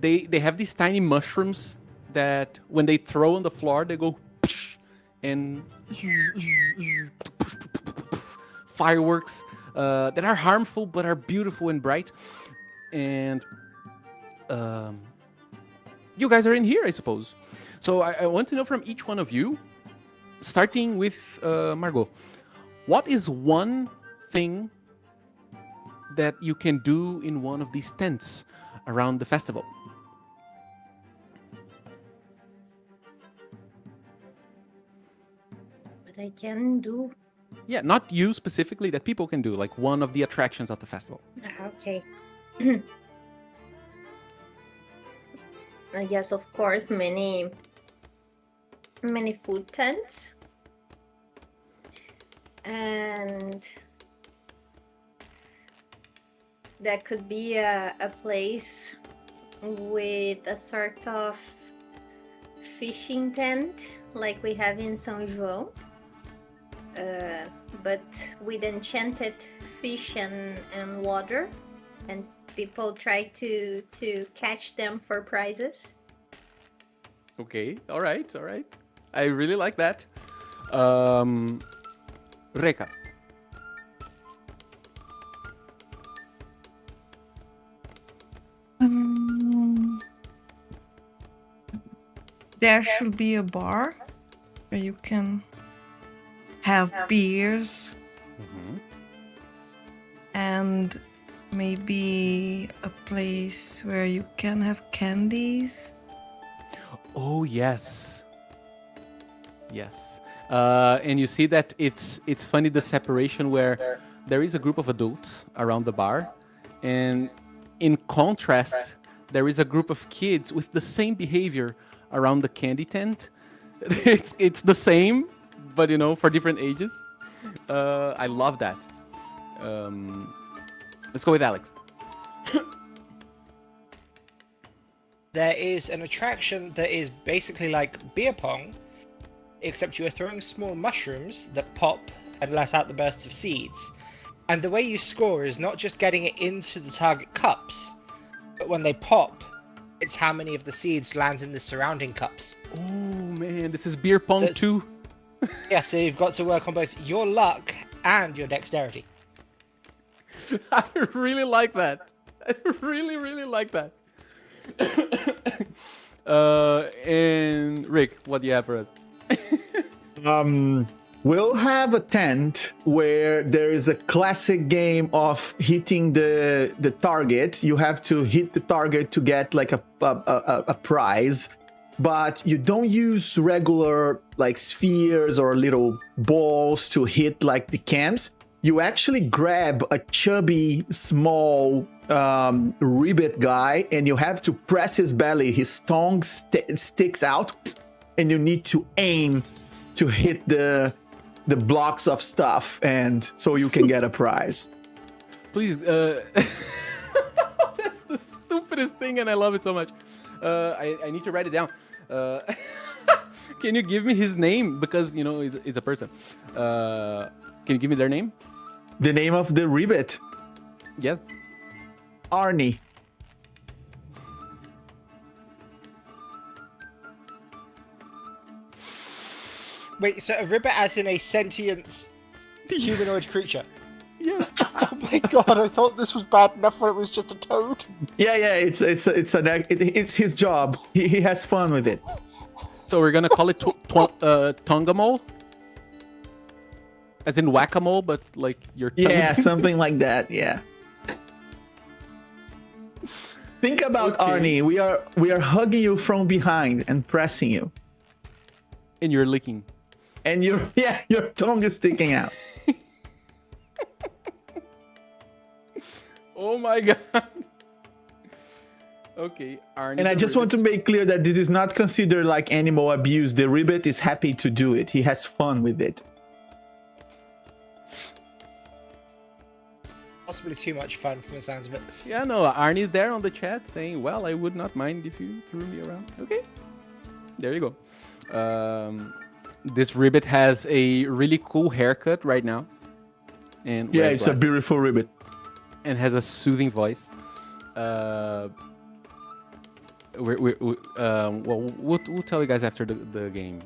they have these tiny mushrooms that when they throw on the floor, they go and fireworks that are harmful but are beautiful and bright. And you guys are in here, I suppose. So I want to know from each one of you, starting with Margot, what is one thing that you can do in one of these tents around the festival? What I can do? Yeah, not you specifically, that people can do, like one of the attractions of the festival. Okay. Yes, of course, many food tents. And that could be a place with a sort of fishing tent like we have in São João, but with enchanted fish and water, and people try to catch them for prizes. Okay, all right. I really like that. Reka. There should be a bar where you can have beers and maybe a place where you can have candies. Oh, yes. And you see that it's funny, the separation where there is a group of adults around the bar, and in contrast, there is a group of kids with the same behavior around the candy tent. It's the same, but for different ages. I love that. Let's go with Alex. There is an attraction that is basically like beer pong, except you are throwing small mushrooms that pop and let out the bursts of seeds. And the way you score is not just getting it into the target cups, but when they pop, it's how many of the seeds land in the surrounding cups. Oh man, this is beer pong too. Yeah, so you've got to work on both your luck and your dexterity. I really like that. I really, really like that. And Rick, what do you have for us? We'll have a tent where there is a classic game of hitting the target. You have to hit the target to get like a prize, but you don't use regular like spheres or little balls to hit like the camps. You actually grab a chubby, small ribbit guy, and you have to press his belly. His tongue sticks out, and you need to aim to hit the blocks of stuff, and so you can get a prize. Please, that's the stupidest thing, and I love it so much. I need to write it down. Can you give me his name? Because, it's a person. Can you give me their name? The name of the ribbit? Yes. Arnie. Wait, so a ribbit as in a sentient humanoid creature? Yes. Oh my god, I thought this was bad enough when it was just a toad. Yeah, it's his job. He has fun with it. So we're gonna call it Tongamole? As in whack-a-mole, but like your tongue. Yeah, something like that. Yeah. Think about Okay. Arnie. We are hugging you from behind and pressing you, And you're licking. and your tongue is sticking out. Oh my god. Okay, Arnie. And I just want to make clear that this is not considered like animal abuse. The ribbit is happy to do it. He has fun with it. Possibly too much fun from the sounds of it. Yeah, no, Arnie's there on the chat saying, well, I would not mind if you threw me around. Okay. There you go. This ribbit has a really cool haircut right now. And Yeah, wears it's glasses a beautiful ribbit. and has a soothing voice. We'll tell you guys after the game.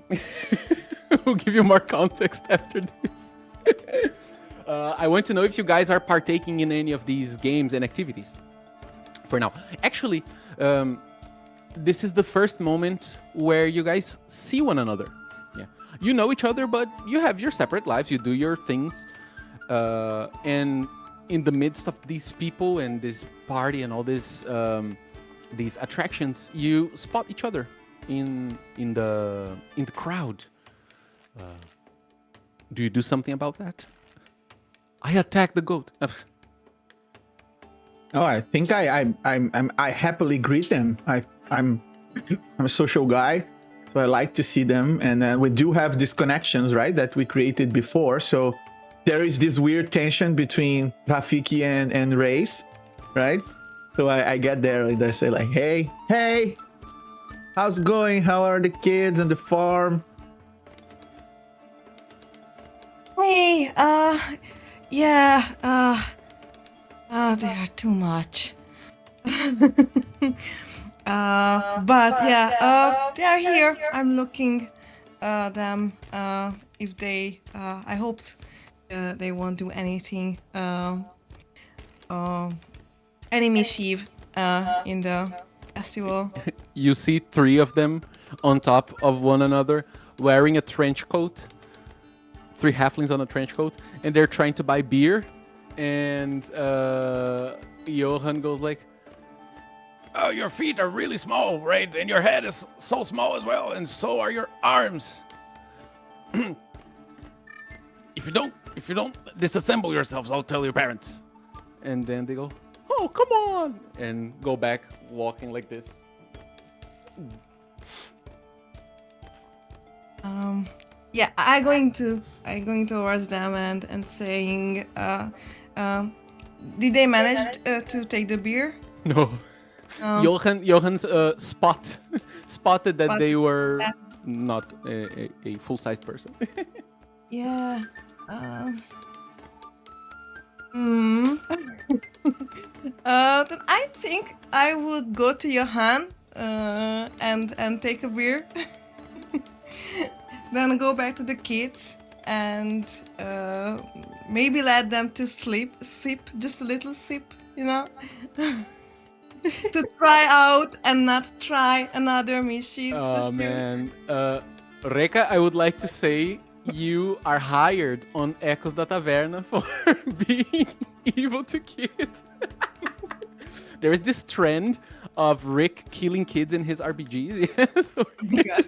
We'll give you more context after this. I want to know if you guys are partaking in any of these games and activities. For now, actually, this is the first moment where you guys see one another. Yeah, you know each other, but you have your separate lives. You do your things, and in the midst of these people and this party and all this. These attractions, you spot each other in the crowd. Do you do something about that? I attack the goat. Oh, I think I happily greet them. I'm a social guy, so I like to see them, and we do have these connections, right, that we created before. So there is this weird tension between Rafiki and Reis, right? So I get there and I say like, hey, how's it going? How are the kids on the farm? Hey, yeah, they are too much. But yeah, they are here. I'm looking them. If they, I hope they won't do anything. Any mischief in the festival. You see 3 of them on top of one another, wearing a trench coat. 3 halflings on a trench coat, and they're trying to buy beer. And Johan goes like, Oh, your feet are really small, right? And your head is so small as well, and so are your arms. If you don't disassemble yourselves, I'll tell your parents. and then they go, oh, come on, and go back walking like this. Yeah, I going towards them and saying, did they manage to take the beer? No. Johan's spotted that they were not a full-sized person. Yeah. Then I think I would go to Johan and take a beer. Then go back to the kids and maybe let them to sip just a little sip, you know, to try out and not try another mischief. Oh man, Reka, I would like to say you are hired on Ecos da Taverna for being evil to kids. There is this trend of Rick killing kids in his RPGs. Yes.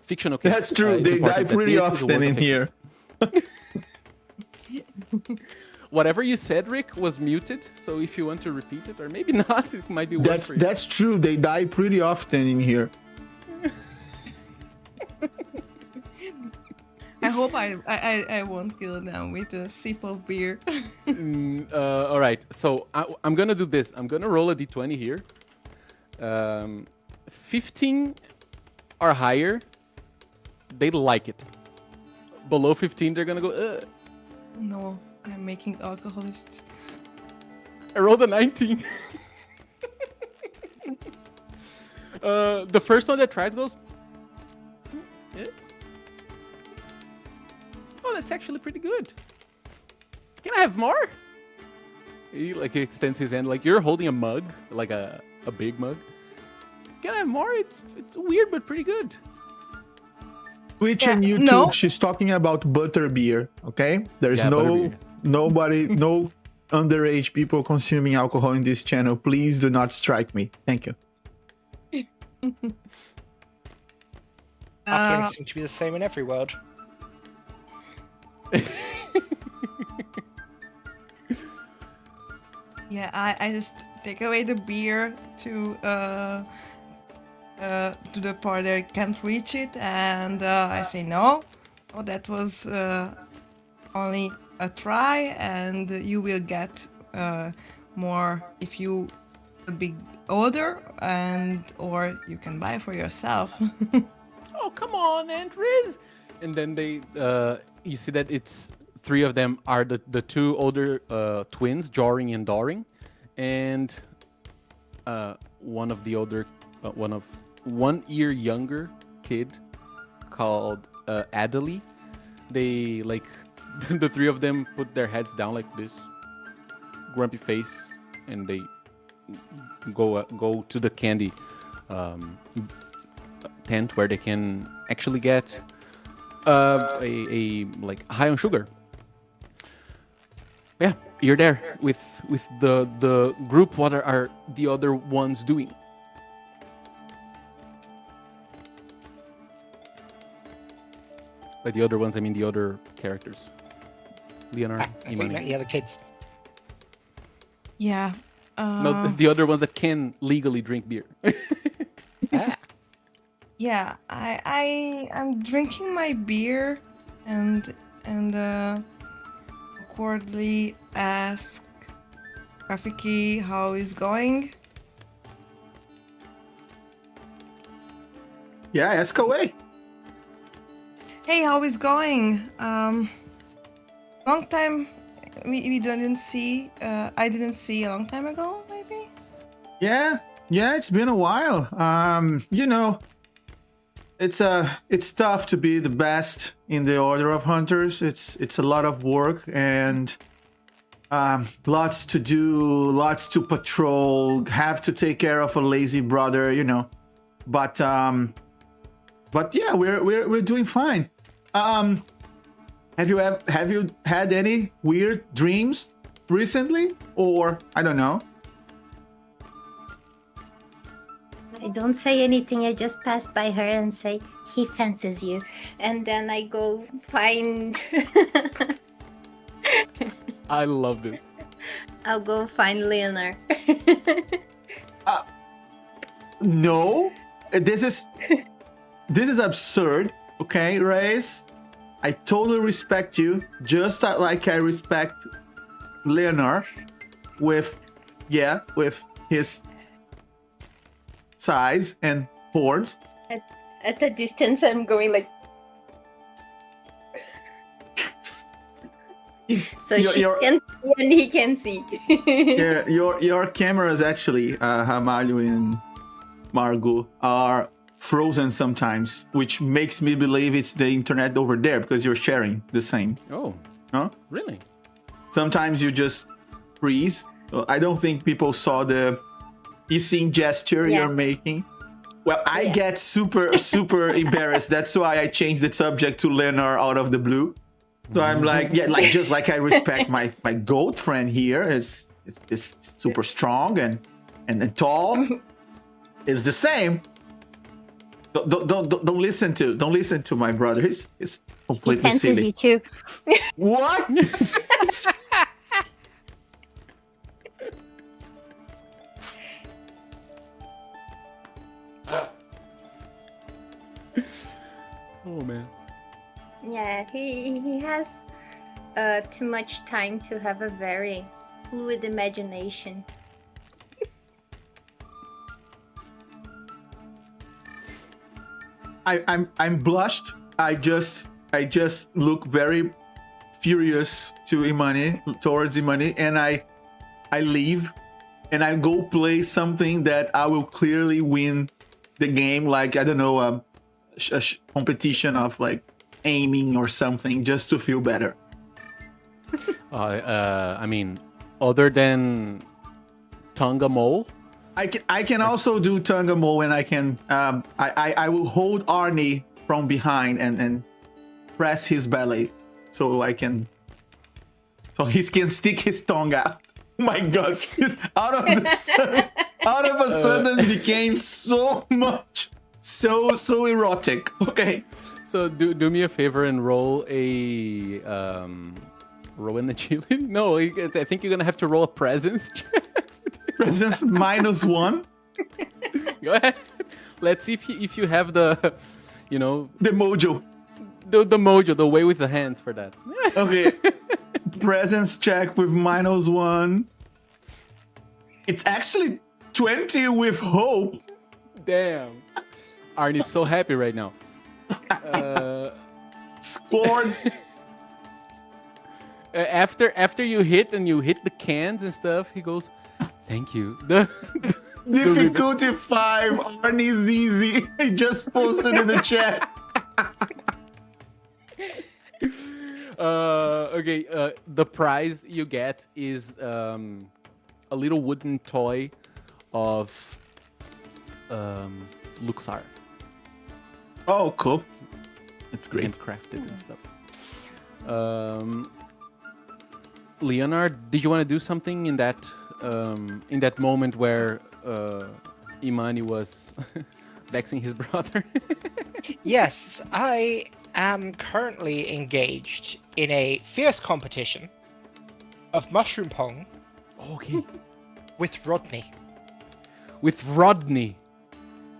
Fictional kids. That's true. It's They die important that pretty this is a often work in of fiction. here. Whatever you said, Rick, was muted. So if you want to repeat it, or maybe not, it might be worse for you. That's true. They die pretty often in here. I hope I won't kill them with a sip of beer. All right, so I'm gonna do this. I'm gonna roll a d20 here. 15 or higher, they like it. Below 15, they're gonna go. No, I'm making alcoholists. I rolled a 19. The first one that tries goes. Yeah. Oh, that's actually pretty good. Can I have more? He extends his hand like you're holding a mug, like a big mug. Can I have more? It's weird but pretty good. Twitch Yeah, and YouTube, no. she's talking about butterbeer, okay? There's Yeah, no butterbeer. nobody, no underage people consuming alcohol in this channel. Please do not strike me. Thank you. Our feelings seem to be the same in every world. Yeah, I just take away the beer to the part that I can't reach it, and I say no. Oh, that was only a try, and you will get more if you would be older, and or you can buy for yourself. Oh, come on, Aunt Riz. And then they, you see that it's three of them are the two older twins, Joring and Doring, and one of the older, 1 year younger kid called Adelie. They like the three of them put their heads down like this, grumpy face, and they go to the candy tent where they can actually get a like high on sugar. Yeah, you're there with the group. What are the other ones doing? By the other ones, I mean the other characters. Leonard, I think Imani. that the other kids. Yeah. No, the other ones that can legally drink beer. Ah, Yeah, I'm drinking my beer and awkwardly ask Rafiki how it's going. Yeah, ask away. Hey, how is going? Long time we didn't see. I didn't see a long time ago, maybe. Yeah, it's been a while. You know, it's tough to be the best in the order of hunters. It's a lot of work and lots to do, lots to patrol, have to take care of a lazy brother, you know. But yeah, we're doing fine. Have you had any weird dreams recently, or I don't know? I don't say anything. I just pass by her and say, "He fences you," and then I go find. I love this. I'll go find Leonard. No, this is absurd. Okay, Reyes, I totally respect you, just like I respect Leonard with his size and horns. At a distance, I'm going like. So she can see and he can see. Yeah, your cameras actually, Ramalho and Margot, are frozen sometimes, which makes me believe it's the internet over there because you're sharing the same. Oh, Huh? really? Sometimes you just freeze. I don't think people saw the hissing gesture Yeah. you're making. Well, I Yeah. get super embarrassed. That's why I changed the subject to Leonard out of the blue. So I'm like, yeah, like just like I respect my goat friend here is super strong and tall. Is the same. Don't listen to my brother. He's He completely fences silly. you too. What? Oh man. Yeah, he has too much time to have a very fluid imagination. I'm blushed. I just look very furious to Imani, towards Imani, and I leave, and I go play something that I will clearly win the game, like, I don't know, a competition of like aiming or something, just to feel better. I mean, other than Tonga Mole, I can also do Tonga Mole, and I can I will hold Arnie from behind and press his belly so he can stick his tongue out. Oh my god! Out of a sudden became so much so erotic. Okay. so do me a favor and roll a roll an agility. No, I think you're gonna have to roll a presence check. Presence -1. Go ahead. Let's see if you have the, you know, The mojo. the mojo, the way with the hands for that. Okay. Presence check with -1. It's actually 20 with hope. Damn. Arnie's so happy right now. Scored. After you hit the cans and stuff, he goes, "Thank you." Difficulty 5. Arnie's easy. He just posted in the chat. Okay. The prize you get is a little wooden toy of Luxar, Oh, cool. That's great. handcrafted and stuff. Leonard, did you want to do something in that moment where Imani was vexing his brother? Yes, I am currently engaged in a fierce competition of mushroom pong Okay. with Rodney. With Rodney.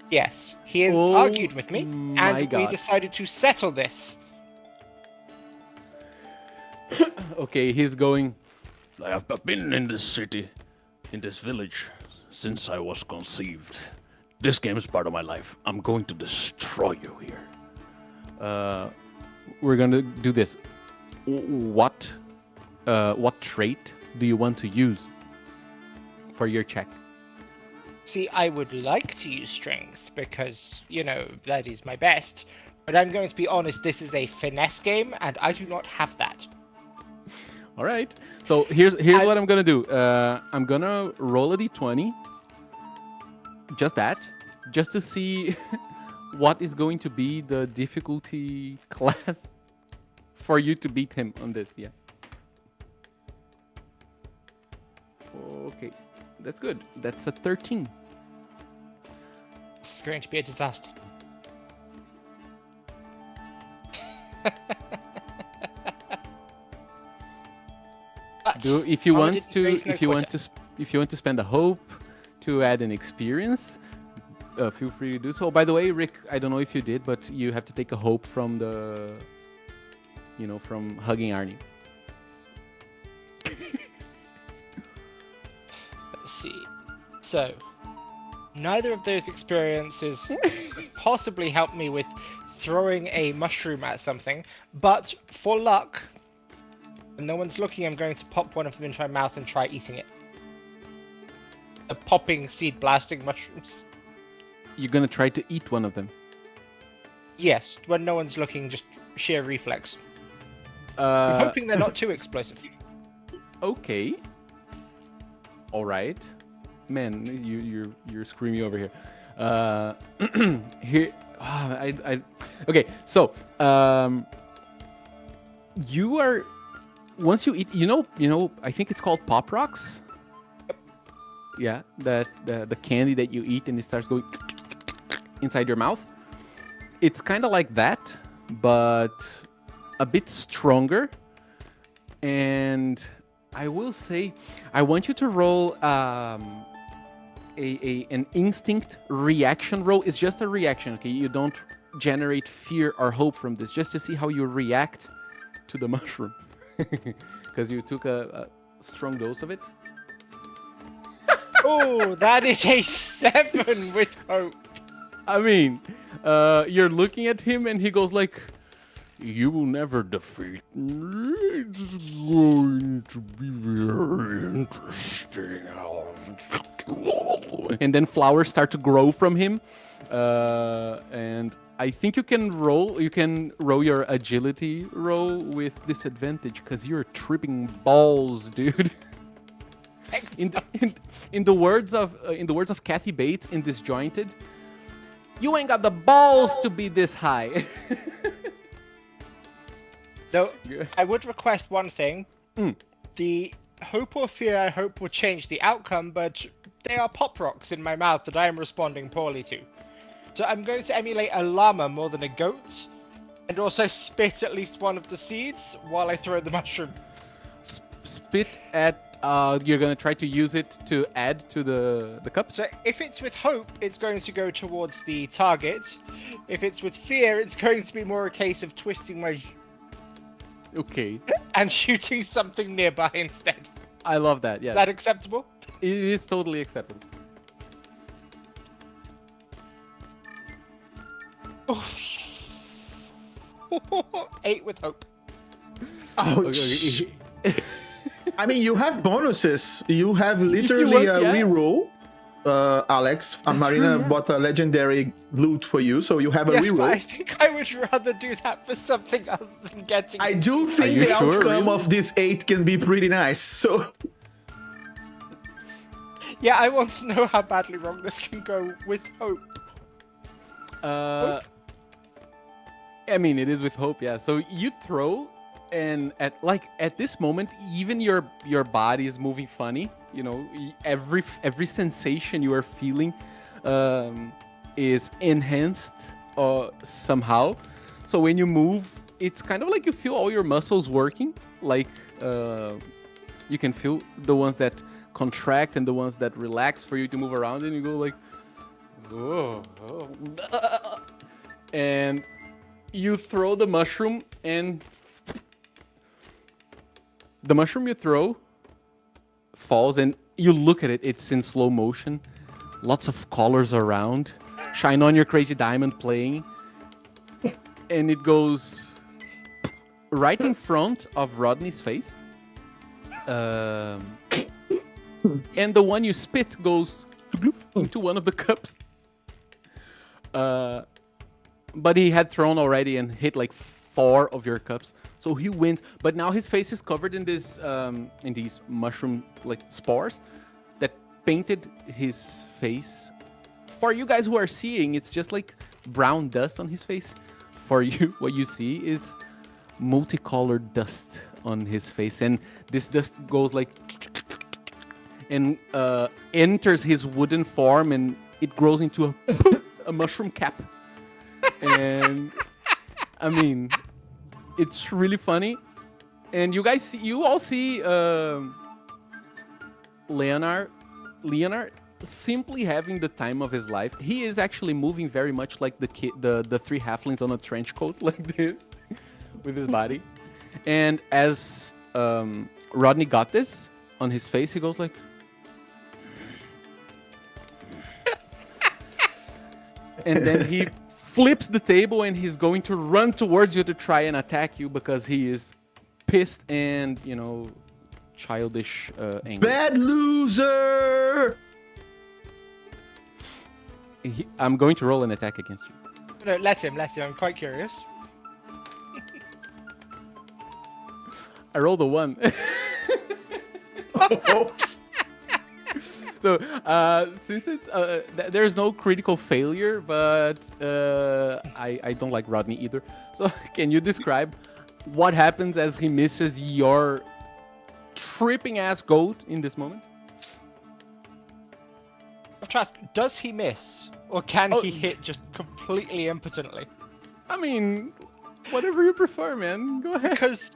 Yes, he has Oh argued with me, my and we God. decided to settle this. Okay, he's going. I've been in this city, in this village, since I was conceived. This game is part of my life. I'm going to destroy you here. We're gonna do this. What trait do you want to use for your check? See, I would like to use strength because, you know, that is my best. But I'm going to be honest, this is a finesse game, and I do not have that. All right. So here's what I'm gonna do. I'm gonna roll a d20. Just that, just to see what is going to be the difficulty class for you to beat him on this. Yeah. Okay, that's good. That's a 13. This is going to be a disaster. But If you want Paladin to, raise no if you want quitter. to, if you want to spend a hope to add an experience, feel free to do so. By the way, Rick, I don't know if you did, but you have to take a hope from the, from hugging Arnie. Let's see. So, neither of those experiences could possibly help me with throwing a mushroom at something, but for luck, when no one's looking, I'm going to pop one of them into my mouth and try eating it. The popping, seed blasting mushrooms. You're gonna try to eat one of them. Yes, when no one's looking, just sheer reflex. I'm hoping they're not too explosive. Okay. All right. Man, you're screaming over here. Here. Okay. So, you are. Once you eat, I think it's called pop rocks. Yeah, that the candy that you eat and it starts going inside your mouth. It's kind of like that, but a bit stronger. And I will say, I want you to roll an instinct reaction roll. It's just a reaction, okay? You don't generate fear or hope from this, just to see how you react to the mushroom. Because you took a strong dose of it. Oh, that is a 7 with hope. I mean, you're looking at him and he goes like, You will never defeat me. It's going to be very interesting. And then flowers start to grow from him. And I think you can roll your agility roll with disadvantage because you're tripping balls, dude. In the words of Kathy Bates in Disjointed, you ain't got the balls to be this high. Though, I would request one thing. The hope or fear I hope will change the outcome, but they are pop rocks in my mouth that I am responding poorly to. So I'm going to emulate a llama more than a goat, and also spit at least one of the seeds while I throw the mushroom. Spit at... you're gonna try to use it to add to the cup? So if it's with hope, it's going to go towards the target. If it's with fear, it's going to be more a case of twisting my... Okay. And shooting something nearby instead. I love that, yeah. Is that acceptable? It is totally acceptable. Oh. 8 with hope. Ouch. Okay. I mean, you have bonuses. You have literally want, a yeah. reroll. Alex, Marina true, yeah. bought a legendary loot for you, so you have a Yes, but I reroll. think I would rather do that for something other than getting... I do think you the sure, outcome really? of this 8 can be pretty nice. So Yeah, I want to know how badly wrong this can go with hope. I mean, it is with hope, yeah. So you throw, and at this moment, even your body is moving funny. You know, every sensation you are feeling is enhanced somehow. So when you move, it's kind of like you feel all your muscles working. Like you can feel the ones that contract and the ones that relax for you to move around, and you go like, oh. And you throw the mushroom, and the mushroom you throw falls, and you look at it, it's in slow motion, lots of colors around, Shine On Your Crazy Diamond playing, and it goes right in front of Rodney's face. And the one you spit goes into one of the cups. But he had thrown already and hit like 4 of your cups, so he wins. But now his face is covered in this, in these mushroom like spores that painted his face. For you guys who are seeing, it's just like brown dust on his face. For you, what you see is multicolored dust on his face, and this dust goes like and enters his wooden form, and it grows into a mushroom cap. And I mean, it's really funny. And you guys see, you all see Leonard simply having the time of his life. He is actually moving very much like the 3 halflings on a trench coat like this with his body. And as Rodney got this on his face, he goes like, and then he flips the table, and he's going to run towards you to try and attack you because he is pissed and, you know, childish angry. bad loser. I'm going to roll an attack against you. No, let him. I'm quite curious. I rolled a 1. Oops. So, since it's there's no critical failure, but I don't like Rodney either. So, can you describe what happens as he misses your tripping ass goat in this moment? Trust, does he miss? Or can he hit just completely impotently? I mean, whatever you prefer, man. Go ahead. Because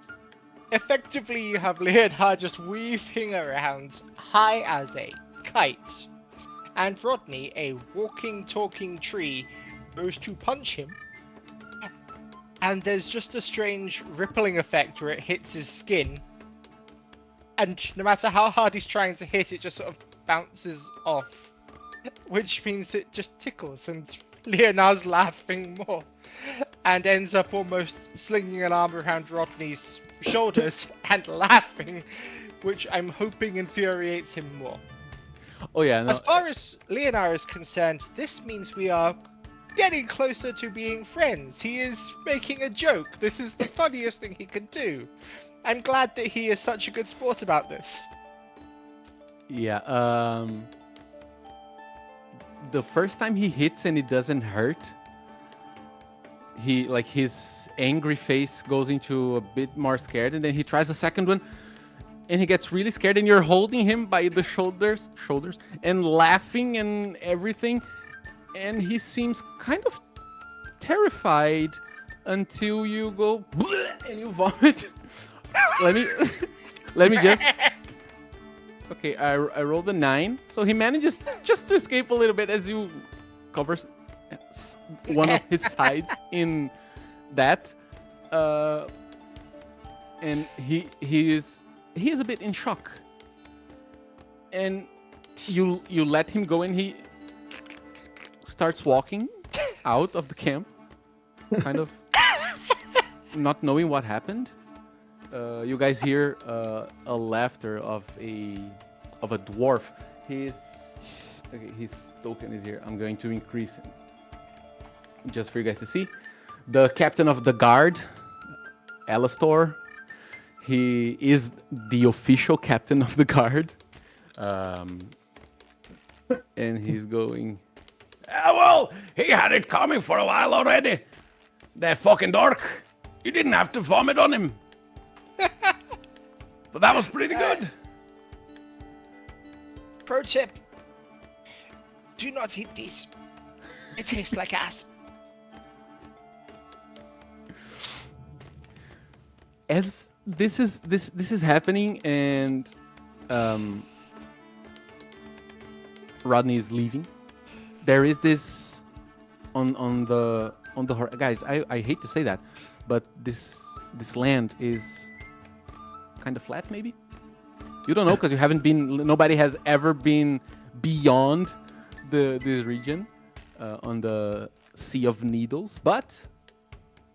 effectively you have Leonard just weaving around high as a kite. And Rodney, a walking, talking tree, goes to punch him. And there's just a strange rippling effect where it hits his skin. And no matter how hard he's trying to hit, it just sort of bounces off. Which means it just tickles, and Leonard's laughing more. and ends up almost slinging an arm around Rodney's shoulders and laughing, which I'm hoping infuriates him more. Oh yeah, no, As far as Leonard is concerned, this means we are getting closer to being friends. He is making a joke. This is the funniest thing he could do. I'm glad that he is such a good sport about this. yeah. The first time he hits and it doesn't hurt, his angry face goes into a bit more scared, and then he tries the second one, and he gets really scared, and you're holding him by the shoulders, and laughing and everything, and he seems kind of terrified until you go and you vomit. let me just. Okay, I rolled a 9, so he manages just to escape a little bit as you cover one of his sides in that, and he is a bit in shock, and you let him go, and he starts walking out of the camp, kind of not knowing what happened. You guys hear a laughter of a dwarf. His token is here. I'm going to increase it just for you guys to see. The captain of the guard, Alastor. He is the official captain of the guard, and he's going. Well, he had it coming for a while already. That fucking dork. You didn't have to vomit on him. But that was pretty good. Pro tip. Do not eat these. It tastes like ass. As this is happening, and Rodney is leaving, there is this on the guys. I hate to say that, but this land is kind of flat. Maybe you don't know because you haven't been. Nobody has ever been beyond this region on the Sea of Needles, but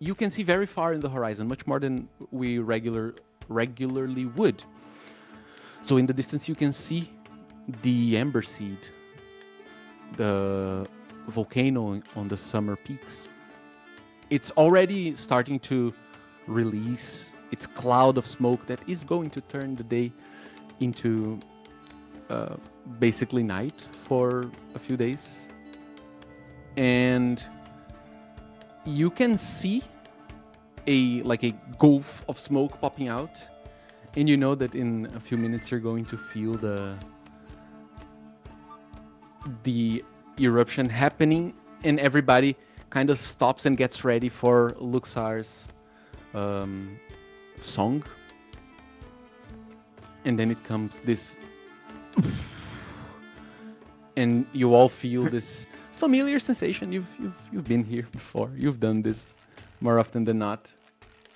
you can see very far in the horizon, much more than we regularly would. So in the distance, you can see the Ember Seed, the volcano on the summer peaks. It's already starting to release its cloud of smoke that is going to turn the day into basically night for a few days. And you can see a gulf of smoke popping out, and you know that in a few minutes you're going to feel the eruption happening, and everybody kind of stops and gets ready for Luxar's song. And then it comes this and you all feel this familiar sensation. You've been here before. You've done this more often than not.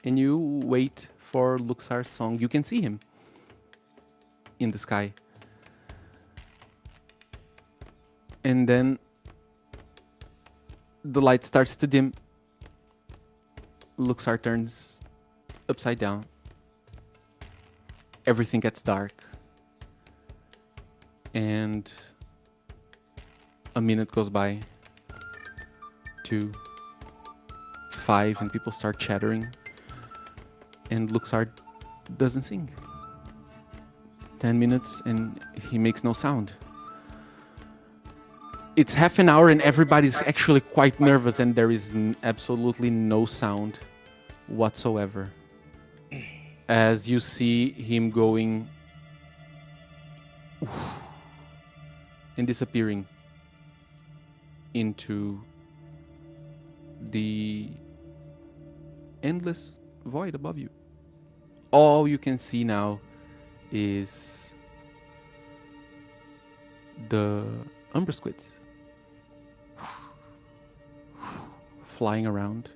And you wait for Luxar's song. You can see him in the sky. And then the light starts to dim. Luxar turns upside down. Everything gets dark. And a minute goes by. 2, 5, and people start chattering. And Luxar doesn't sing. 10 minutes and he makes no sound. It's half an hour and everybody's actually quite nervous, and there is absolutely no sound whatsoever. As you see him going and disappearing into the endless void above you. All you can see now is the umber squids flying around.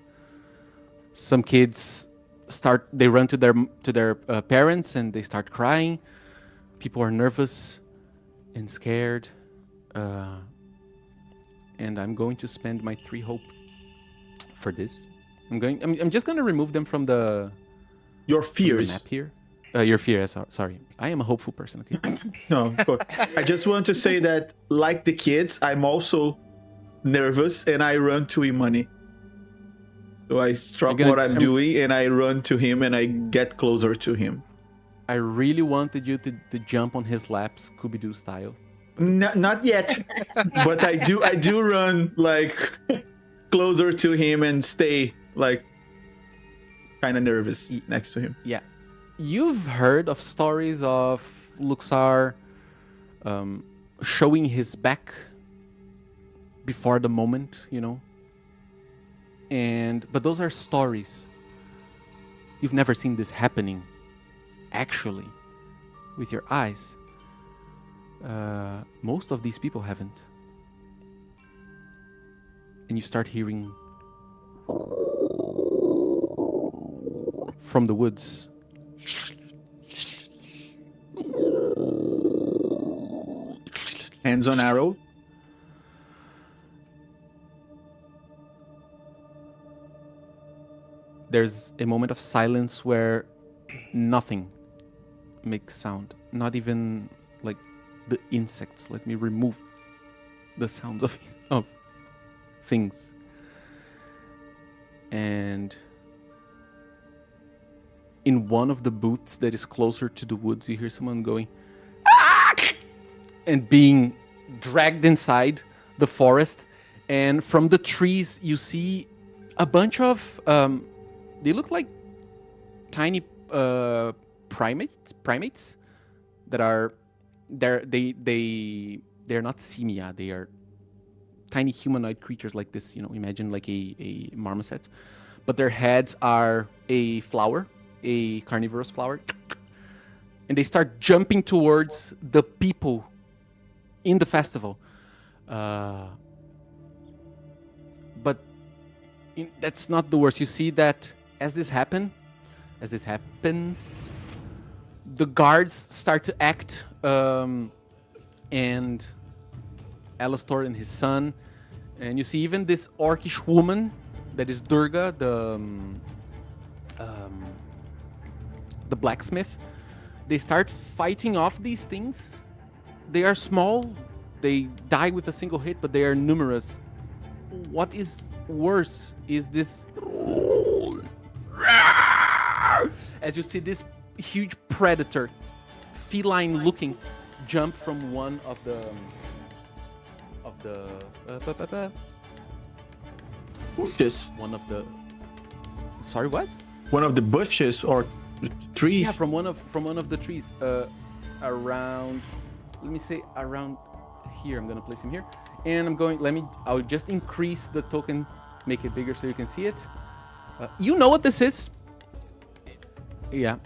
Some kids they run to their parents and they start crying. People are nervous and scared. And I'm going to spend my 3 hope for this. I'm just gonna remove them from the Your from the fears. map here. Your fears. Sorry, I am a hopeful person. Okay. No, but I just want to say that, like the kids, I'm also nervous and I run to Imani. So I stop what I'm doing and I run to him and I get closer to him. I really wanted you to jump on his lap, Scooby-Doo style. Not yet, but I do run like closer to him and stay like kind of nervous next to him. Yeah. You've heard of stories of Luxar showing his back before the moment, you know? But those are stories. You've never seen this happening, actually, with your eyes. Most of these people haven't. And you start hearing from the woods. Hands on arrow. There's a moment of silence where nothing makes sound. Not even like the insects. Let me remove the sounds of things. And in one of the booths that is closer to the woods, you hear someone going, "Ah!" and being dragged inside the forest. And from the trees, you see a bunch of, they look like tiny primates that are, they're not simia, they are tiny humanoid creatures like this, you know, imagine like a marmoset. But their heads are a flower, a carnivorous flower, and they start jumping towards the people in the festival. But that's not the worst. You see that as this happens, the guards start to act, and Alastor and his son, and you see even this orcish woman that is Durga, the blacksmith. They start fighting off these things. They are small, they die with a single hit, but they are numerous. What is worse is this, as you see this huge predator, feline looking, jump from one of the bushes. One of the, sorry, what? One of the bushes or trees. Yeah, from one of the trees, around, let me say around here. I'm gonna place him here, and I'll just increase the token, make it bigger so you can see it. You know what this is? Yeah,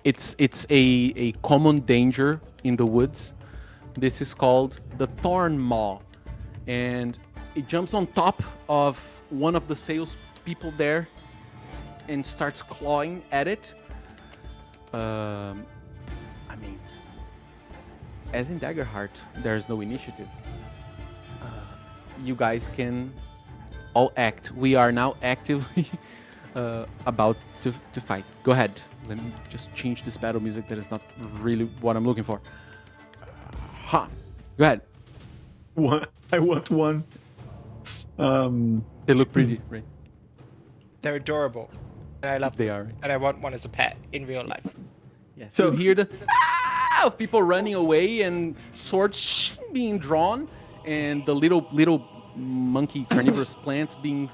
it's a common danger in the woods. This is called the thorn maw, and it jumps on top of one of the salespeople there and starts clawing at it. I mean, as in Daggerheart, there's no initiative. You guys can all act. We are now actively about to fight. Go ahead. Let me just change this battle music. That is not really what I'm looking for. Go ahead. One. I want one. They look pretty, right? They're adorable. And I love They them. are. And I want one as a pet in real life. Yeah. So- So you hear the of people running away and swords being drawn, and the little monkey carnivorous plants being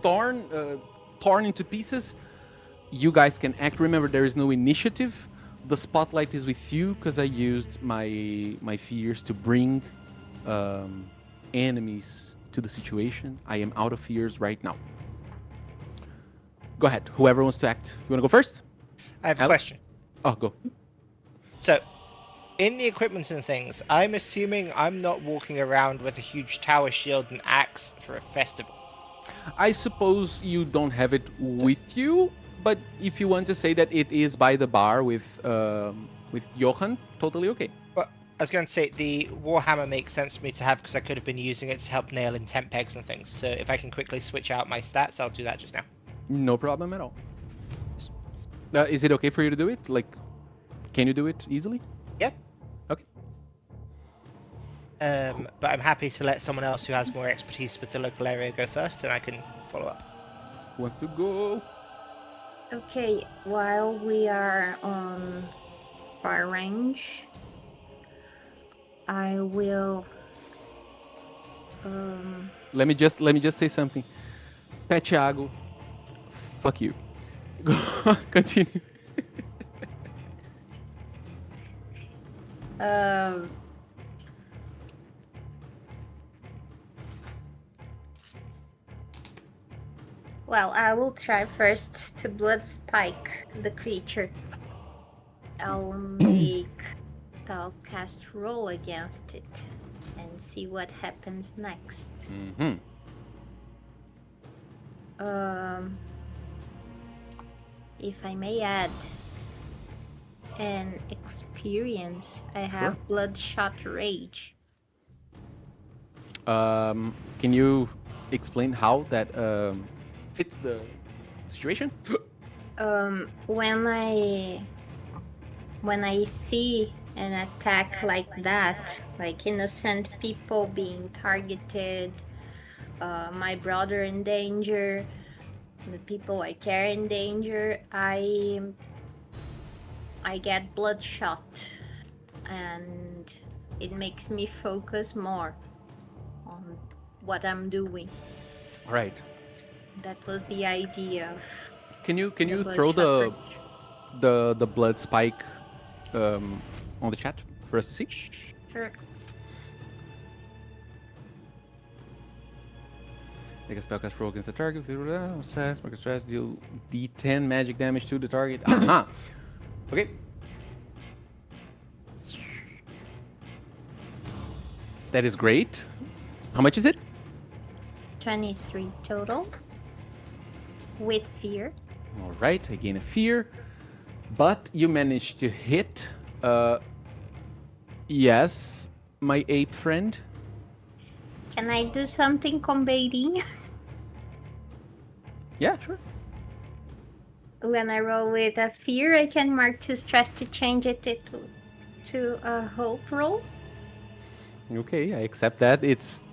torn into pieces. You guys can act. Remember, there is no initiative. The spotlight is with you because I used my fears to bring enemies to the situation. I am out of fears right now. Go ahead. Whoever wants to act. You want to go first? I have a Alex? question. Oh, go. So, in the equipment and things, I'm assuming I'm not walking around with a huge tower shield and axe for a festival. I suppose you don't have it with you, but if you want to say that it is by the bar with Johan, totally okay. But I was going to say the Warhammer makes sense for me to have because I could have been using it to help nail in tent pegs and things. So if I can quickly switch out my stats, I'll do that just now. No problem at all. Is it okay for you to do it? Like, can you do it easily? Yep. Okay. But I'm happy to let someone else who has more expertise with the local area go first, and I can follow up. Who wants to go? Okay, while we are on far range, I will. Let me just say something. Pé Thiago, fuck you. Continue. Well, I will try first to blood spike the creature. I'll cast roll against it and see what happens next. Mm-hmm. If I may add an experience, I have Bloodshot Rage. Can you explain how that fits the situation? When I see an attack like that, like innocent people being targeted, my brother in danger, the people I care in danger, I get bloodshot, and it makes me focus more on what I'm doing. Right. That was the idea of. Can you the throw bloodshot rage. the blood spike on the chat for us to see? Sure. Make a spellcast roll against the target. Make a stress, deal D10 magic damage to the target. Aha. Okay. That is great. How much is it? 23 total. With fear. All right, I gain a fear, but you managed to hit. Yes, my ape friend. Can I do something combating? Yeah, sure. When I roll with a fear, I can mark 2 stress to change it to a hope roll. Okay, I accept that. It's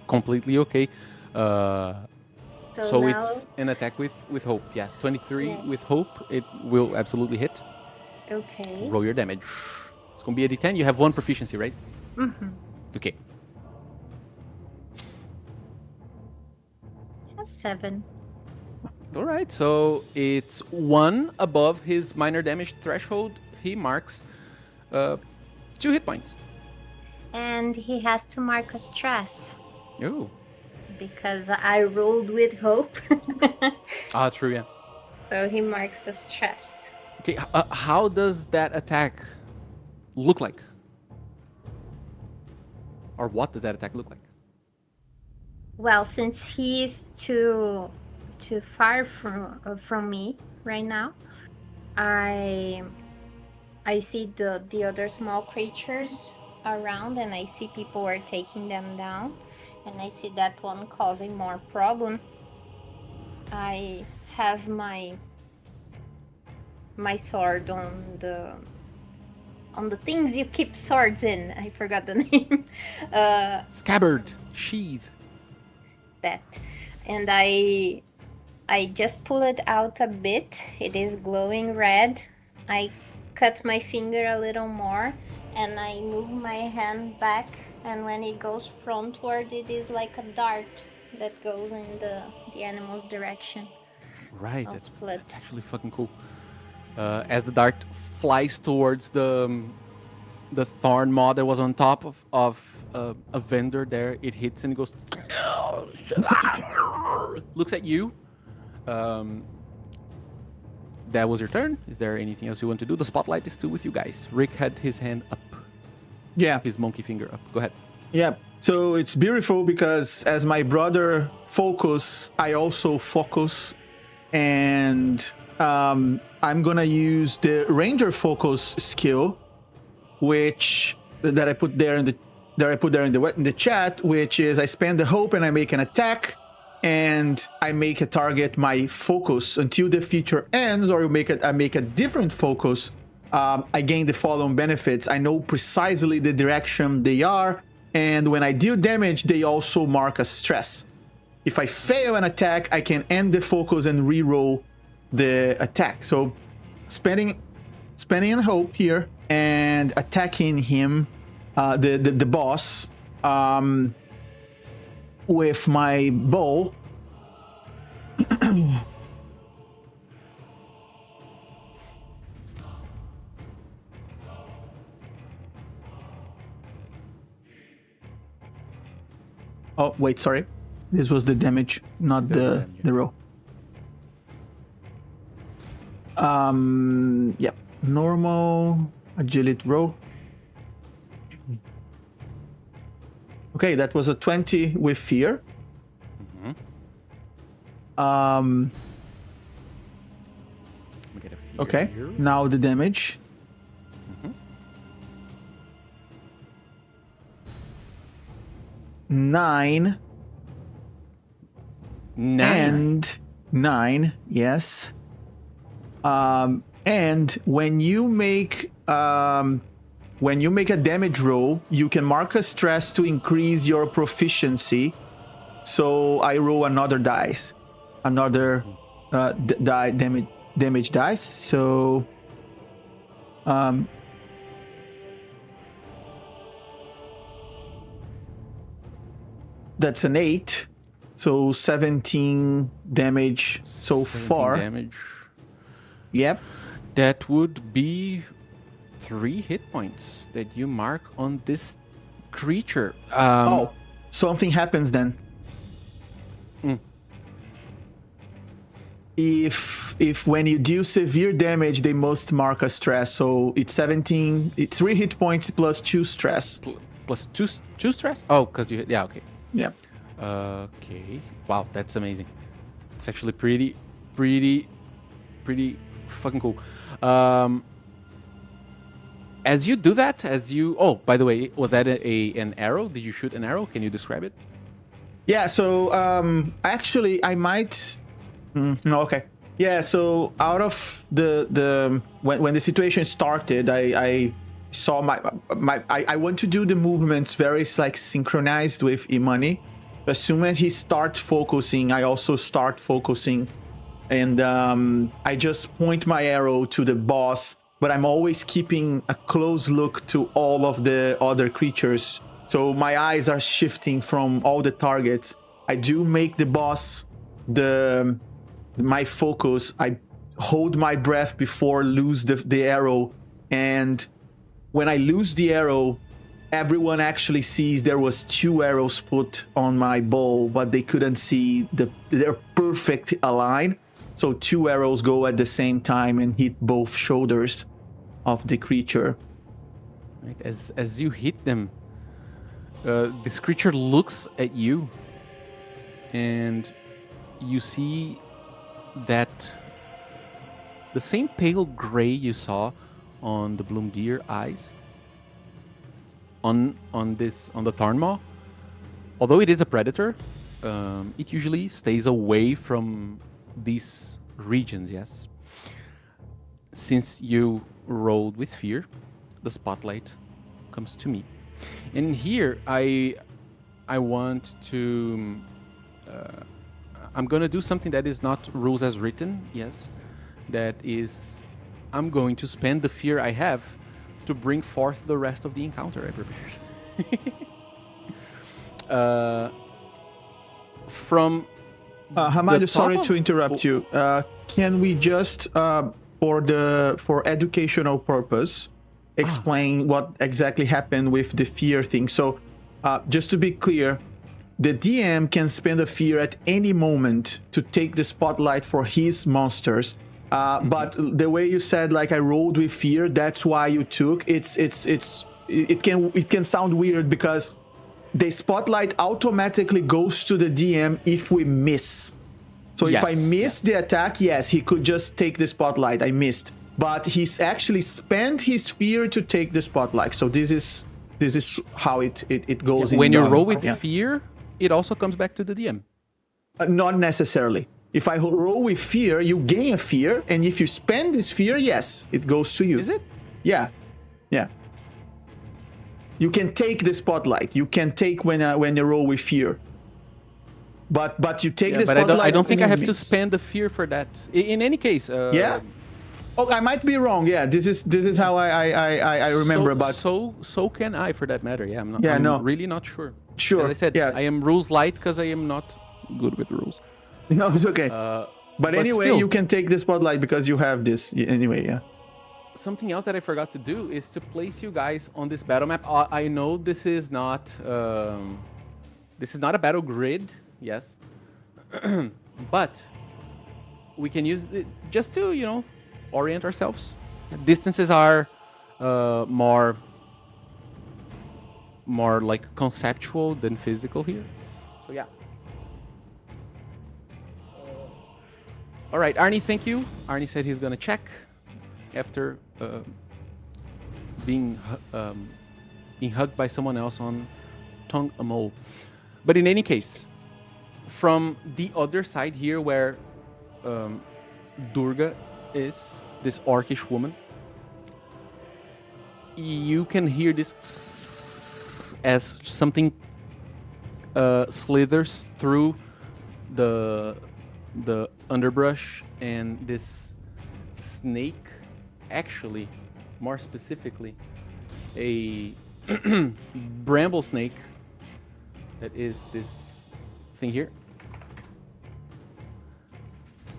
completely okay. So now, it's an attack with hope. Yes, 23 Yes. with hope. It will absolutely hit. okay. Roll your damage. It's gonna be a D10. You have 1 proficiency, right? Mm-hmm. Okay. A 7. All right. So it's 1 above his minor damage threshold. He marks 2 hit points. And he has to mark a stress Oh. because I rolled with hope. Ah, true. Yeah. So he marks a stress. Okay. How does that attack look like? Or what does that attack look like? Well, since he's too far from me right now, I see the other small creatures around, and I see people are taking them down, and I see that one causing more problem. I have my sword on the things you keep swords in. I forgot the name. Scabbard, sheath. That, and I just pull it out a bit. It is glowing red. I cut my finger a little more, and I move my hand back, and when it goes frontward, it is like a dart that goes in the animal's direction. Right, Of that's blood. actually fucking cool. As the dart flies towards the thorn maw that was on top of a vendor there, it hits and it goes. Looks at you. That was your turn. Is there anything else you want to do? The spotlight is still with you guys. Rick had his hand up, Yeah. his monkey finger up. Go ahead. Yeah. So it's beautiful because as my brother focus, I also focus, and I'm gonna use the ranger focus skill, which that I put there in the chat, which is I spend the hope and I make an attack, and I make a target my focus until the feature ends, or I make a different focus. I gain the following benefits. I know precisely the direction they are, and when I deal damage, they also mark a stress. If I fail an attack, I can end the focus and re-roll the attack. So spending hope here and attacking him, the boss, with my bow. Oh, wait, sorry. This was the damage, not the roll. Yeah. Normal, agility roll. Okay, that was a 20 with fear. Okay, now the damage. 9. 9. And 9, yes. And when you make a damage roll, you can mark a stress to increase your proficiency. So I roll another dice, another damage dice. So that's an 8. So 17 damage so 17 far. Damage. Yep. That would be 3 hit points that you mark on this creature. Oh, something happens then. If when you deal severe damage, they must mark a stress. So it's 17. It's 3 hit points plus 2 stress. Plus 2 stress? Oh, because you hit. Yeah, okay. Yeah. Okay. Wow, that's amazing. It's actually pretty fucking cool. As you do that, oh, by the way, was that an arrow? Did you shoot an arrow? Can you describe it? Yeah. So actually, I might. No. Okay. Yeah. So out of when the situation started, I saw I want to do the movements very like synchronized with Imani. As soon as he starts focusing, I also start focusing, and I just point my arrow to the boss, but I'm always keeping a close look to all of the other creatures. So my eyes are shifting from all the targets. I do make the boss my focus. I hold my breath before lose the arrow, and when I lose the arrow, everyone actually sees there was 2 arrows put on my bow, but they couldn't see they're perfect aligned. So 2 arrows go at the same time and hit both shoulders of the creature. Right. As you hit them, this creature looks at you, and you see that the same pale gray you saw on the Bloom Deer eyes on the Thornmaw, although it is a predator, it usually stays away from these regions. Yes. Since you rolled with fear, the spotlight comes to me, and here I want to. I'm gonna do something that is not rules as written. Yes, that is, I'm going to spend the fear I have to bring forth the rest of the encounter I prepared. From Hamad, sorry to interrupt you. Can we just, for educational purpose, explain what exactly happened with the fear thing? So, just to be clear, the DM can spend a fear at any moment to take the spotlight for his monsters. But the way you said, like, I rolled with fear, that's why you took it can sound weird because the spotlight automatically goes to the DM if we miss. So if I miss the attack, yes, he could just take the spotlight. I missed, but he's actually spent his fear to take the spotlight. So this is this is how it goes. When in you the- roll with yeah. fear, it also comes back to the DM. Not necessarily. If I roll with fear, you gain a fear, and if you spend this fear, yes, it goes to you. Is it? Yeah, yeah. You can take the spotlight. You can take when you roll with fear. But you take the But spotlight. I don't think I when have you to miss. spend the fear for that. In any case. Yeah. Oh, I might be wrong. Yeah, this is how I remember about. So can I, for that matter. Yeah, I'm not. Yeah, I'm no. really not sure. Sure. As I said, yeah. I am rules light because I am not good with rules. No, it's okay. But anyway, still. you can take the spotlight because you have this anyway. Yeah. Something else that I forgot to do is to place you guys on this battle map. I know this is not a battle grid, yes, but we can use it just to orient ourselves. Distances are more like conceptual than physical here. So yeah. All right, Arnie, thank you. Arnie said he's gonna check after being hugged by someone else on Tongue a Mole. But in any case, from the other side here where Durga is, this orcish woman, you can hear this as something slithers through the underbrush, and this snake, actually, more specifically, a bramble snake, that is this thing here,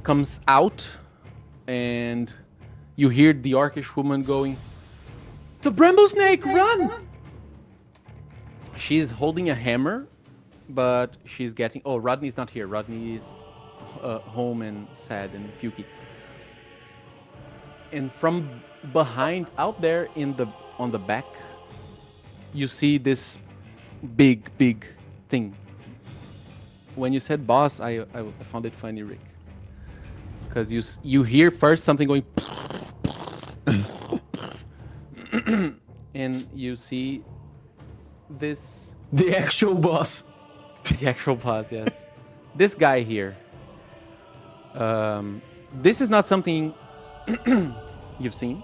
comes out, and you hear the orcish woman going, "The bramble snake, run!" She's holding a hammer, but she's getting... Oh, Rodney's not here. Rodney is home and sad and pukey. And from behind, out there on the back, you see this big thing. When you said boss, I found it funny, Rick, because you hear first something going, and you see this. The actual boss. The actual boss, yes. This guy here. This is not something you've seen.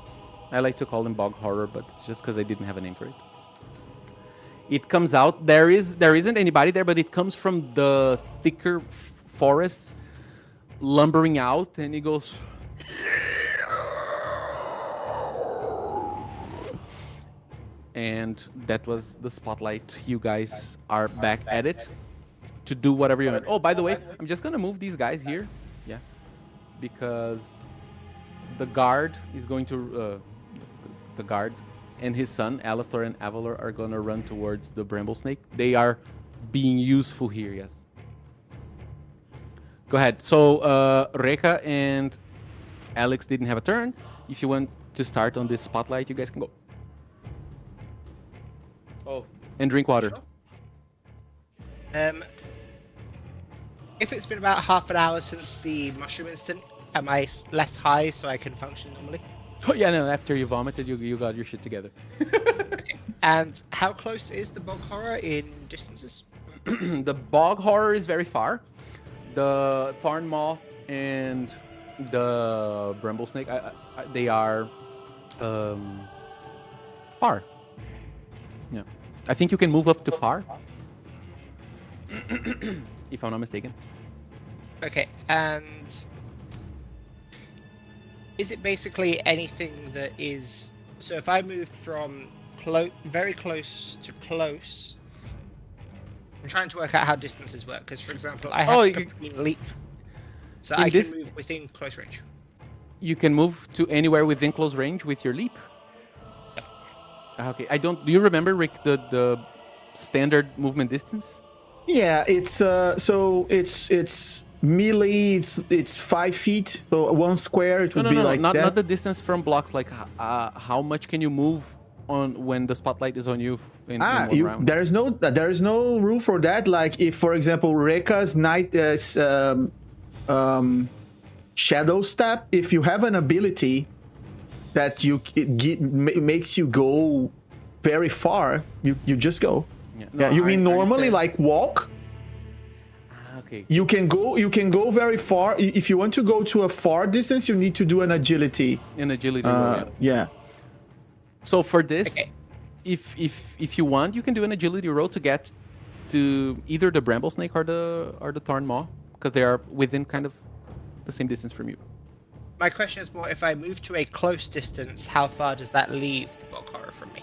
I like to call him bog horror, but it's just because I didn't have a name for it. It comes out. There isn't anybody there, but it comes from the thicker forest, lumbering out, and he goes. And that was the spotlight. You guys are back at it to do whatever you want. Oh, by the way, I'm just gonna move these guys here, yeah, because the guard is going to the guard and his son Alastor and Avalor are gonna run towards the bramble snake. They are being useful here, yes. Go ahead. So Reka and Alex didn't have a turn. If you want to start on this spotlight, you guys can go. Oh, and drink water. Sure. If it's been about half an hour since the mushroom incident, am I less high so I can function normally? Oh yeah, no. After you vomited, you got your shit together. Okay. And how close is the bog horror in distances? The bog horror is very far. The thorn maw and the bramble snake, they are far. Yeah, I think you can move up to far, if I'm not mistaken. Okay, and is it basically anything that is... So if I moved from very close to close... I'm trying to work out how distances work, because for example, I have complete leap. So I can move within close range. You can move to anywhere within close range with your leap? Yep. Okay, do you remember, Rick, the standard movement distance? Yeah, it's so it's melee. It's 5 feet. So 1 square. It would be like that. Not the distance from blocks. Like how much can you move on when the spotlight is on you in one round? There is no rule for that. Like if, for example, Reka's night shadow step. If you have an ability that makes you go very far, you just go. No, You mean are you normally saying- like walk? Okay. You can go very far. If you want to go to a far distance, you need to do an agility. An agility roll, Yeah. So for this, Okay. if you want, you can do an agility roll to get to either the bramble snake or the thorn maw, because they are within kind of the same distance from you. My question is more: if I move to a close distance, how far does that leave the bog horror from me?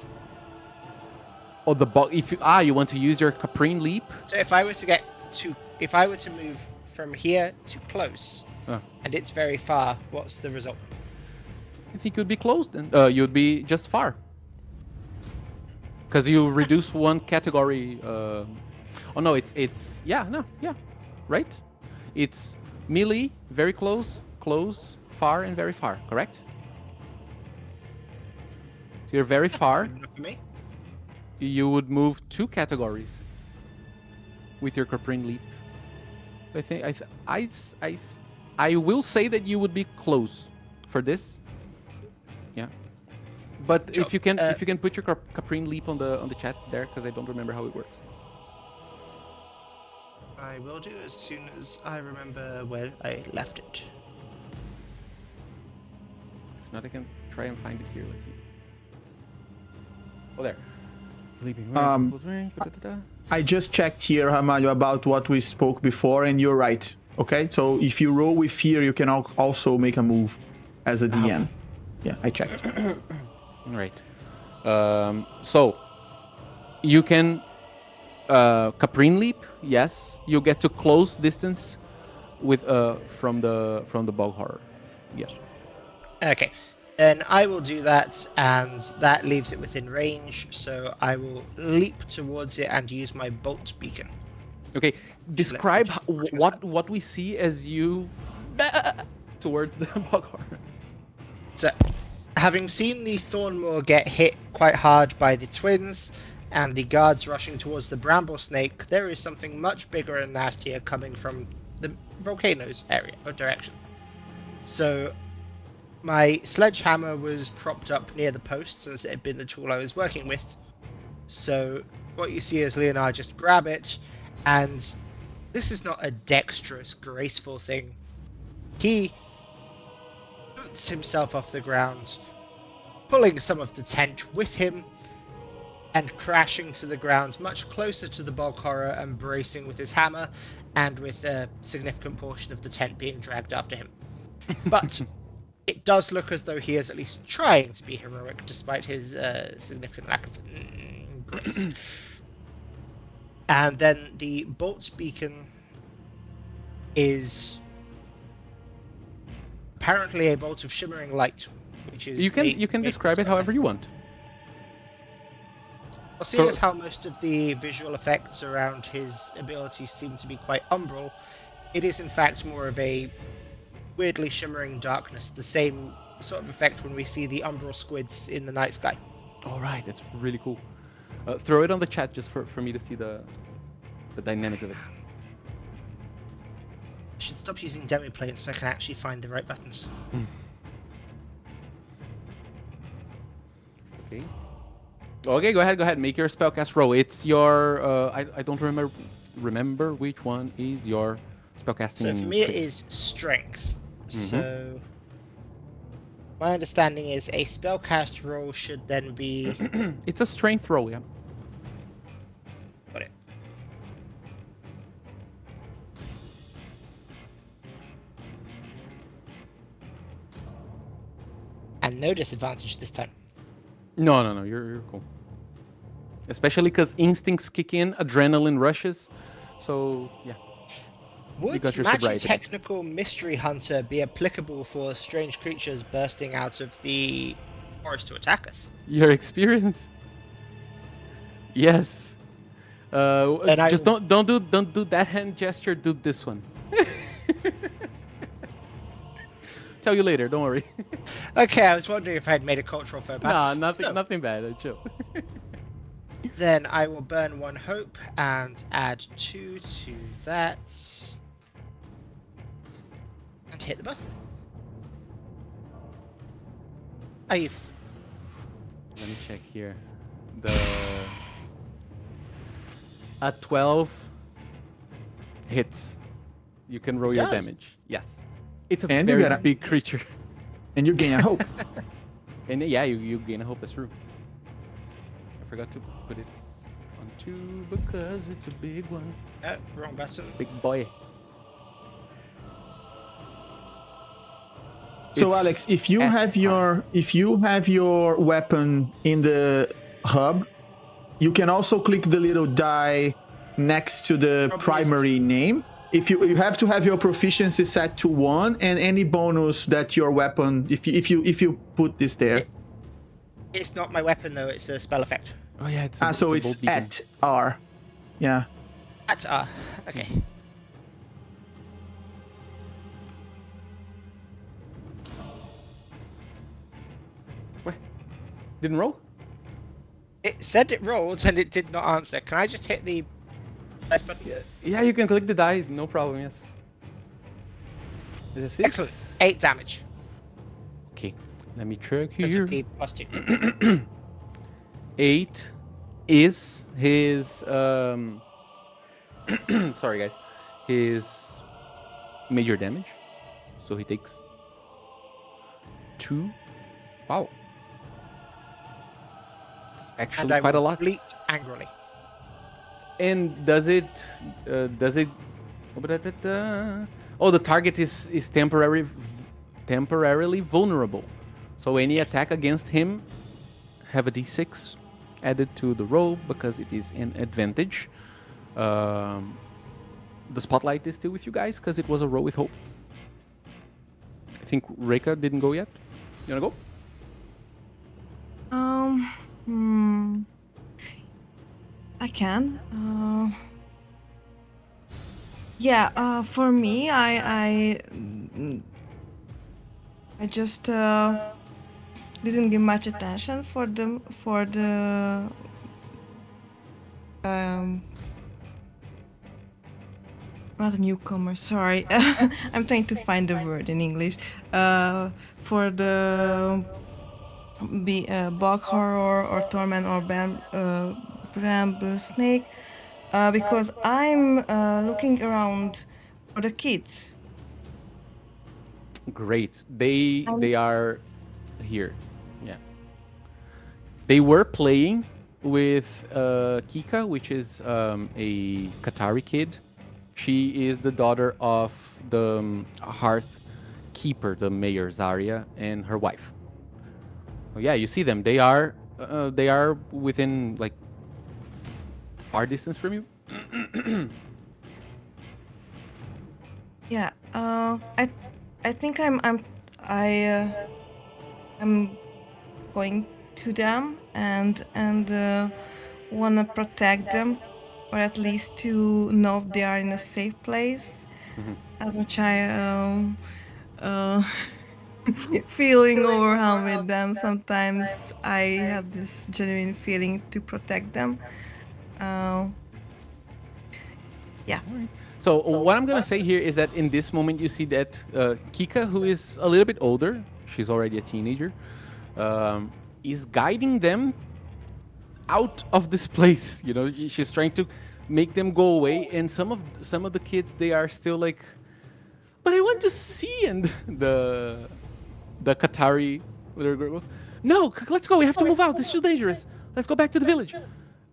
Oh, the bog. If you want to use your caprine leap. So if I were to move from here to close, and it's very far, what's the result? I think you'd be close then. You'd be just far. Because you reduce one category. Oh no, it's right. It's melee, very close, close, far, and very far. Correct. So you're very far. Enough for me? You would move 2 categories with your caprine leap. I think I will say that you would be close for this. Yeah. But Sure. if you can put your caprine leap on the chat there, because I don't remember how it works. I will do as soon as I remember where I left it. If not, I can try and find it here. Let's see. Oh, there. Leaping. I just checked here, Ramalho, about what we spoke before, and you're right. Okay, so if you roll with fear, you can also make a move as a DM. Yeah, I checked. Right. So you can caprine leap. Yes, you get to close distance with from the bog horror. Yes. Okay, then I will do that, and that leaves it within range. So I will leap towards it and use my bolt beacon. Okay. Describe just push what we see as you towards the bog horror. So, having seen the Thornmoor get hit quite hard by the twins, and the guards rushing towards the bramble snake, there is something much bigger and nastier coming from the volcano's area or direction. So, my sledgehammer was propped up near the post since it had been the tool I was working with. So, what you see is Leonard just grab it, and this is not a dexterous, graceful thing. He boots himself off the ground, pulling some of the tent with him, and crashing to the ground much closer to the bog horror and bracing with his hammer, and with a significant portion of the tent being dragged after him. But it does look as though he is at least trying to be heroic, despite his significant lack of grace. And then the bolt beacon is apparently a bolt of shimmering light, which is You can describe it however you want. Well, seeing as how most of the visual effects around his abilities seem to be quite umbral, it is in fact more of a weirdly shimmering darkness, the same sort of effect when we see the umbral squids in the night sky. All right, that's really cool. Throw it on the chat just for me to see the dynamic of it. I should stop using demiplane so I can actually find the right buttons. Okay. Okay, go ahead. Make your spellcast roll. It's your I don't remember which one is your spellcasting. So for me it trait. is strength. So my understanding is a spellcast roll should then be It's a strength roll, yeah. got it. And no disadvantage this time. No, you're cool. Especially because instincts kick in, adrenaline rushes. So yeah. Would got your Magic sobriety. Technical Mystery Hunter be applicable for strange creatures bursting out of the forest to attack us? Your experience? Yes. And Just don't do that hand gesture. Do this one. Tell you later. Don't worry. Okay, I was wondering if I had made a cultural faux pas. No, So, nothing bad. Chill. then I will burn one hope and add 2 to that. And hit the button. Are you? Let me check here. A 12 hits. You can roll your Does? damage. Yes. It's a And you very gotta- big creature. And you gain a hope. And yeah, you gain a hope. That's true. I forgot to put it on 2 because it's a big one. Wrong button. Big boy. So It's Alex, if you at have your weapon in the hub, you can also click the little die next to the primary name. If you have to have your proficiency set to 1 and any bonus that your weapon if you put this there. It's not my weapon though. It's a spell effect. Oh yeah, it's So a it's bolt beacon. at R. Yeah. That's okay. What? Didn't roll? It said it rolled and it did not answer. Can I just hit the press button? Yeah, you can click the die. No problem. Yes. Is it 6? Excellent. 8 damage. Okay. Let me check Because here. of the +2. 8 is his sorry guys, his major damage, so he takes 2. Wow, that's And actually I quite a will lot. bleat angrily. And does it oh, the target is temporarily vulnerable, so any attack against him have a d6 added to the roll because it is an advantage. The spotlight is still with you guys because it was a roll with hope. I think Reika didn't go yet. You wanna go? I can. Yeah. For me, I just didn't give much attention for the not a newcomer, sorry. I'm trying to find the word in English. For the bog horror or torment or bramble snake, because I'm looking around for the kids. Great. They are here. Yeah. They were playing with Kika, which is a Qatari kid. She is the daughter of the hearth keeper, the mayor Zarya, and her wife. Oh, yeah, you see them. They are within like far distance from you. Yeah. I think I'm going to them and wanna protect them, or at least to know if they are in a safe place. As much I feeling overwhelmed with them, sometimes I have this genuine feeling to protect them. Yeah. So what I'm gonna say here is that in this moment you see that Kika, who is a little bit older, she's already a teenager, is guiding them out of this place. You know, she's trying to make them go away, and some of the kids, they are still like, but I want to see. And the Qatari little girl goes, no, let's go. We have to move out. It's too dangerous. Let's go back to the village.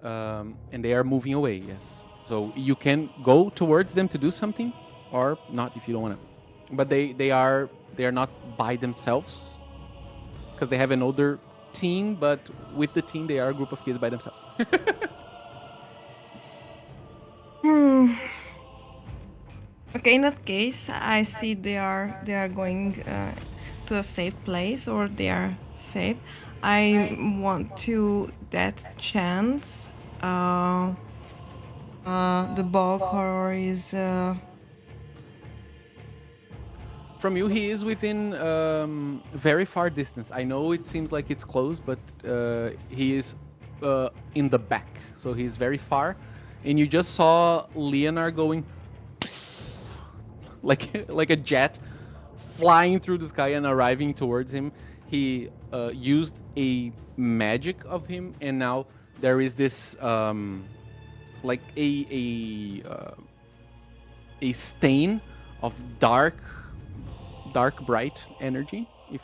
And they are moving away. Yes. So you can go towards them to do something, or not if you don't want to. But they are not by themselves because they have an older teen. But with the teen, they are a group of kids by themselves. Okay, in that case, I see they are going to a safe place, or they are safe. I want to that chance. The bog horror is. From you, he is within very far distance. I know it seems like it's close, but he is in the back, so he's very far. And you just saw Leonard going like a jet flying through the sky and arriving towards him. He used a magic of him, and now there is this like a stain of dark bright energy, if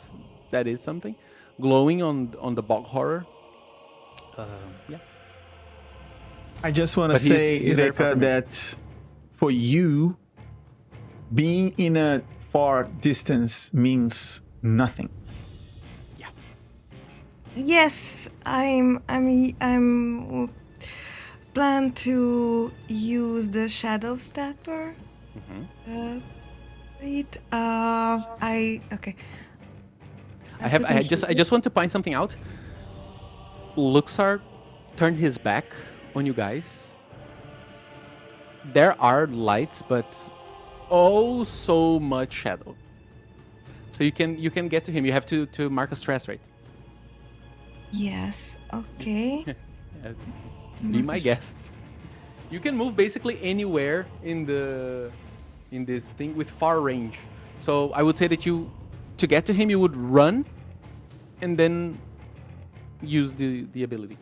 that is something, glowing on the bog horror. Yeah. I just want to But he's- say, he's very far Reka, from me. that for you, being in a far distance means nothing. Yes, I'm plan to use the shadow stepper. Wait, okay. I just want to point something out. Luxar turned his back on you guys. There are lights, but oh so much shadow. So you can get to him. You have to mark a stress rate. Yes, okay. Be my guest. You can move basically anywhere in this thing with far range. So I would say that to get to him you would run and then use the ability.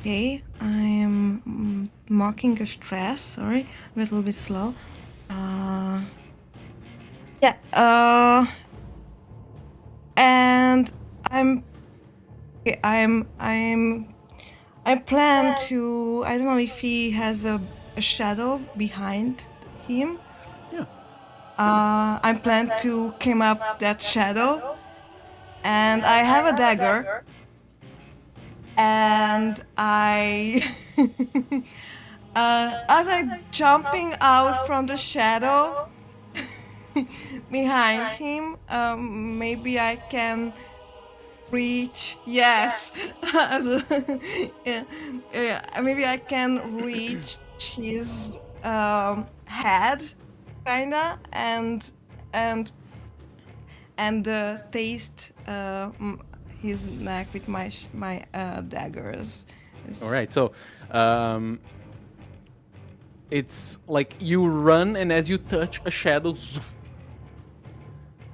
Okay, I am marking a stress. Sorry, a little bit slow. Yeah. And I plan to. I don't know if he has a shadow behind him. Yeah. I plan to come up that shadow, and I have a dagger. And I, as I'm jumping out from the shadow behind him, maybe I can reach. Yes, maybe I can reach his head, kinda, and taste his neck with my daggers. All right. So it's like you run, and as you touch a shadow, zoof,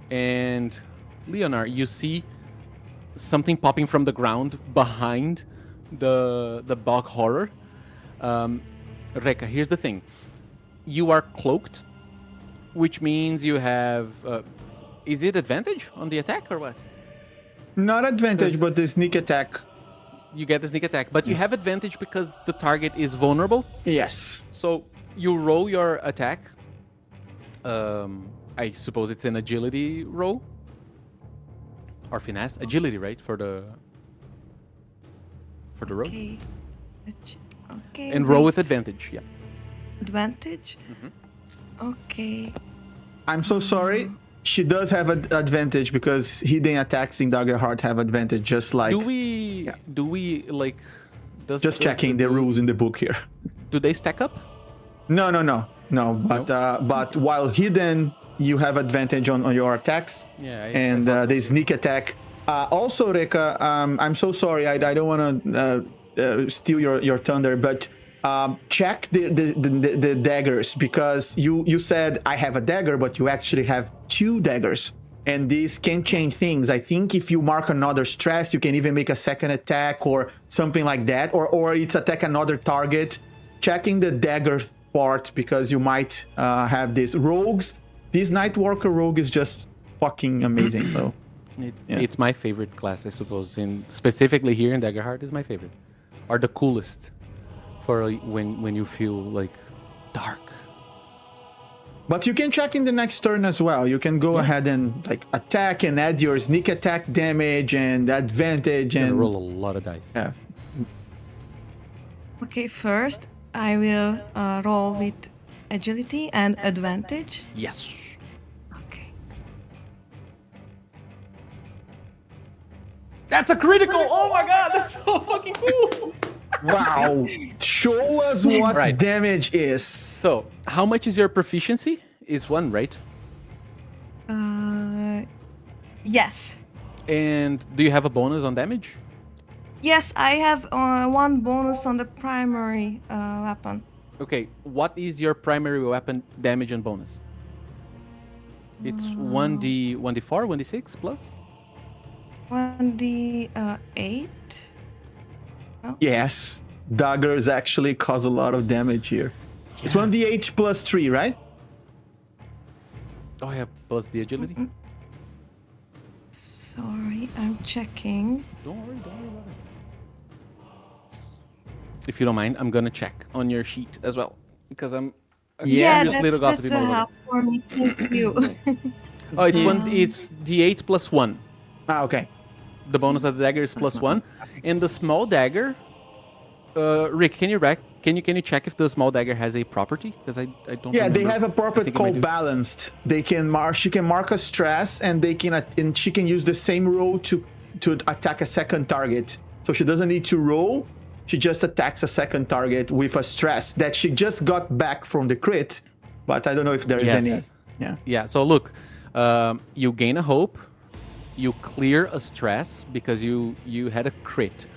and Leonard, you see something popping from the ground behind the bog horror. Reka, here's the thing: you are cloaked, which means you have. Is it advantage on the attack or what? Not advantage, but the sneak attack. You get the sneak attack, but you have advantage because the target is vulnerable. Yes. So you roll your attack. I suppose it's an agility roll or finesse. Agility, right? For the roll. Okay. Okay. And roll with wait. advantage. Yeah. Advantage. Okay. I'm so sorry. She does have an advantage because hidden attacks in Daggerheart have advantage, just like... Do we like? Just checking the rules in the book here. Do they stack up? No. But while hidden, you have advantage on your attacks. Yeah. And the sneak attack. Also, Reka, I'm so sorry. I don't want to steal your thunder, but check the daggers, because you said I have a dagger, but you actually have 2 daggers. And these can change things. I think if you mark another stress, you can even make a second attack or something like that. Or it's attack another target. Checking the dagger part, because you might have these rogues. This Nightwalker rogue is just fucking amazing. So It's my favorite class, I suppose. Specifically here in Daggerheart is my favorite. Are the coolest for when you feel like dark. But you can check in the next turn as well. You can go ahead and like attack and add your sneak attack damage and advantage and roll a lot of dice. Yeah. Okay. First, I will roll with agility and advantage. Yes. Okay. That's a critical! Oh my god, that's so fucking cool! Wow. Show us what Right. damage is. So, how much is your proficiency? Is 1, right? Yes. And do you have a bonus on damage? Yes, I have 1 bonus on the primary weapon. Okay, what is your primary weapon damage and bonus? It's 1d4, 1d6 plus? 1d8. Yes, daggers actually cause a lot of damage here. It's 1d8 plus 3, right? Oh, yeah, plus the agility. Sorry, I'm checking. Don't worry about it. If you don't mind, I'm gonna check on your sheet as well because I'm Yeah, curious little that's gossipy a motherfucker. help for me. Thank you. Oh, it's d8 plus 1. Ah, okay. The bonus of the dagger is plus 1, and the small dagger. Rick, can you check if the small dagger has a property? Because I don't. Yeah, they remember. have a I property think it might called do. balanced. They can mark. She can mark a stress, and they can and she can use the same roll to attack a second target. So she doesn't need to roll. She just attacks a second target with a stress that she just got back from the crit. But I don't know if there is Yes. any. Yeah. Yeah. So look, you gain a hope, you clear a stress because you had a crit.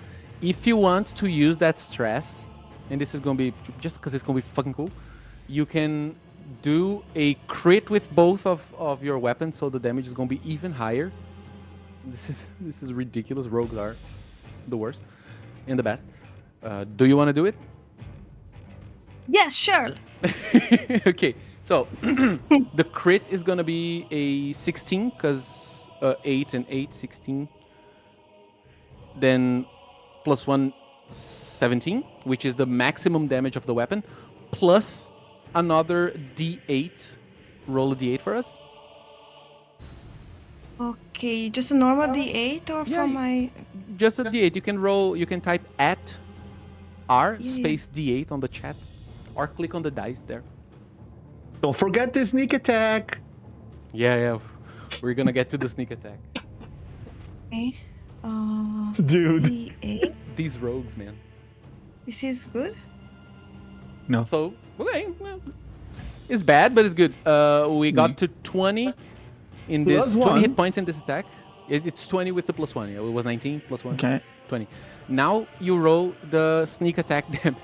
If you want to use that stress, and this is gonna be just because it's gonna be fucking cool, you can do a crit with both of your weapons, so the damage is gonna be even higher. This is ridiculous. Rogues are the worst and the best. Do you want to do it? Yes, sure. Okay, so the crit is gonna be a 16 because 8 and 8, 16. Then plus 1, 17, which is the maximum damage of the weapon, plus another d8. Roll a d8 for us. Okay, just a normal d8 or Yeah, from my... Just a d8. You can roll. You can type at R Yeah. space d8 on the chat, or click on the dice there. Don't forget the sneak attack. Yeah. We're gonna get to the sneak attack. Okay. Dude. D8. These rogues, man. This is good. No. So okay, well, it's bad, but it's good. We got to 20 in this Plus 20 one. hit points in this attack. It's 20 with the plus 1. Yeah, it was 19 plus 1. Okay. 20. Now you roll the sneak attack damage.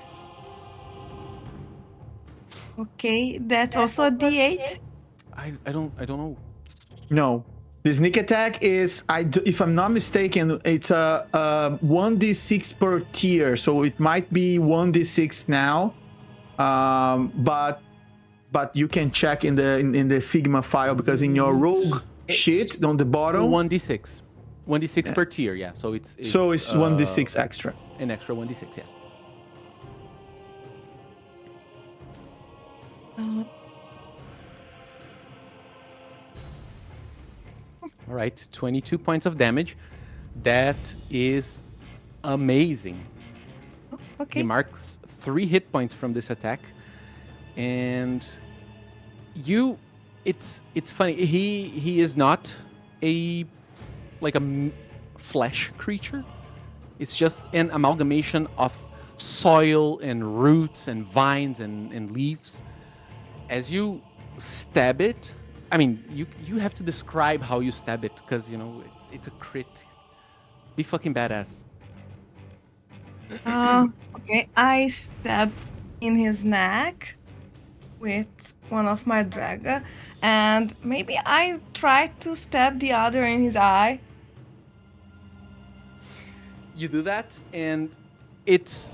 Okay, that's also a d8. I don't know. No. The sneak attack is, if I'm not mistaken, it's a 1d6 per tier, so it might be 1d6 now, but you can check in the Figma file because in your rogue sheet on the bottom, 1d6. 1d6 per tier, yeah. So it's 1d6 extra. an extra 1d6, yes. All right, 22 points of damage. That is amazing. Okay. He marks 3 hit points from this attack, and it's funny. He is not a flesh creature. It's just an amalgamation of soil and roots and vines and leaves. As you stab it, I mean, you have to describe how you stab it because it's a crit. Be fucking badass. Okay, I stab in his neck with one of my dagger, and maybe I try to stab the other in his eye. You do that, and it's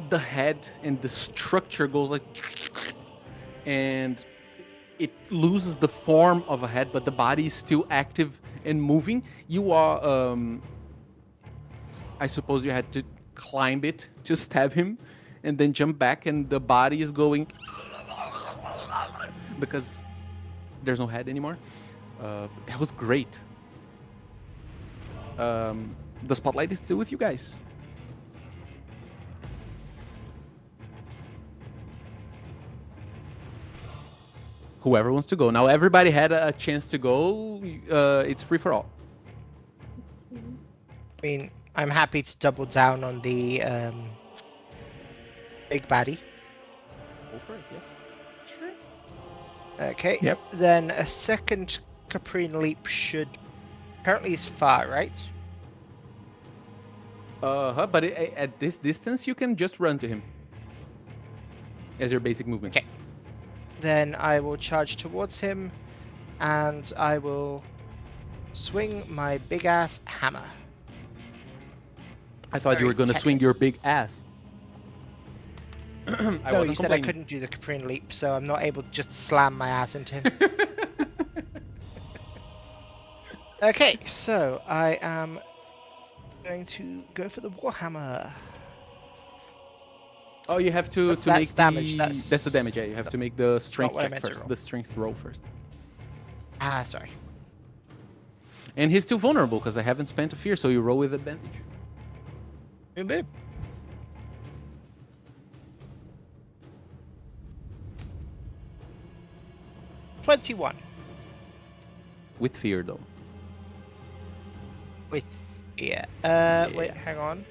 the head and the structure goes like, and it loses the form of a head, but the body is still active and moving. You are, I suppose you had to climb it to stab him, and then jump back, and the body is going because there's no head anymore. That was great. The spotlight is still with you guys. Whoever wants to go. Now everybody had a chance to go. It's free for all. I mean, I'm happy to double down on the big baddie. Go for it, yes. Okay. Yep. Then a second Caprine leap should apparently is far, right? But at this distance, you can just run to him as your basic movement. Okay. Then I will charge towards him, and I will swing my big ass hammer. I thought you were Very gonna swing your big ass. I No, you wasn't said I complaining. couldn't do the Caprine leap, so I'm not able to just slam my ass into him. Okay, so I am going to go for the Warhammer. Oh, you have to That's make damage, the... that's- That's the damage, yeah. You have to make the strength what I check meant to first. roll. The strength roll first. Ah, sorry. And he's still vulnerable because I haven't spent a fear, so you roll with advantage. Boom, boom. $21 With fear, though. with yeah. Wait, hang on.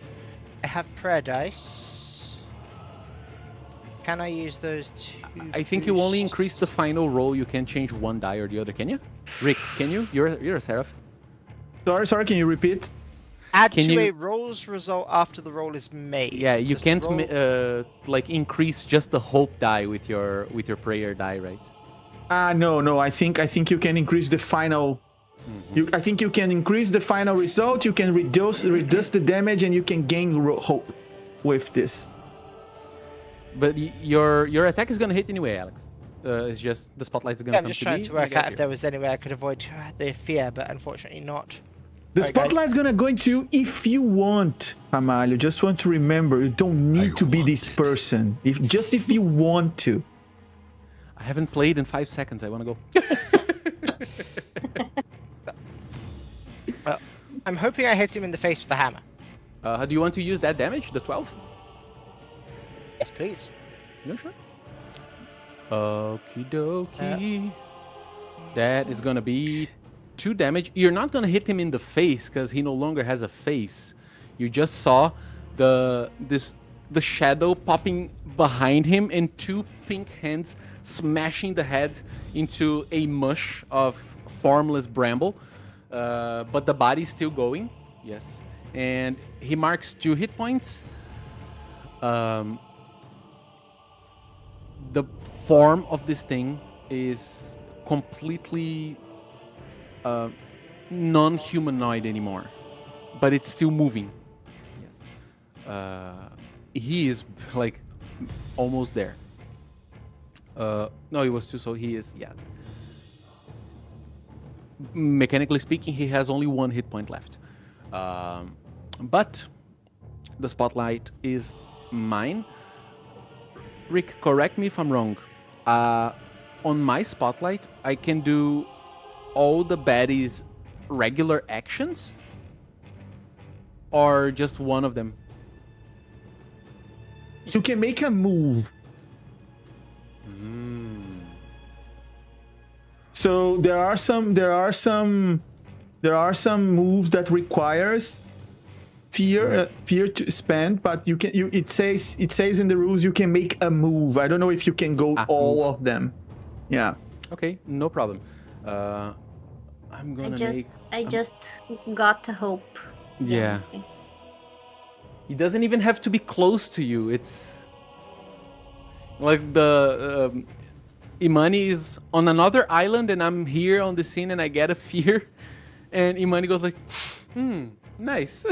I have prayer dice. Can I use those to? I think you only boost- increase the final roll. You can change one die or the other, can you? Rick, can you? You're a seraph. Sorry, can you repeat? Add can to you- a roll's result after the roll is made. Yeah, you Just can't roll- like increase just the hope die with your prayer die, right? No. I think you can increase the final. I think you can increase the final result. You can reduce the damage, and you can gain hope with this. But your attack is gonna hit anyway, Alex. It's just the spotlight's gonna Yeah, I'm come just to trying me. to and I work get out if fear. there was any way I could avoid the fear, but unfortunately not. The Alright, guys. spotlight's gonna go into if you want, Amalio. Just want to remember, you don't need to be this person. If you want to. I haven't played in 5 seconds. I wanna go. I'm hoping I hit him in the face with the hammer. Do you want to use that damage, the 12? Yes, please. No, sure. Okie dokie. That is gonna be 2 damage. You're not gonna hit him in the face because he no longer has a face. You just saw the shadow popping behind him and 2 pink hands smashing the head into a mush of formless bramble. But the body's still going. Yes. And he marks 2 hit points. The form of this thing is completely non-humanoid anymore, but it's still moving. Yes. He is like almost there. No, he was 2, so he is, yeah. Mechanically speaking, he has only 1 hit point left. But the spotlight is mine. Rick, correct me if I'm wrong. On my spotlight, I can do all the baddies' regular actions, or just one of them. You can make a move. So there are some moves that requires fear to spend, but it says in the rules you can make a move. I don't know if you can go all move. of them. Yeah. Okay, no problem. I'm gonna I just got to hope. Yeah. He doesn't even have to be close to you. It's like the Imani is on another island and I'm here on the scene and I get a fear, and Imani goes like, nice.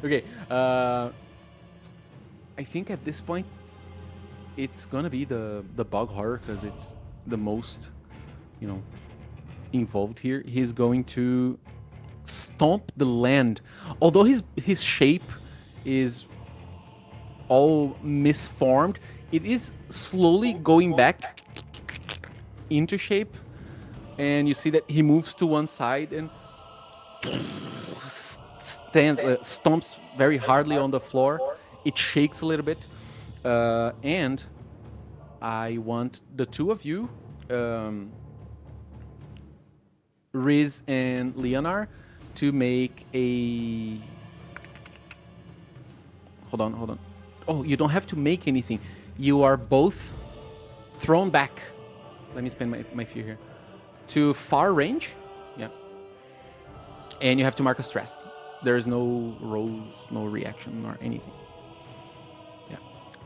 Okay. I think at this point it's gonna be the bog horror because it's the most, involved here. He's going to stomp the land. Although his shape is all misformed, it is slowly going back into shape, and you see that he moves to one side and stomps very hardly on the floor. It shakes a little bit, and I want the 2 of you, Riz and Leonar, to make a... Hold on. Oh, you don't have to make anything. You are both thrown back. Let me spend my fear here. To far range. Yeah. And you have to mark a stress. There is no rolls, no reaction or anything. Yeah.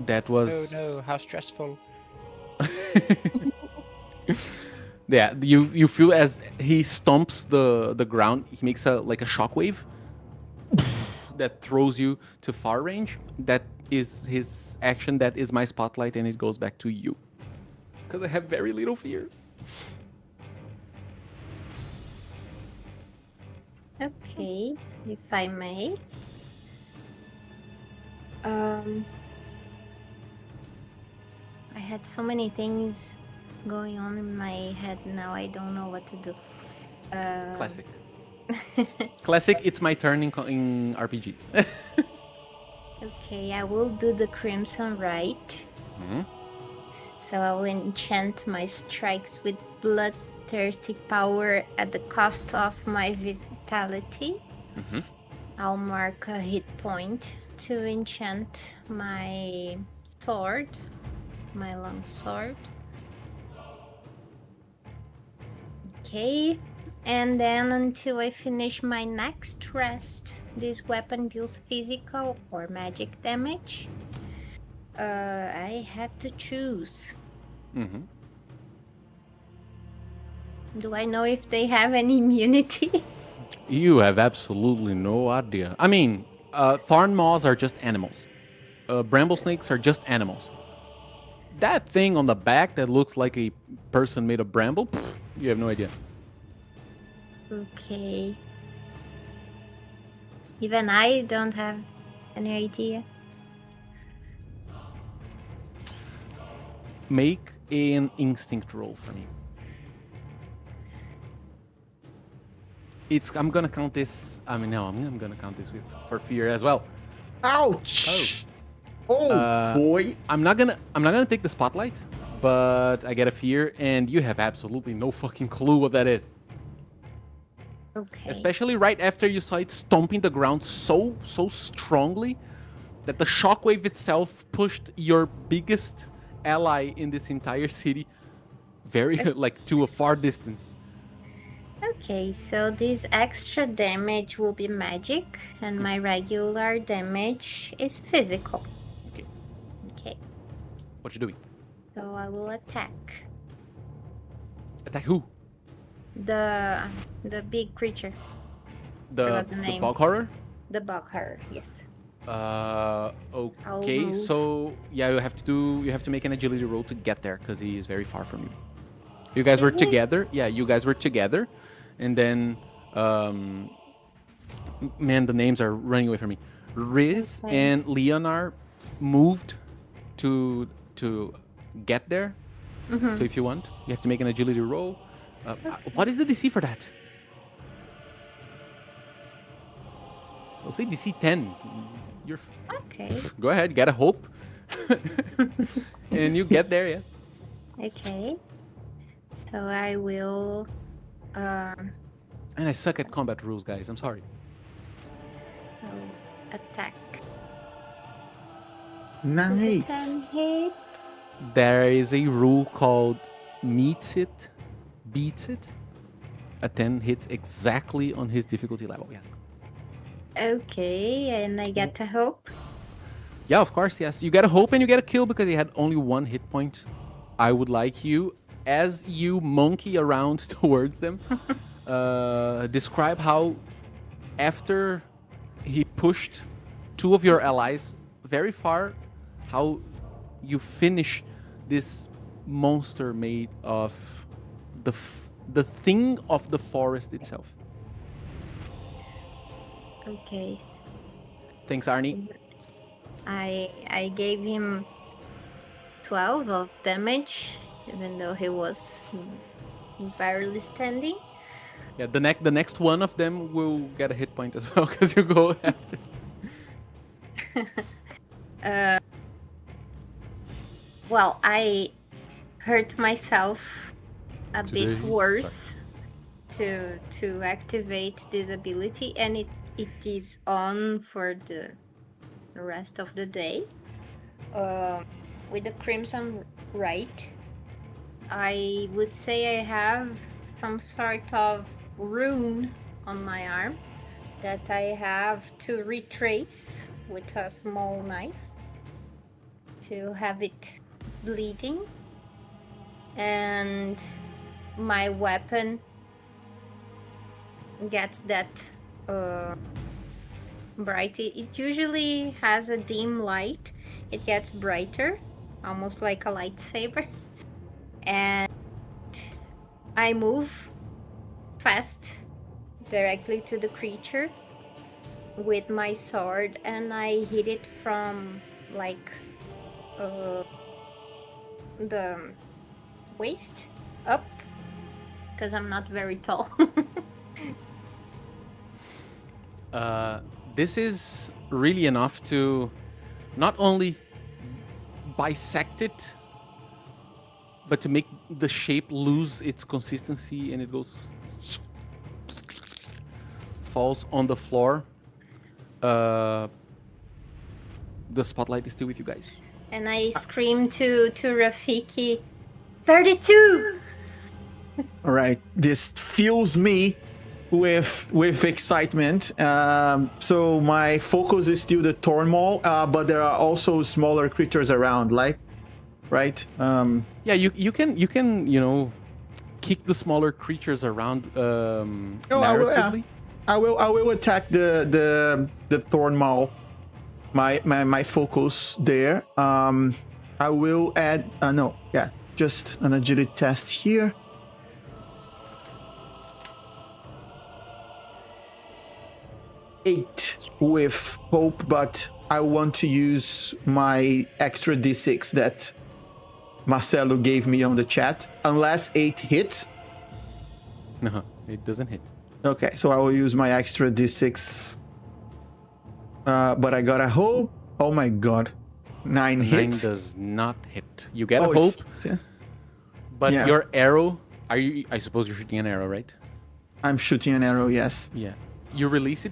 That was... Oh no, how stressful. Yeah, you feel as he stomps the ground, he makes a shockwave that throws you to far range. That is his action. That is my spotlight, and it goes back to you. Because I have very little fear. Okay, if I may. I had so many things going on in my head now. I don't know what to do. Classic. Classic. It's my turn in RPGs. Okay, I will do the Crimson Rite. So I will enchant my strikes with bloodthirsty power at the cost of my vitality. I'll mark a hit point to enchant my sword, my long sword. Okay, and then until I finish my next rest, this weapon deals physical or magic damage. I have to choose. Do I know if they have any immunity? You have absolutely no idea. I mean, thorn maws are just animals. Bramble snakes are just animals. That thing on the back that looks like a person made of bramble, pff, you have no idea. Okay. Even I don't have any idea. Make an instinct roll for me. I'm gonna count this. I mean, no, I'm gonna count this for fear as well. Ouch! Oh, boy. I'm not gonna take the spotlight, but I get a fear, and you have absolutely no fucking clue what that is. Okay. Especially right after you saw it stomping the ground so strongly that the shockwave itself pushed your biggest ally in this entire city very to a far distance. Okay, so this extra damage will be magic, and my regular damage is physical. Okay. Okay, What you doing? so I will attack Attack who? the big creature, The Forgot the name. bog horror? the bug horror. Yes. Okay, move. so yeah, you have to make an agility roll to get there because he is very far from you. You guys were Is he? together. Yeah, you guys were together, and then man, the names are running away from me. Riz Okay. and Leonard moved to get there. So if you want, you have to make an agility roll. What is the DC for that? I'll say DC 10. You're Okay. go ahead, get a hope, and you get there. Yes. Okay. So I will. And I suck at combat rules, guys. I'm sorry. I'll attack. Nice. 10 hit. There is a rule called meets it, beats it. A 10 hits exactly on his difficulty level. Yes. Okay, and I get a hope. Yeah, of course. Yes. You get a hope and you get a kill because he had only one hit point. I would like you, as you monkey around towards them, describe how, after he pushed two of your allies very far, how you finish this monster made of the thing of the forest itself. Okay. Thanks, Arnie. I gave him 12 of damage, even though he was barely standing. Yeah, the next one of them will get a hit point as well because you go after. Well, I hurt myself a bit Today? worse to activate this ability, and it is on for the rest of the day. With the Crimson Rite, I would say I have some sort of rune on my arm that I have to retrace with a small knife to have it bleeding. And my weapon gets that bright. It usually has a dim light. It gets brighter, almost like a lightsaber. And I move fast directly to the creature with my sword, and I hit it from like the waist up, because I'm not very tall. This is really enough to not only bisect it, but to make the shape lose its consistency, and it goes falls on the floor. The spotlight is still with you guys. And I scream to Rafiki, 32! All right, this fills me with excitement. So my focus is still the thorn maul, but there are also smaller creatures around, like, right? Yeah, you can kick the smaller creatures around narratively. I will attack the thorn maul. My focus there. I will add just an agility test here. 8 with hope, but I want to use my extra d6 that Marcelo gave me on the chat. Unless 8 hits. No, it doesn't hit. Okay, so I will use my extra d6. But I got a hope. Oh my god. 9 hits. 9 does not hit. You get a hope, but yeah. your arrow, I suppose you're shooting an arrow, right? I'm shooting an arrow, yes. Yeah. You release it,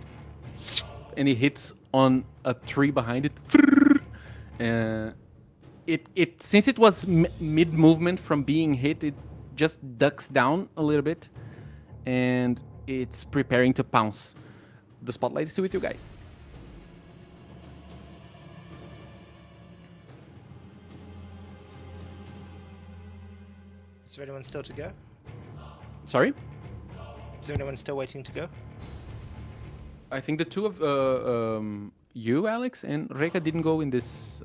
and it hits on a tree behind it. It since it was mid movement from being hit, it just ducks down a little bit, and it's preparing to pounce. The spotlight is still with you guys. Is there anyone still to go? Sorry? Is there anyone still waiting to go? I think the two of you, Alex, and Reka didn't go in this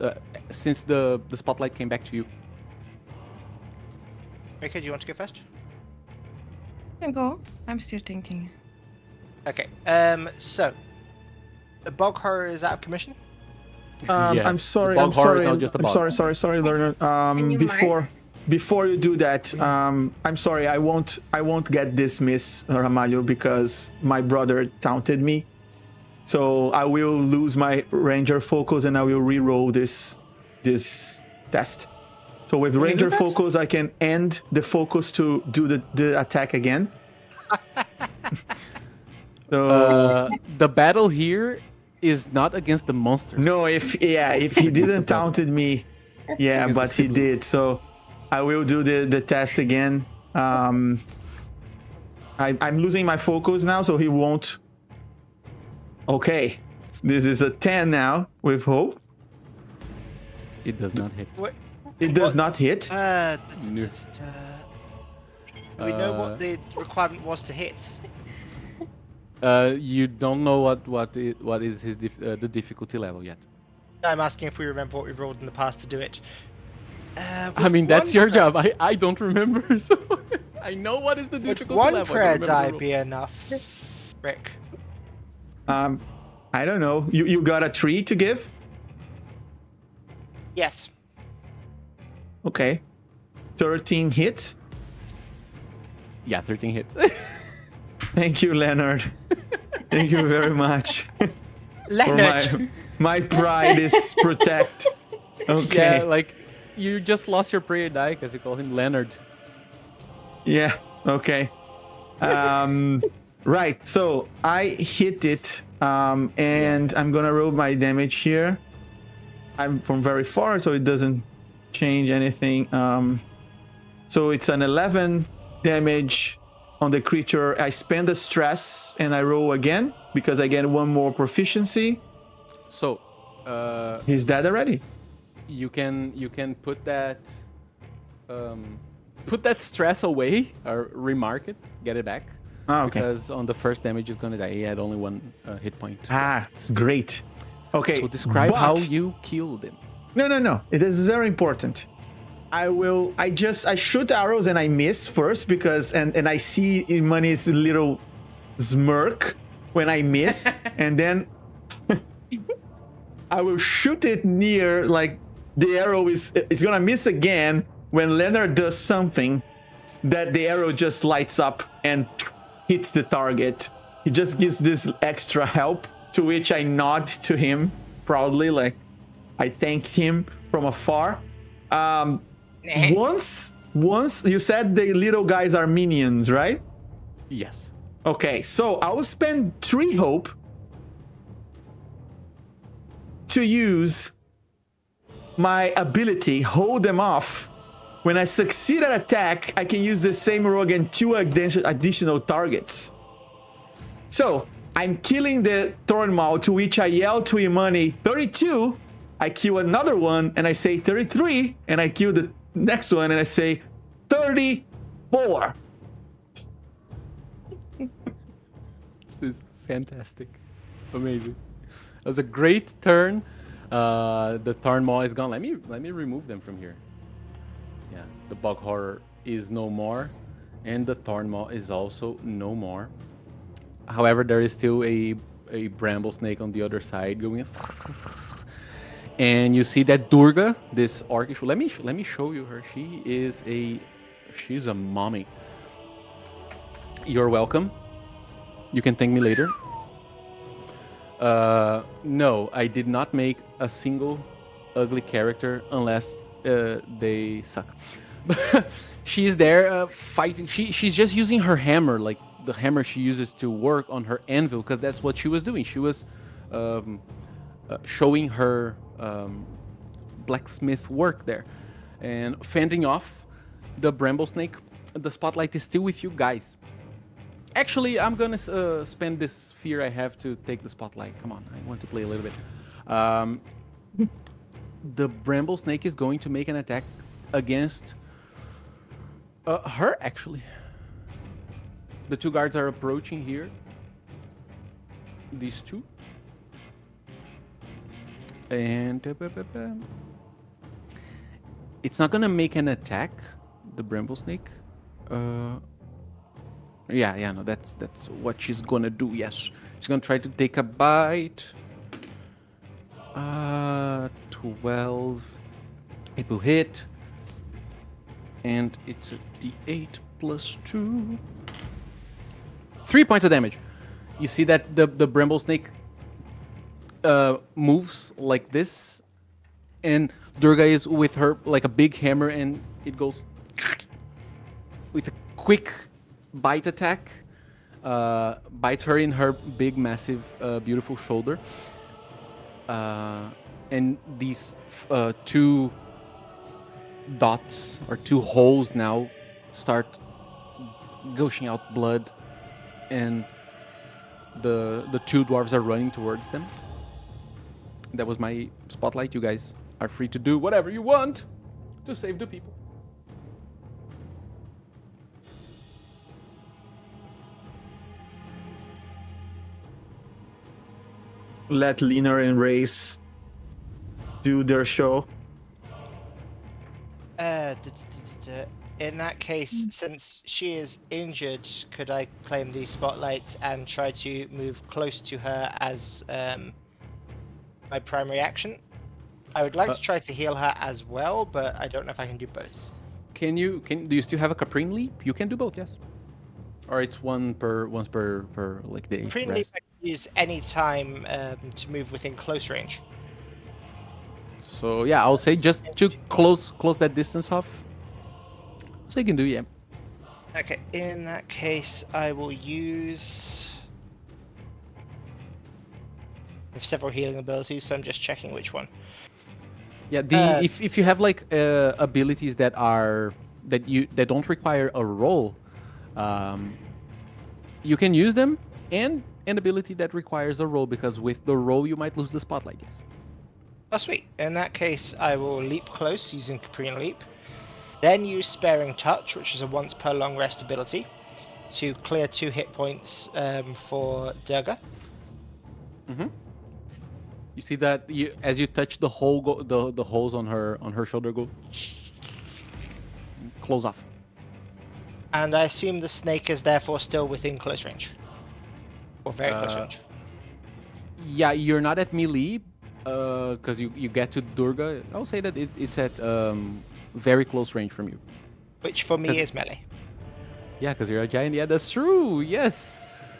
since the spotlight came back to you. Rika, do you want to go first? You can go. I'm still thinking. Okay. So the bog horror is out of commission. Yeah, I'm sorry. the I'm bog horror is sorry. not just a I'm bog. sorry, Leonard. Can you Before you do that, I'm sorry. I won't get dismissed, Ramalho, because my brother taunted me. So I will lose my ranger focus and I will re-roll this test. So with Can you do ranger that? focus, I can end the focus to do the attack again. So The battle here is not against the monsters. no, if he didn't taunted me, yeah, Against but the he siblings. did. So I will do the test again. I'm losing my focus now, so he won't. Okay, this is a 10 now with hope. It does not hit. What? It does not hit. No. Do we know what the requirement was to hit? You don't know what is his the difficulty level yet. I'm asking if we remember what we've rolled in the past to do it. I mean, that's your job. I don't remember, so I know what is the Would difficulty one level. I prayer don't remember die the be enough, Rick? I don't know. You got a 3 to give? Yes. Okay. 13 hits. roll. Yeah, 13 hits. Thank you, Leonard. Thank you very much. Leonard! My pride is protect. Okay. Yeah, like you just lost your prayer die because you called him Leonard. Yeah, okay. Right, so I hit it, and I'm gonna roll my damage here. I'm from very far, so it doesn't change anything. So it's an 11 damage on the creature. I spend the stress and I roll again because I get 1 more proficiency. So, He's dead already. you can put that put that stress away or remark it, get it back. Oh, okay. Because on the first damage he's gonna die. He had only 1 hit point. Ah, great. Okay. So describe but- how you killed him. No. It is very important. I shoot arrows and I miss first because and I see Imani's little smirk when I miss, and then I will shoot it near, like the arrow is gonna miss again when Leonard does something that the arrow just lights up and hits the target. He just gives this extra help, to which I nod to him proudly, like I thank him from afar. Once you said the little guys are minions, right? Yes. Okay, so I will spend 3 hope to use my ability, hold them off. When I succeed at attack, I can use the same roll against 2 additional targets. So I'm killing the Thornmaw, to which I yell to Imani, 32. I kill another one and I say 33, and I kill the next one and I say 34. This is fantastic. Amazing. That was a great turn. The Thornmaw is gone. Let me remove them from here. Yeah, the bog horror is no more, and the Thornmaw is also no more. However, there is still a bramble snake on the other side going. And you see that Durga, this orcish. Let me show you her. She's a mommy. You're welcome. You can thank me later. No, I did not make a single ugly character unless they suck. She's there fighting. She's just using her hammer, like the hammer she uses to work on her anvil, because that's what she was doing. She was showing her blacksmith work there and fending off the bramble snake. The spotlight is still with you guys. Actually, I'm gonna spend this fear I have to take the spotlight. Come on, I want to play a little bit. The bramble snake is going to make an attack against her, actually. The 2 guards are approaching here. These 2. And it's not gonna make an attack, the bramble snake. Yeah, no, that's what she's gonna do. Yes, she's gonna try to take a bite. 12. It will hit, and it's a D8 plus 2. 3 points of damage. You see that the bramble snake moves like this, and Durga is with her like a big hammer, and it goes with a quick bite attack, bites her in her big, massive, beautiful shoulder. And these 2 dots or 2 holes now start gushing out blood, and the 2 dwarves are running towards them. That was my spotlight. You guys are free to do whatever you want to save the people. Let Lina and Race do their show. In that case, since she is injured, could I claim the spotlight and try to move close to her as my primary action? I would like to try to heal her as well, but I don't know if I can do both. Do you still have a Caprine leap? You can do both, yes. Or it's once per like day. Caprine leap I can use any time to move within close range. So yeah, I'll say just to close that distance off. So you can do, yeah. Okay, in that case, I will use. I have several healing abilities, so I'm just checking which one. Yeah, if you have like abilities that don't require a roll, you can use them, and an ability that requires a roll, because with the roll you might lose the spotlight. Yes. Oh, sweet. In that case, I will leap close using Caprine Leap. Then use Sparing Touch, which is a once per long rest ability, to clear 2 hit points for Durga. You see that as you touch the hole, the holes on her shoulder go close off. And I assume the snake is therefore still within close range. Or very close range. Yeah, you're not at melee, because you get to Durga. I'll say that it's at very close range from you. Which for me is melee. Yeah, because you're a giant. Yeah, that's true. Yes.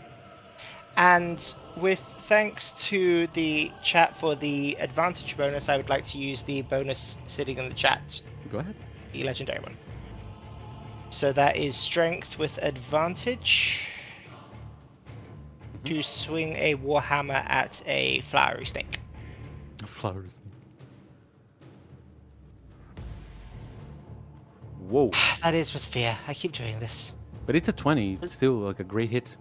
And with thanks to the chat for the advantage bonus, I would like to use the bonus sitting in the chat, Go ahead. the legendary one. So that is strength with advantage to swing a warhammer at a flowery snake. Flowers. Whoa. That is with fear. I keep doing this. But it's a 20. It's still like a great hit.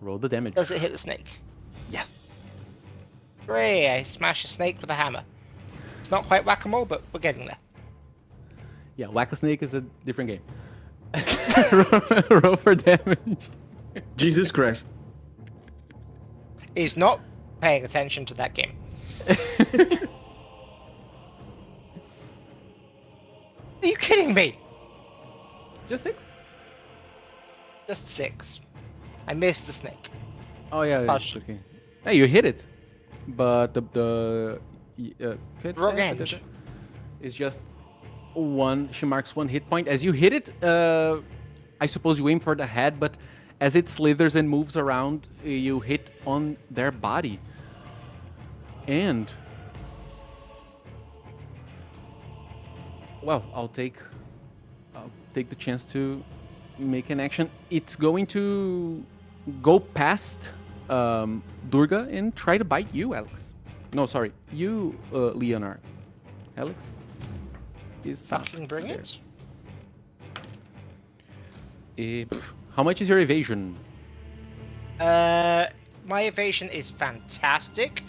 Roll the damage. Does it hit the snake? Yes. Hooray! I smash a snake with a hammer. It's not quite whack-a-mole, but we're getting there. Yeah, whack a snake is a different game. Roll for damage. Jesus Christ. He's not paying attention to that game. Are you kidding me? Just 6? Just 6. I missed the snake. Oh yeah, Hush. okay. Hey, you hit it, but the hit Wrong end. is just one. She marks 1 hit point as you hit it. I suppose you aim for the head, but as it slithers and moves around, you hit on their body. And well, I'll take the chance to make an action. It's going to go past Durga and try to bite you, Alex. No, sorry, you, Leonard. Alex is Fucking bring it. How much is your evasion? My evasion is fantastic.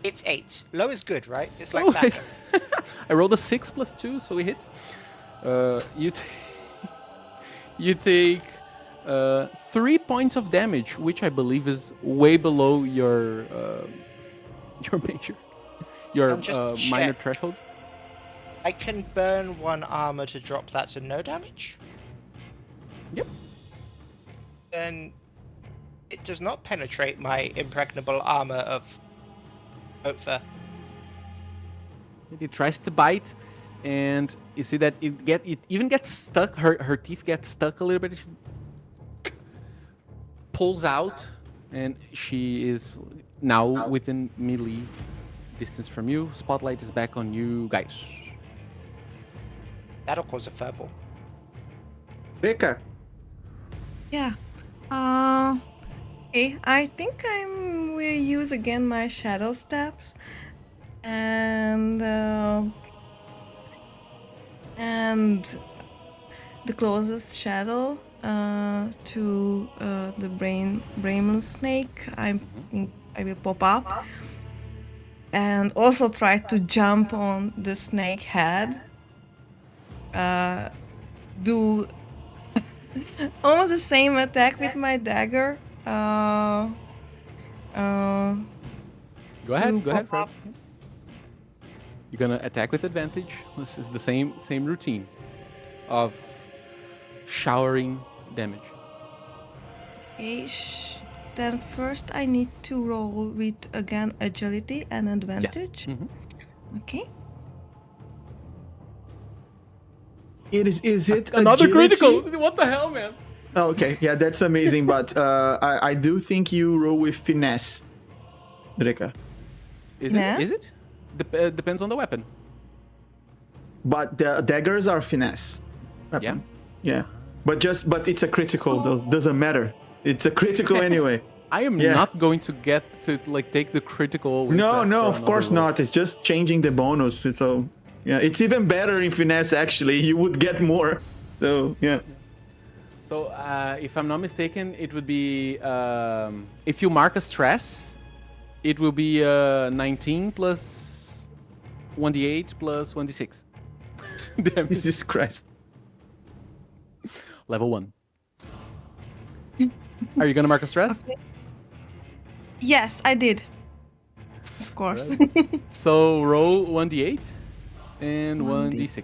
It's 8. Low is good, right? It's like that. I rolled a 6 plus 2, so we hit. You take 3 points of damage, which I believe is way below your major, your minor check. threshold. I can burn 1 armor to drop that to no damage. Yep. Then it does not penetrate my impregnable armor of Oathfer. It tries to bite, and you see that it even gets stuck. Her teeth get stuck a little bit. She pulls out, and she is now within melee distance from you. Spotlight is back on you guys. That'll cause a furball. Rika. Yeah. Okay, I think I will use again my shadow steps and the closest shadow to the Brahmin snake. I will pop up and also try to jump on the snake head. Do almost the same attack with my dagger. Go ahead, pop Fred. up. You're gonna attack with advantage. This is the same routine of showering damage. Okay, then first I need to roll with again agility and advantage. Yes. Okay. Is it Another agility? critical. What the hell, man? Oh, okay, yeah, that's amazing. But I do think you roll with finesse, Rika. Is Yes. it? Depends on the weapon. But the daggers are finesse. Weapon. Yeah. But it's a critical though. Doesn't matter. It's a critical anyway. I am Yeah. not going to get to take the critical. with No, that no, for of another course roll. not. It's just changing the bonus. So yeah, it's even better in finesse actually. You would get more. So yeah. So if I'm not mistaken, it would be if you mark a stress, it will be 19 plus 1d8 plus 1d6. Damn. Jesus Christ. level 1. Are you gonna mark a stress? Okay. Yes, I did. Of course. So roll 1d8 and 1d. 1d6.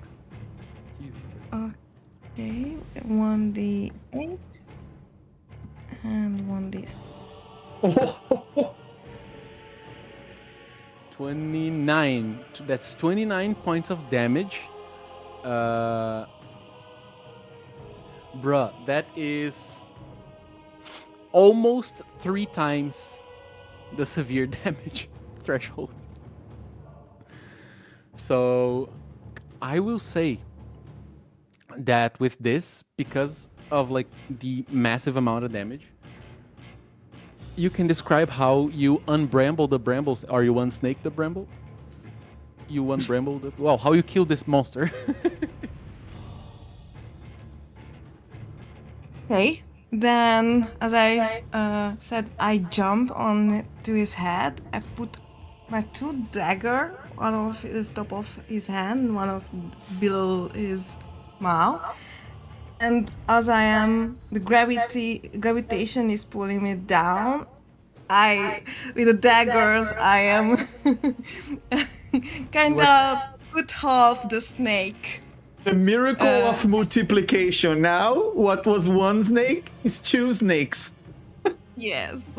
Okay, 1d8 and 1d6. 29. That's 29 points of damage. Bruh, that is almost 3 times the severe damage threshold. So I will say that with this, because of like the massive amount of damage, you can describe how you unbramble the brambles, or you unsnake the bramble. You unbramble the, well, how you kill this monster. Okay. Then, as I said, I jump on to his head. I put my 2 dagger, one of the top of his hand, one of below his mouth. And as I am, the gravitation is pulling me down. With the daggers, I am kind of put off the snake. The miracle of multiplication. Now, what was 1 snake is 2 snakes. Yes.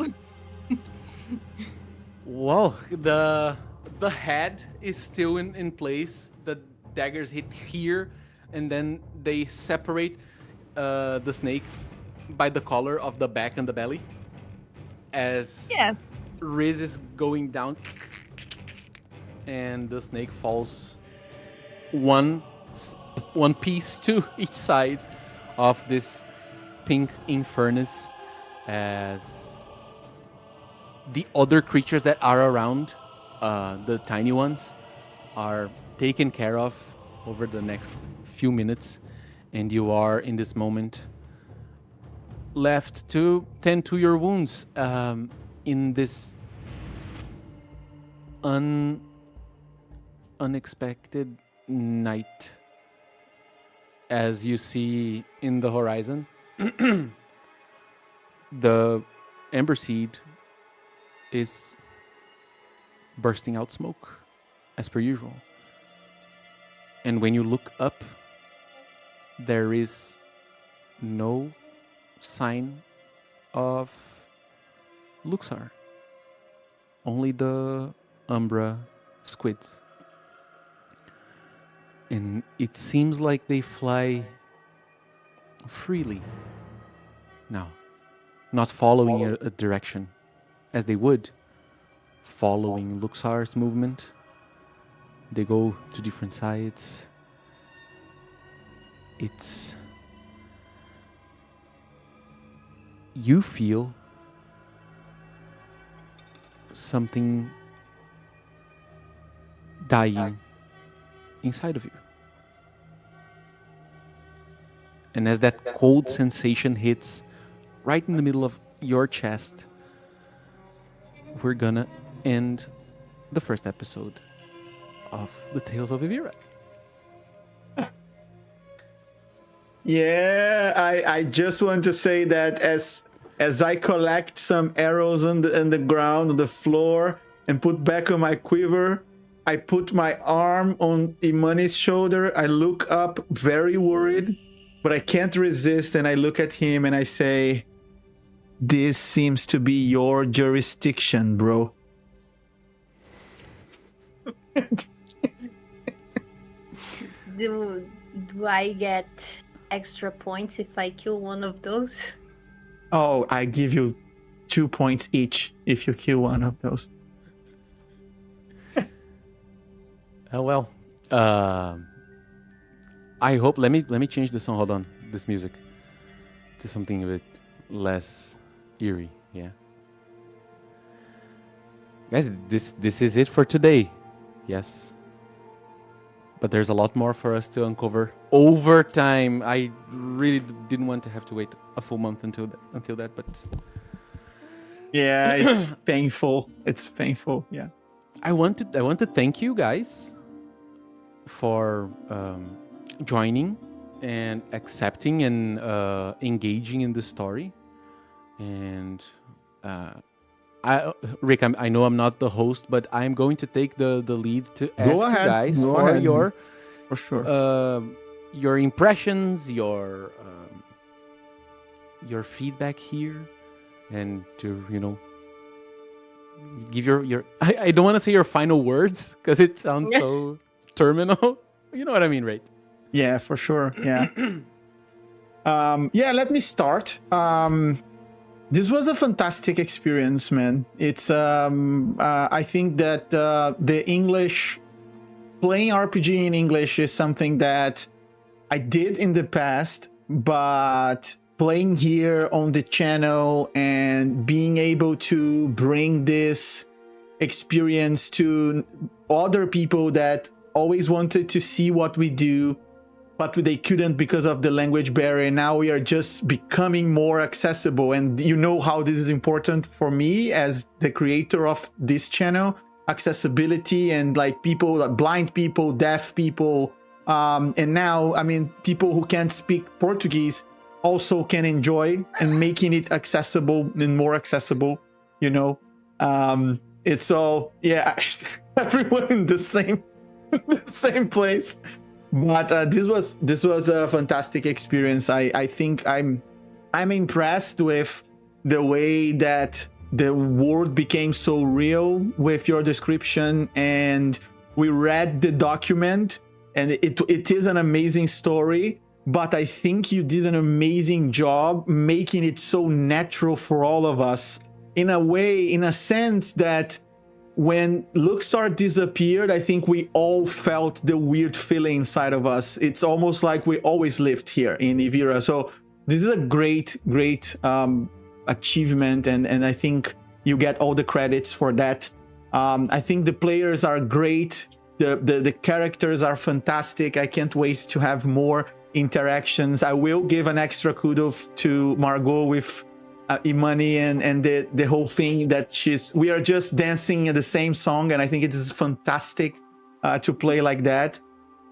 Whoa, the head is still in place. The daggers hit here, and then they separate the snake by the collar of the back and the belly. As Yes. Riz is going down, and the snake falls one piece to each side of this pink infernus, as the other creatures that are around, the tiny ones, are taken care of over the next few minutes, and you are in this moment left to tend to your wounds in this unexpected night. As you see in the horizon, the ember seed is bursting out smoke, as per usual. And when you look up, there is no sign of Luxar. Only the Umbra squids. And it seems like they fly freely now, not following a direction as they would, following Luxar's movement. They go to different sides. It's... You feel something dying inside of you. And as that cold sensation hits right in the middle of your chest, we're gonna end the first episode of the Tales of Yviria. Yeah, I just want to say that as I collect some arrows on the ground, on the floor, and put back on my quiver, I put my arm on Imani's shoulder. I look up very worried, but I can't resist, and I look at him and I say, "This seems to be your jurisdiction, bro." Do I get extra points if I kill one of those? Oh, I give you 2 points each if you kill one of those. Oh well. I hope. Let me change the song. Hold on, this music to something a bit less eerie. Yeah, guys, this is it for today. Yes, but there's a lot more for us to uncover over time. I really didn't want to have to wait a full month until that, but Yeah, it's painful. It's painful. Yeah. I want to thank you guys for joining and accepting and engaging in the story. And Rick, I know I'm not the host, but I'm going to take the lead to ask you ahead, guys go for ahead. your For sure. your impressions, your feedback here, and to give your I don't want to say your final words because it sounds so terminal. You know what I mean, right? Yeah, for sure. Yeah. Yeah, let me start. This was a fantastic experience, man. It's I think that the English, playing RPG in English is something that I did in the past, but playing here on the channel and being able to bring this experience to other people that always wanted to see what we do, but they couldn't because of the language barrier. Now we are just becoming more accessible. And you know how this is important for me as the creator of this channel, accessibility, and like people, like blind people, deaf people. And now, I mean, people who can't speak Portuguese also can enjoy, and making it accessible and more accessible, it's all, yeah, everyone in the same place. But this was a fantastic experience. I think I'm impressed with the way that the world became so real with your description, and we read the document, and it is an amazing story. But I think you did an amazing job making it so natural for all of us, in a way, in a sense that when Luxor disappeared, I think we all felt the weird feeling inside of us. It's almost like we always lived here in Yviria. So this is a great achievement, and I think you get all the credits for that. I think the players are great. The characters are fantastic. I can't wait to have more interactions. I will give an extra kudos to Margot with Imani and the whole thing that we are just dancing in the same song, and I think it is fantastic to play like that.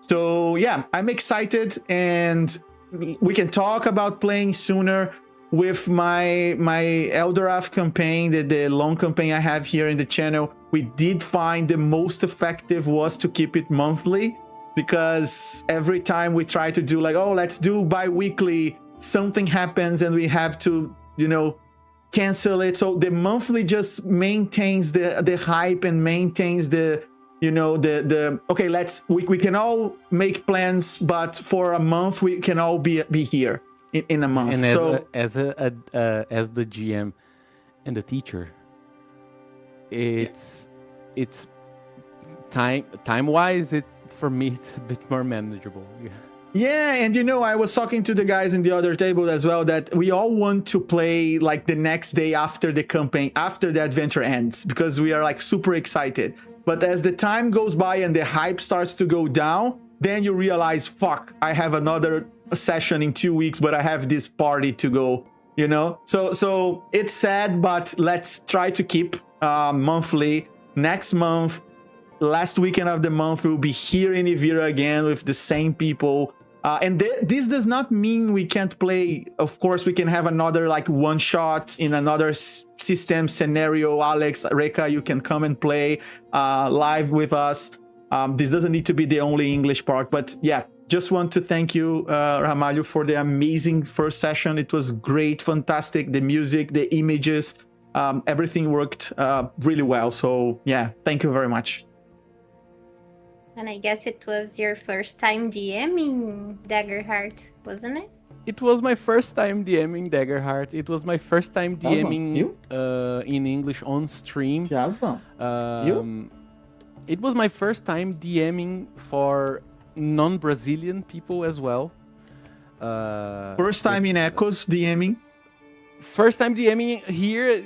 So yeah, I'm excited, and we can talk about playing sooner with my Eldorath campaign, the long campaign I have here in the channel. We did find the most effective was to keep it monthly, because every time we try to do like, oh, let's do bi-weekly, something happens and we have to cancel it. So the monthly just maintains the hype and maintains the okay, we can all make plans, but for a month we can all be here in a month. And as the GM and the teacher, it's time wise, for me it's a bit more manageable. Yeah, and I was talking to the guys in the other table as well, that we all want to play like the next day after the campaign, after the adventure ends, because we are like super excited. But as the time goes by and the hype starts to go down, then you realize, fuck, I have another session in 2 weeks, but I have this party to go, So it's sad, but let's try to keep monthly. Next month, last weekend of the month, we'll be here in Yviria again with the same people. And this does not mean we can't play. Of course, we can have another like one shot in another system scenario. Alex, Reka, you can come and play live with us. This doesn't need to be the only English part, but yeah, just want to thank you, Ramalho, for the amazing first session. It was great, fantastic. The music, the images, everything worked really well. So yeah, thank you very much. And I guess it was your first time DMing Daggerheart, wasn't it? It was my first time DMing Daggerheart. It was my first time DMing in English on stream. It was my first time DMing for non-Brazilian people as well. First time in Ecos DMing. First time DMing here.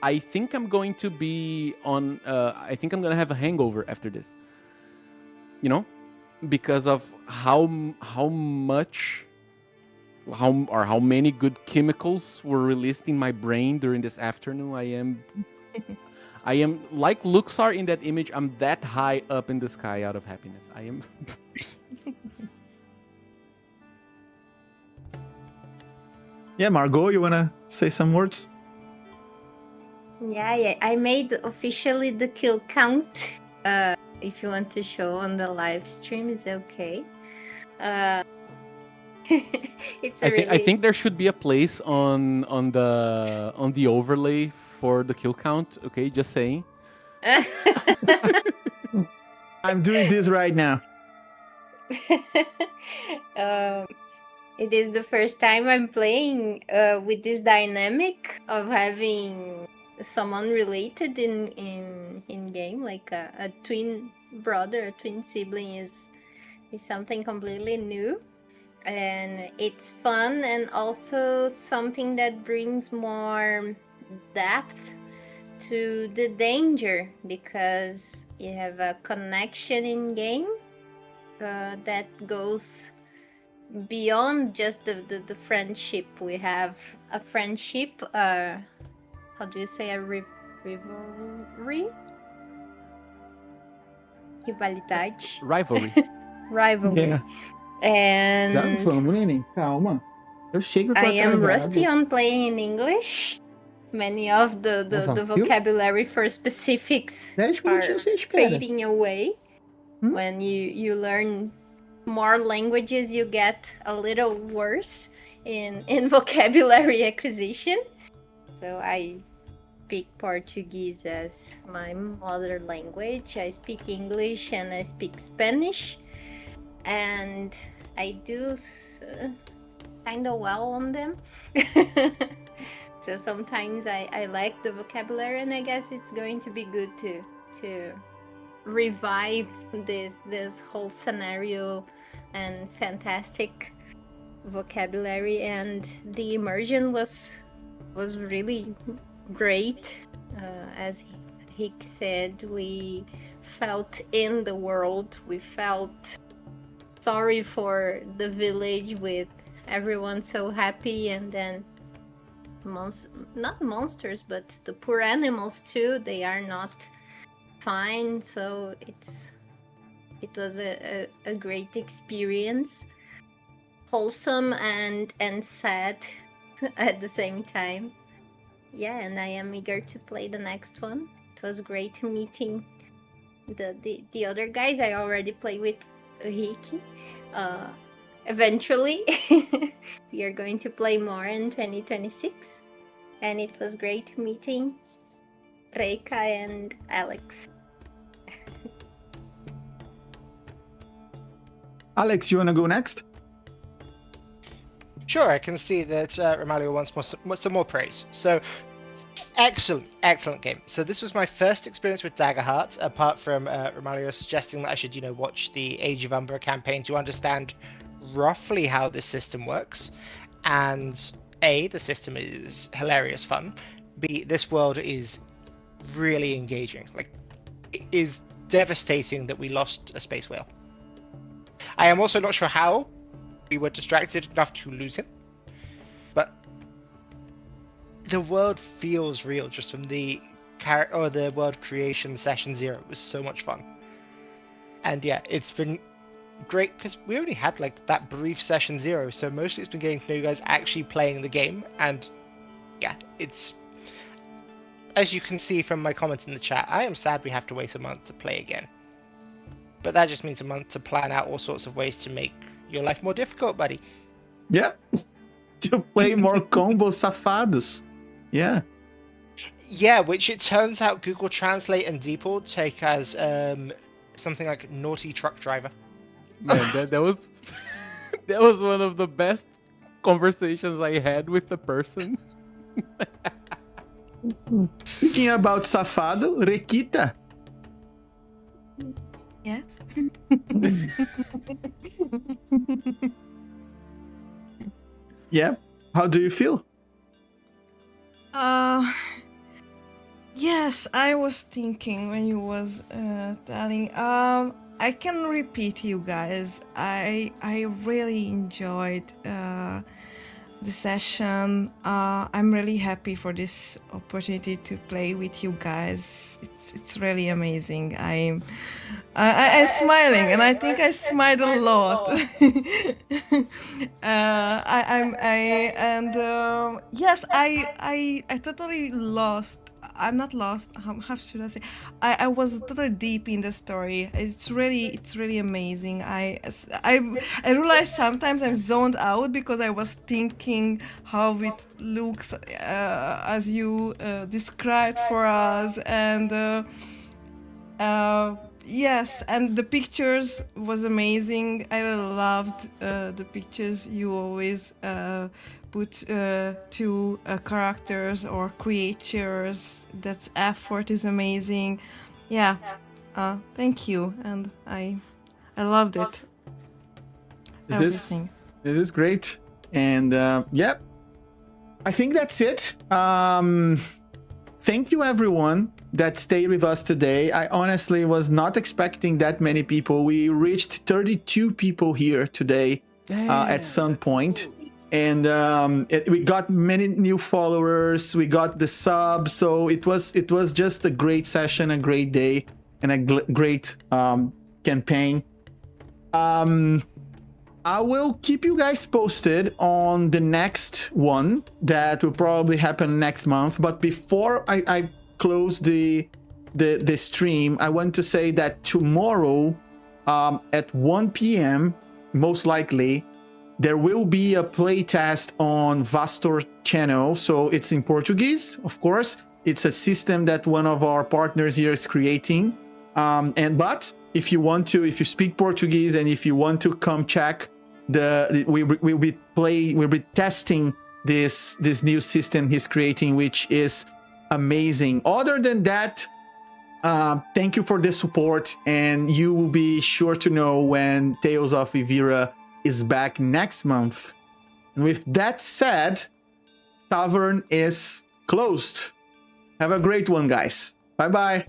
I think I'm going to be on. I think I'm gonna have a hangover after this. Because of how many good chemicals were released in my brain during this afternoon. I am like Luxar in that image. I'm that high up in the sky out of happiness. I am. Yeah, Margot, you wanna say some words? Yeah, I made officially the kill count. If you want to show on the live stream, is okay. It's I think there should be a place on the overlay for the kill count. Okay, just saying. I'm doing this right now. It is the first time I'm playing with this dynamic of having someone related in game, like a twin brother, a twin sibling is something completely new, and it's fun and also something that brings more depth to the danger, because you have a connection in game that goes beyond just the friendship. We have a friendship, how do you say, a rivalry? Rivalidade. Rivalry. Rivalry. Yeah. And Vamos, neném. Calma. Eu chego I am rusty on playing in English. Many of the vocabulary for specifics 10 are minutinhos você espera. fading away. When you learn more languages, you get a little worse in vocabulary acquisition. So I speak Portuguese as my mother language. I speak English and I speak Spanish. And I do kind of well on them. So sometimes I like the vocabulary, and I guess it's going to be good to revive this whole scenario and fantastic vocabulary. And the immersion was really great. As Hick said, we felt in the world. We felt sorry for the village with everyone so happy, and then not monsters, but the poor animals too, they are not fine. So it was a great experience, wholesome and sad at the same time. Yeah, and I am eager to play the next one. It was great meeting the other guys. I already played with Hiki. Eventually we are going to play more in 2026, and it was great meeting Reika and Alex. Alex, you wanna go next? Sure, I can see that Romalio wants some more praise. So, excellent game. So this was my first experience with Daggerheart, apart from Romalio suggesting that I should, watch the Age of Umbra campaign to understand roughly how this system works. And A, the system is hilarious fun. B, this world is really engaging. Like, it is devastating that we lost a space whale. I am also not sure how we were distracted enough to lose him, but the world feels real just from the world creation session 0. It was so much fun. And yeah, it's been great because we only had like that brief session 0, so mostly it's been getting to know you guys actually playing the game. And yeah, it's, as you can see from my comments in the chat, I am sad we have to wait a month to play again, but that just means a month to plan out all sorts of ways to make your life more difficult, buddy. Yeah. To play more combos safados. Yeah. Yeah, which it turns out Google Translate and DeepL take as something like naughty truck driver. Man, that was that was one of the best conversations I had with the person. Speaking about safado, Requita. Yes. Yeah. How do you feel? Yes, I was thinking when you was telling. I can repeat, you guys. I really enjoyed the session. I'm really happy for this opportunity to play with you guys. It's really amazing. I'm smiling, and I think I smiled a lot. Yes, I totally lost. I'm not lost. How should I say? I was totally deep in the story. It's really amazing. I realize sometimes I'm zoned out because I was thinking how it looks as you described for us, and yes, and the pictures was amazing. I really loved the pictures you always put to characters or creatures. That effort is amazing. Yeah, thank you, and I loved it. This is great, and yep, I think that's it. Thank you everyone that stayed with us today. I honestly was not expecting that many people. We reached 32 people here today at some point. And we got many new followers. We got the subs. So it was just a great session, a great day, and a great campaign. I will keep you guys posted on the next one that will probably happen next month. But before I close the stream, I want to say that tomorrow at 1 p.m. most likely there will be a playtest on Vastor channel. So it's in Portuguese, of course. It's a system that one of our partners here is creating. But if you speak Portuguese and if you want to come check, we'll be testing this new system he's creating, which is amazing. Other than that, thank you for the support, and you will be sure to know when Tales of Yviria is back next month. And with that said, Tavern is closed. Have a great one, guys. Bye bye.